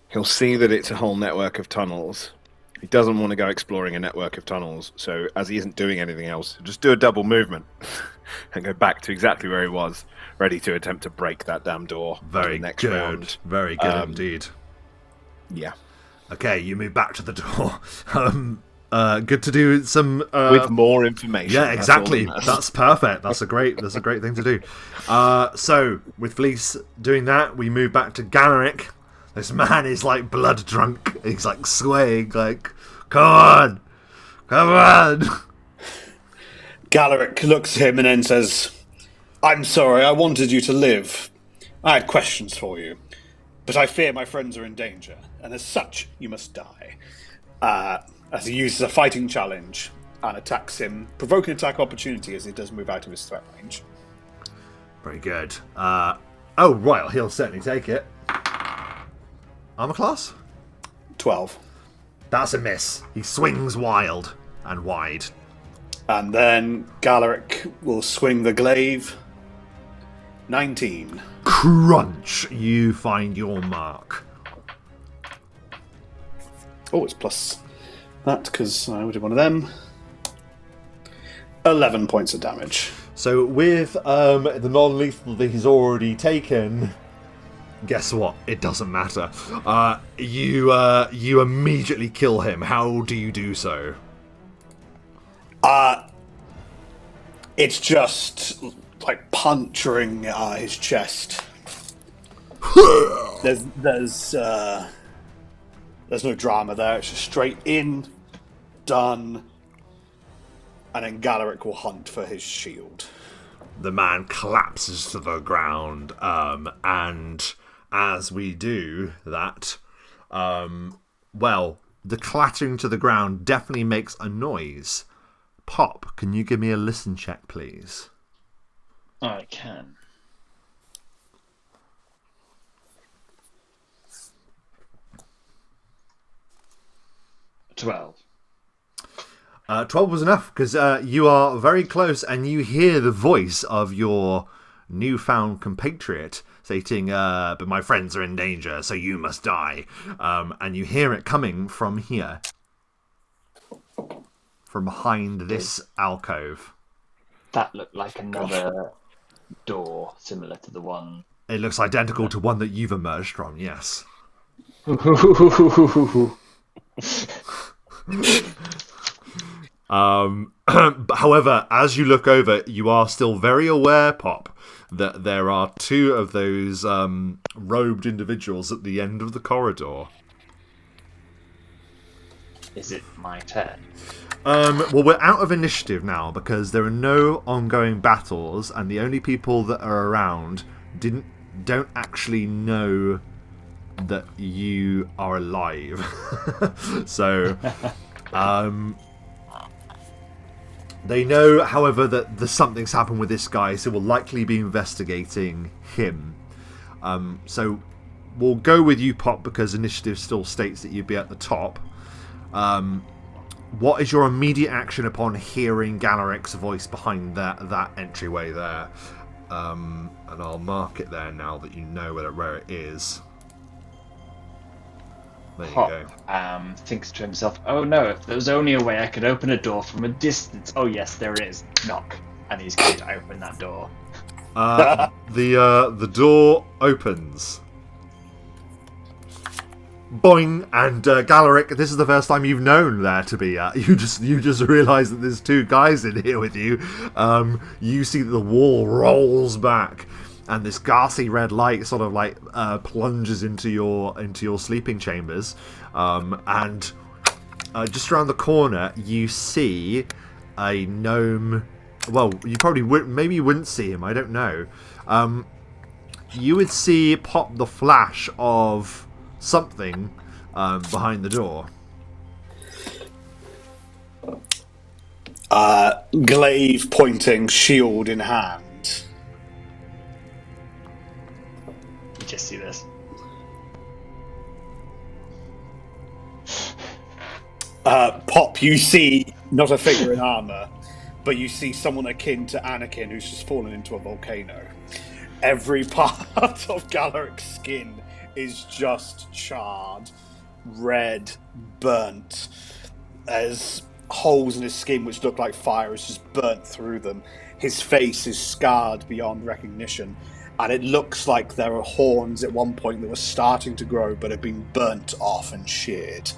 He'll see that it's a whole network of tunnels. He doesn't want to go exploring a network of tunnels, so as he isn't doing anything else, just do a double movement and go back to exactly where he was, ready to attempt to break that damn door. Very next good. Round. Very good indeed. Yeah. Okay, you move back to the door. Good to do some with more information. Yeah, exactly. That's perfect. That's a great thing to do. So with Flis doing that, we move back to Galerick. This man is like blood drunk. He's like swaying, like, come on. Galerick looks at him and then says, "I'm sorry, I wanted you to live. I had questions for you, but I fear my friends are in danger, and as such, you must die." As he uses a fighting challenge and attacks him, provoking attack opportunity as he does move out of his threat range. Very good. Right, he'll certainly take it. Armor class? 12. That's a miss. He swings wild and wide. And then Galerick will swing the glaive. 19. Crunch! You find your mark. Oh, it's plus that, because I did one of them. 11 points of damage. So with the non-lethal that he's already taken, guess what? It doesn't matter. You immediately kill him. How do you do so? It's just like puncturing his chest. There's no drama there. It's just straight in, done, and then Galerick will hunt for his shield. The man collapses to the ground, and as we do that, the clattering to the ground definitely makes a noise. Pop, can you give me a listen check, please? I can. $12. 12 was enough, because you are very close and you hear the voice of your newfound compatriot stating, but my friends are in danger, so you must die. And you hear it coming from here. From behind this alcove. That looked like another door similar to the one. It looks identical to one that you've emerged from, yes. However, as you look over, you are still very aware, Pop, that there are two of those robed individuals at the end of the corridor. Is it my turn? Well, we're out of initiative now because there are no ongoing battles, and the only people that are around don't actually know that you are alive. So They know, however, that something's happened with this guy, so we'll likely be investigating him. So we'll go with you, Pop, because initiative still states that you'd be at the top. What is your immediate action upon hearing Galerick's voice behind that entryway there? And I'll mark it there now that you know where it is. There you Pop go. thinks to himself, "Oh no! If there was only a way I could open a door from a distance. Oh yes, there is. Knock." And he's going to open that door. The door opens. Boing! And Galerick, this is the first time you've known there to be. You just realise that there's two guys in here with you. You see that the wall rolls back, and this ghastly red light sort of like plunges into your sleeping chambers. And just around the corner, you see a gnome. Well, you probably maybe you wouldn't see him. I don't know. You would see pop the flash of something behind the door. Glaive pointing, shield in hand. You just see this. Pop, you see not a figure in armor, but you see someone akin to Anakin who's just fallen into a volcano. Every part of Galerick's skin is just charred, red, burnt. There's holes in his skin which look like fire has just burnt through them. His face is scarred beyond recognition, and it looks like there are horns at one point that were starting to grow but have been burnt off and sheared.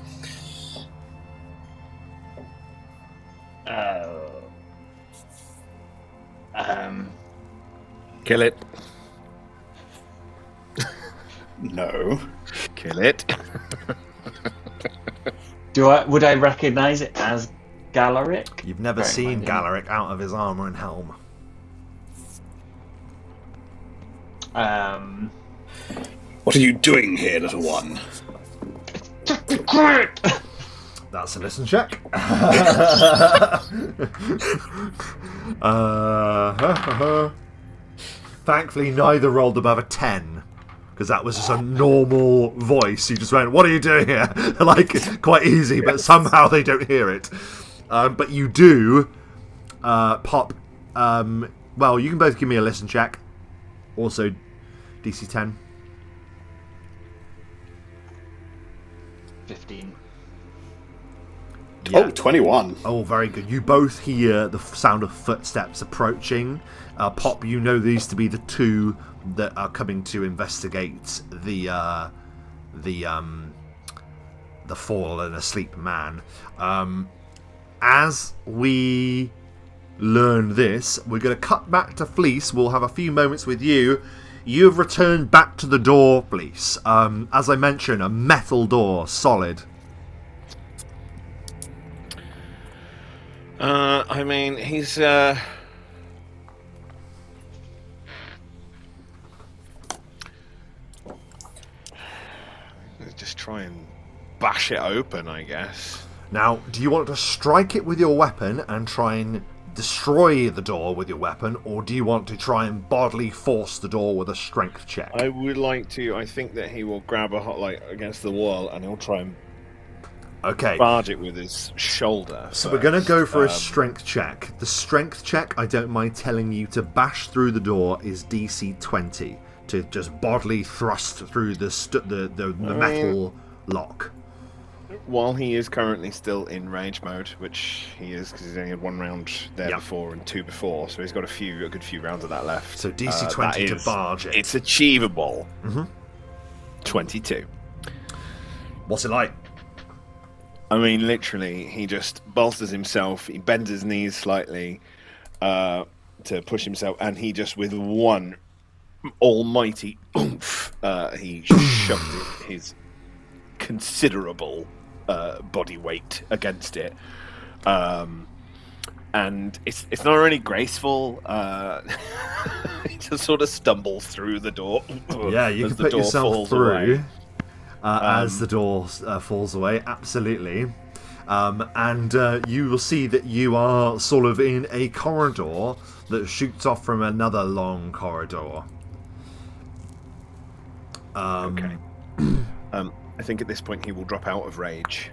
Kill it. No. Kill it. Would I recognise it as Galerick? You've never seen Galerick out of his armour and helm. What are you doing here, little one? That's a listen check. Thankfully, neither rolled above a 10. Because that was just a normal voice. You just went, "What are you doing here?" Like, quite easy, but somehow they don't hear it. But you do, Pop. Well, you can both give me a listen check. Also, DC 10. 15. Yeah. Oh, 21. Oh, very good. You both hear the sound of footsteps approaching. Pop, you know these to be the two that are coming to investigate the fallen asleep man. As we learn this, we're going to cut back to Flis. We'll have a few moments with you. You have returned back to the door, Flis. As I mentioned, a metal door, solid. I mean, he's just try and bash it open, I guess. Now, do you want to strike it with your weapon and try and destroy the door with your weapon, or do you want to try and bodily force the door with a strength check? I would like to. I think that he will grab a hot light against the wall and he'll try and barge it with his shoulder. So we're going to go for a strength check. The strength check, I don't mind telling you, to bash through the door is DC 20. To just bodily thrust through the metal lock. While he is currently still in rage mode, which he is because he's only had one round there before and two before, so he's got a good few rounds of that left. So DC 20 to barge it. It's achievable. 22. What's it like? I mean, literally, he just bolsters himself, he bends his knees slightly to push himself, and he just, with one almighty oomph, he shoved his considerable body weight against it. And it's not really graceful. He just sort of stumbles through the door. Yeah, you can put yourself through as the door falls away, absolutely. And you will see that you are sort of in a corridor that shoots off from another long corridor. Okay. I think at this point he will drop out of rage.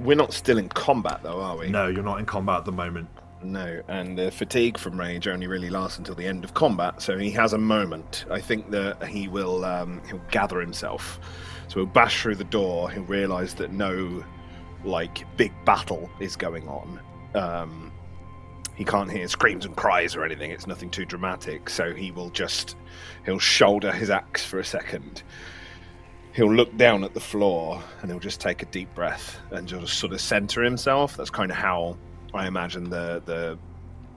We're not still in combat, though, are we? No, you're not in combat at the moment. No, and the fatigue from rage only really lasts until the end of combat, so he has a moment. I think that he will he'll gather himself. So he'll bash through the door, he'll realise that no, big battle is going on. He can't hear screams and cries or anything, it's nothing too dramatic, so he'll shoulder his axe for a second. He'll look down at the floor, and he'll just take a deep breath and just sort of centre himself. That's kind of how I imagine the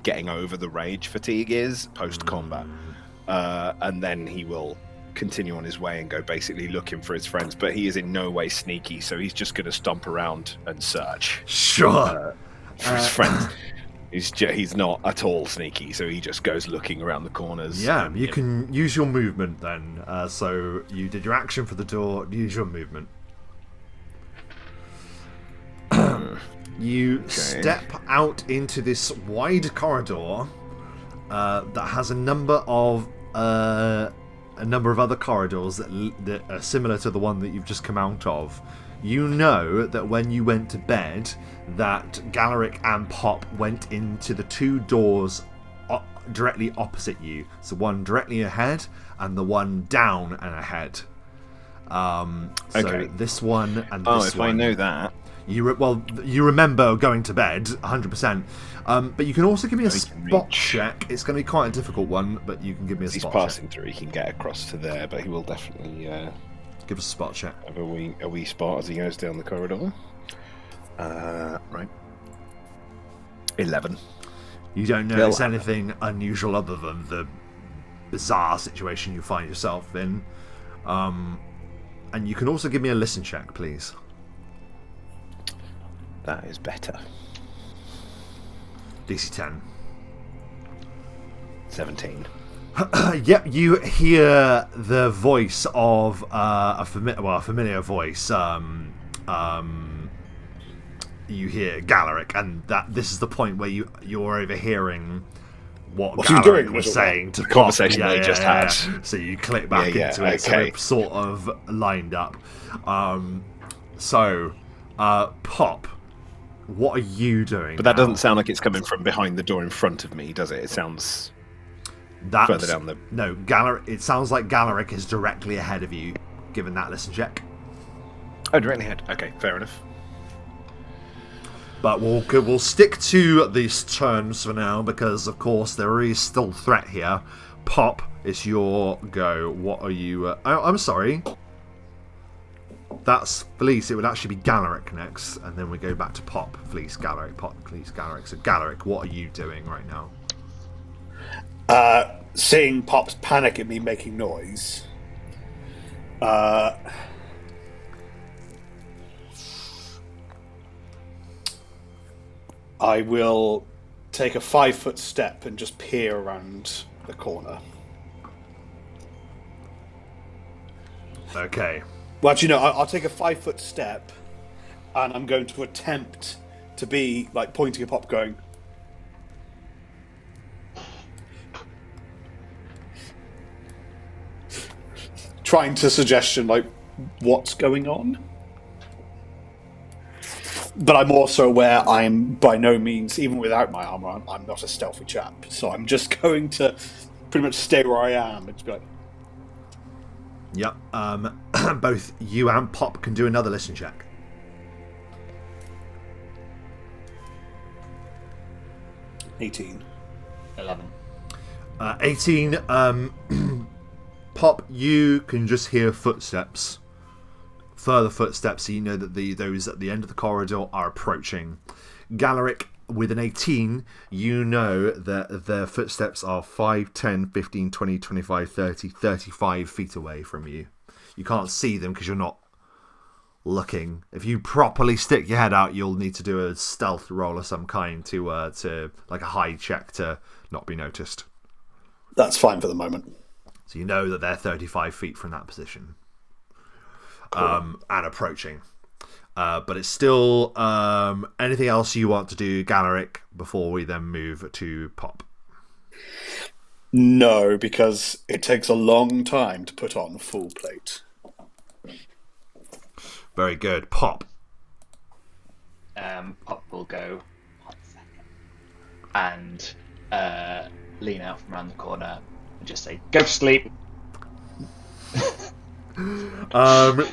getting over the rage fatigue is post-combat. And then he will continue on his way and go basically looking for his friends. But he is in no way sneaky, so he's just going to stomp around and search Sure. for his friends. He's not at all sneaky, so he just goes looking around the corners. Yeah, you can use your movement then. So you did your action for the door, use your movement. You step out into this wide corridor that has a number of other corridors that are similar to the one that you've just come out of. You know that when you went to bed, that Galerick and Pop went into the two doors directly opposite you. So one directly ahead and the one down and ahead. So this one and this one. I know that. You remember going to bed 100%. But you can also give me a spot check. It's going to be quite a difficult one, but you can give me a spot check. He's passing through. He can get across to there, but he will definitely give us a spot check. Have a wee spot as he goes down the corridor. Right. 11. You don't notice anything unusual other than the bizarre situation you find yourself in. And you can also give me a listen check, please. That is better. DC 10. 17. Yep, you hear the voice of a familiar voice. You hear Galerick, and this is the point where you're overhearing what Galerick was saying to the conversation Pop. they just had. So you click back into it, so it's sort of lined up. Pop, what are you doing? But that doesn't sound like it's coming from behind the door in front of me, does it? It sounds further down the... No, Galerick. It sounds like Galerick is directly ahead of you, given that listen check. Oh, directly ahead. Okay, fair enough. But we'll stick to these turns for now, because of course there is still threat here. Pop, it's your go. What are you... I'm sorry. That's Flis. It would actually be Galerick next, and then we go back to Pop. Flis, Galerick, Pop, Flis, Galerick. So Galerick, what are you doing right now? Seeing Pop's panic at me making noise. I will take a 5-foot step and just peer around the corner. Okay. Well, actually, no, I'll take a 5-foot step, and I'm going to attempt to be, pointing at Pop going... trying to suggestion, what's going on? But I'm also aware I'm by no means, even without my armor on, I'm not a stealthy chap. So I'm just going to pretty much stay where I am and just be like... Yep. Both you and Pop can do another listen check. 18. 11. 18. Pop, you can just hear footsteps. Further footsteps, so you know that those at the end of the corridor are approaching. Galerick, with an 18, you know that their footsteps are 5, 10, 15, 20, 25, 30, 35 feet away from you. You can't see them because you're not looking. If you properly stick your head out, you'll need to do a stealth roll of some kind to like a hide check to not be noticed. That's fine for the moment. So you know that they're 35 feet from that position. Cool. And approaching. But it's still anything else you want to do, Galerick, before we then move to Pop? No, because it takes a long time to put on full plate. Very good. Pop. Pop will go 1 second and lean out from around the corner and just say, "Go to sleep."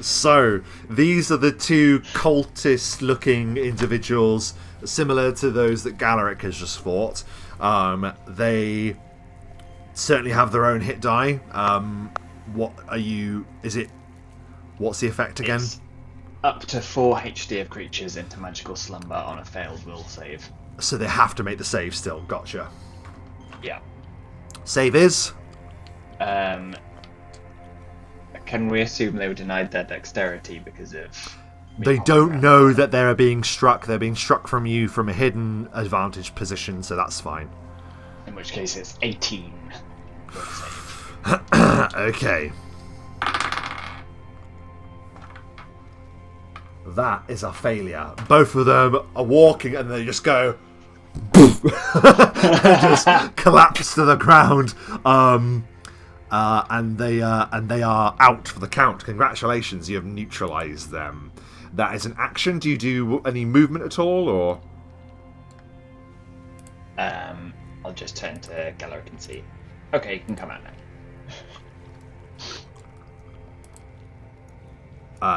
So these are the two cultist-looking individuals, similar to those that Galerick has just fought. They certainly have their own hit die. What are you? What's the effect again? It's up to 4 HD of creatures into magical slumber on a failed will save. So they have to make the save still. Gotcha. Yeah. Save is? Can we assume they were denied their dexterity because of... They don't know that they're being struck. They're being struck from you from a hidden advantage position, so that's fine. In which case it's 18 will save. Okay. That is a failure. Both of them are walking and they just go and just collapse to the ground. And they are out for the count. Congratulations, you have neutralized them. That is an action. Do you do any movement at all, or? I'll just turn to Galerick and see. Okay, you can come out now.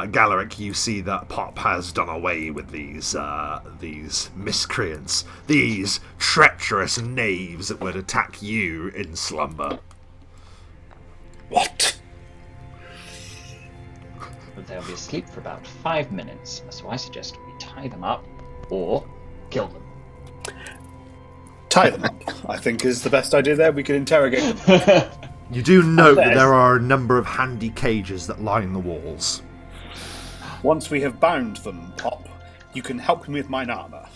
Galerick, you see that Pop has done away with these miscreants, these treacherous knaves that would attack you in slumber. What? But they'll be asleep for about 5 minutes, so I suggest we tie them up or kill them. Tie them up, I think, is the best idea there. We can interrogate them. You do note that there are a number of handy cages that line the walls. Once we have bound them, Pop, you can help me with mine armor.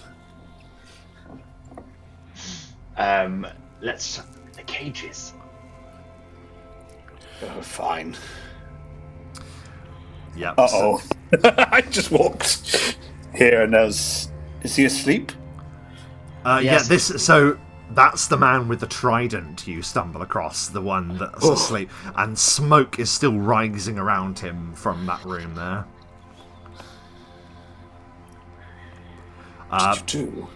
Let's the cages. Oh, fine. Yep. Uh-oh. I just walked here and is he asleep? Yes. Yeah, so that's the man with the trident you stumble across, the one that's asleep. And smoke is still rising around him from that room there. What did you do?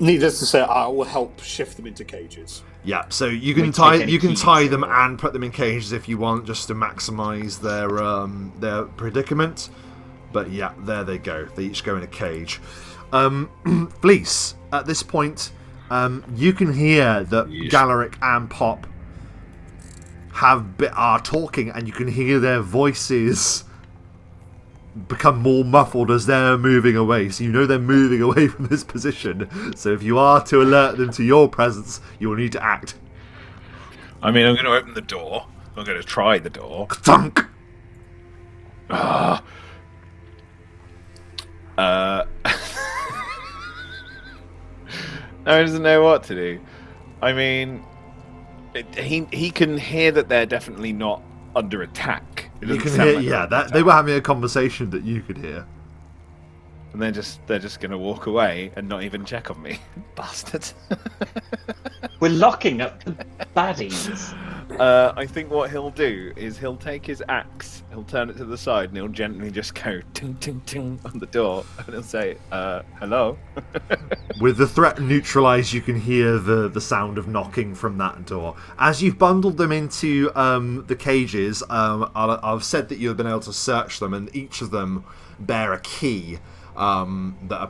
Needless to say, I will help shift them into cages. Yeah, so you can tie them and put them in cages if you want, just to maximise their predicament. But yeah, there they go. They each go in a cage. Flis, at this point, you can hear that Galerick and Pop are talking, and you can hear their voices become more muffled as they're moving away. So you know they're moving away from this position. So if you are to alert them to your presence, you will need to act. I mean, I'm going to open the door. I'm going to try the door. Thunk! I doesn't know what to do. I mean, he can hear that they're definitely not under attack. You can hear, they were having a conversation that you could hear. And they're just going to walk away and not even check on me. Bastards. We're locking up the baddies. I think what he'll do is he'll take his axe, he'll turn it to the side, and he'll gently just go ting ting ting on the door, and he'll say, hello. With the threat neutralised, you can hear the sound of knocking from that door. As you've bundled them into the cages, I've said that you've been able to search them, and each of them bear a key that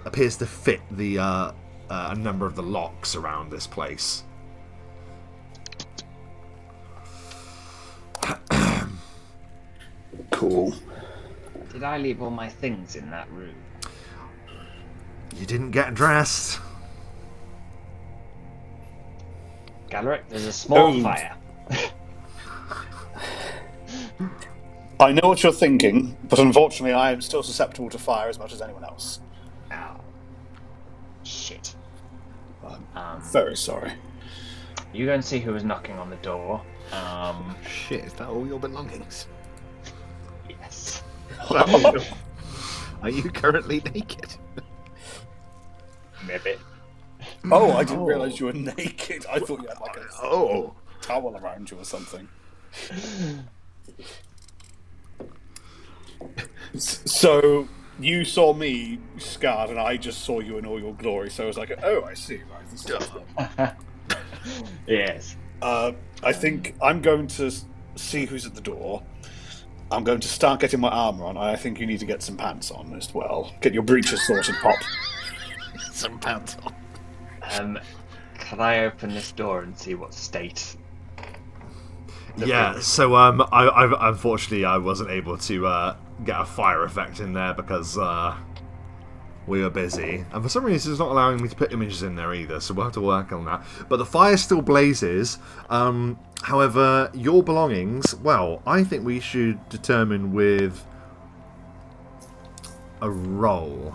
appears to fit a number of the locks around this place. Cool. Did I leave all my things in that room? You didn't get dressed. Galerick, there's a small fire. I know what you're thinking, but unfortunately I am still susceptible to fire as much as anyone else. Ow. Shit. I'm very sorry. You go and see who was knocking on the door. Shit, is that all your belongings? Yes. Are you currently naked? Maybe. Oh, I didn't realise you were naked. I thought you had like a Oh. towel around you or something. So you saw me scarred, and I just saw you in all your glory. So I was like, "Oh, I see. Right, this is them." Yes. I think I'm going to see who's at the door. I'm going to start getting my armor on. I think you need to get some pants on as well. Get your breeches sorted, Pop. Some pants on. Can I open this door and see what state? Yeah, so I unfortunately I wasn't able to get a fire effect in there because we were busy, and for some reason it's not allowing me to put images in there either, so we'll have to work on that. But the fire still blazes. However, your belongings, well, I think we should determine with a roll.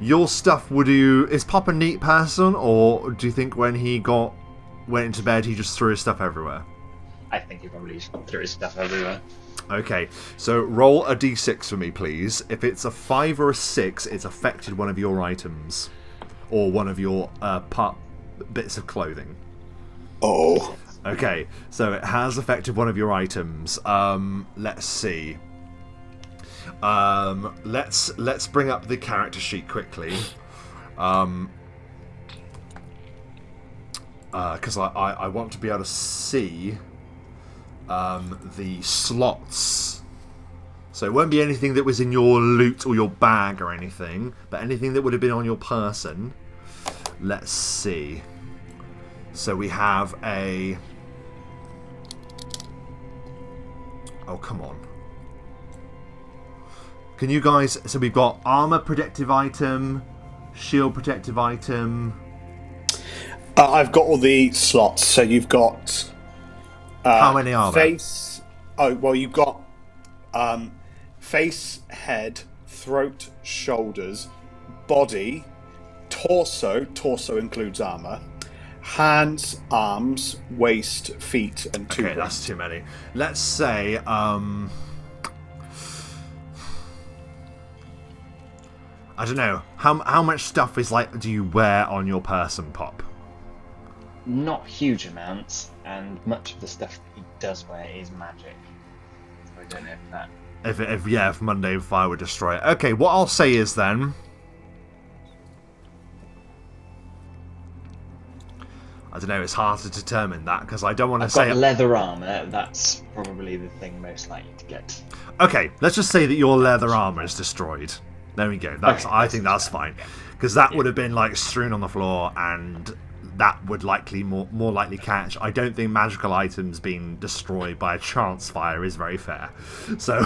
Your stuff, is Pop a neat person, or do you think when he went into bed he just threw his stuff everywhere? I think he probably just threw his stuff everywhere. Okay, so roll a d6 for me, please. If it's a 5 or a 6, it's affected one of your items. Or one of your bits of clothing. Oh. Okay, so it has affected one of your items. Let's see. Let's bring up the character sheet quickly. Because I want to be able to see the slots. So it won't be anything that was in your loot or your bag or anything, but anything that would have been on your person. Let's see. So we have a... Oh, come on. Can you guys... So we've got armor protective item, shield protective item. I've got all the slots. So you've got... How many are there? Face... Oh, well, you've got face, head, throat, shoulders, body, torso. Torso includes armor. Hands, arms, waist, feet, and two. Okay, that's too many. Let's say, I don't know. How much stuff do you wear on your person, Pop? Not huge amounts, and much of the stuff that he does wear is magic. So I don't know if that... If mundane fire would destroy it. Okay, what I'll say is then... I don't know, it's hard to determine that, because I don't want to I've say... got leather armour, that's probably the thing most likely to get. Okay, let's just say that your leather armour is destroyed. There we go. I think that's fine. Because that would have been strewn on the floor, and that would more likely catch. I don't think magical items being destroyed by a chance fire is very fair. So,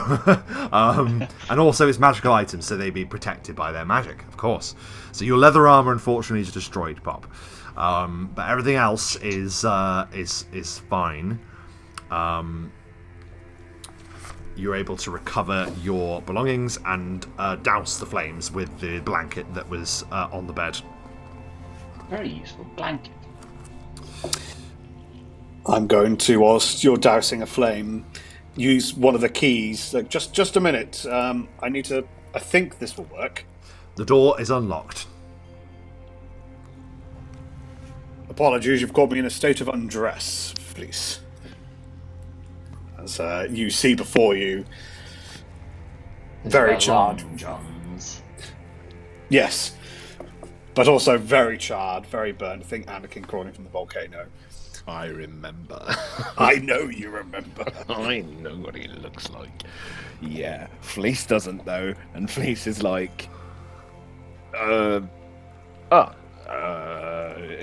and also it's magical items, so they'd be protected by their magic, of course. So your leather armour, unfortunately, is destroyed, Pop. But everything else is fine. You're able to recover your belongings and douse the flames with the blanket that was on the bed. Very useful blanket. I'm going to, whilst you're dousing a flame, use one of the keys. Like, just a minute. I think this will work. The door is unlocked. Apologies, you've caught me in a state of undress, Flis. As you see before you, very charred. Johns. Yes, but also very charred, very burned. I think Anakin crawling from the volcano. I remember. I know you remember. I know what he looks like. Yeah, Fleece doesn't though, and Fleece is like,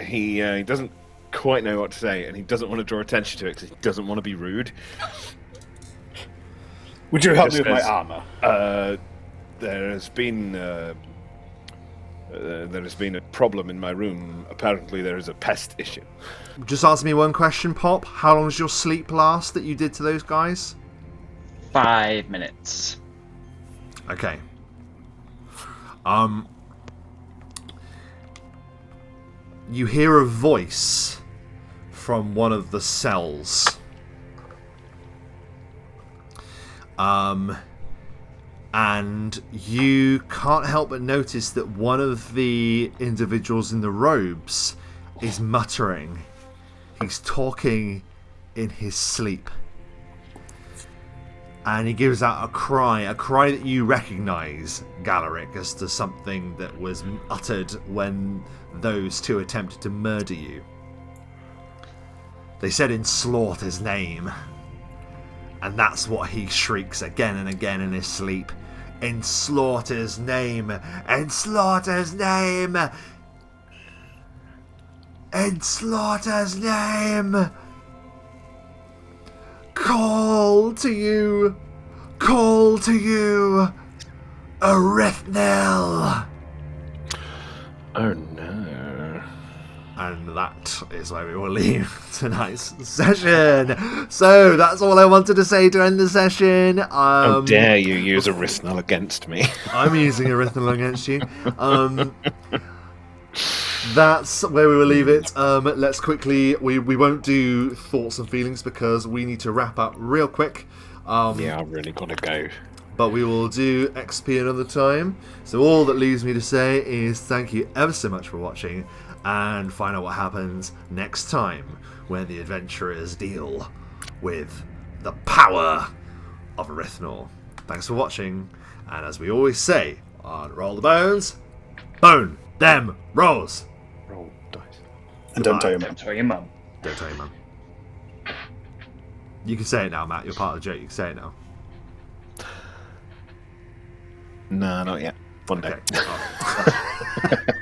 he doesn't quite know what to say, and he doesn't want to draw attention to it because he doesn't want to be rude. Would you help me with my armor? There has been a problem in my room. Apparently, there is a pest issue. Just answer me one question, Pop. How long does your sleep last that you did to those guys? 5 minutes. Okay. You hear a voice from one of the cells. and you can't help but notice that one of the individuals in the robes is muttering. He's talking in his sleep. And he gives out a cry that you recognise, Galerick, as to something that was uttered when those two attempted to murder you. They said in Slaughter's name. And that's what he shrieks again and again in his sleep. In Slaughter's name! In Slaughter's name! In Slaughter's name! Call to you! Call to you! Arithnil! Oh no. And that is where we will leave tonight's session. So that's all I wanted to say to end the session. How dare you use Arithnil against me? I'm using Arithnil against you. That's where we will leave it. Let's quickly... We won't do thoughts and feelings because we need to wrap up real quick. Yeah, I've really got to go. But we will do XP another time. So all that leaves me to say is thank you ever so much for watching, and find out what happens next time when the adventurers deal with the power of Arithnil. Thanks for watching, and as we always say on Roll the Bones, bone them rolls. Roll dice. And don't tell your mum. Don't tell your mum. Don't tell your mum. You can say it now, Matt. You're part of the joke. You can say it now. No, not yet. One day. Okay. Oh.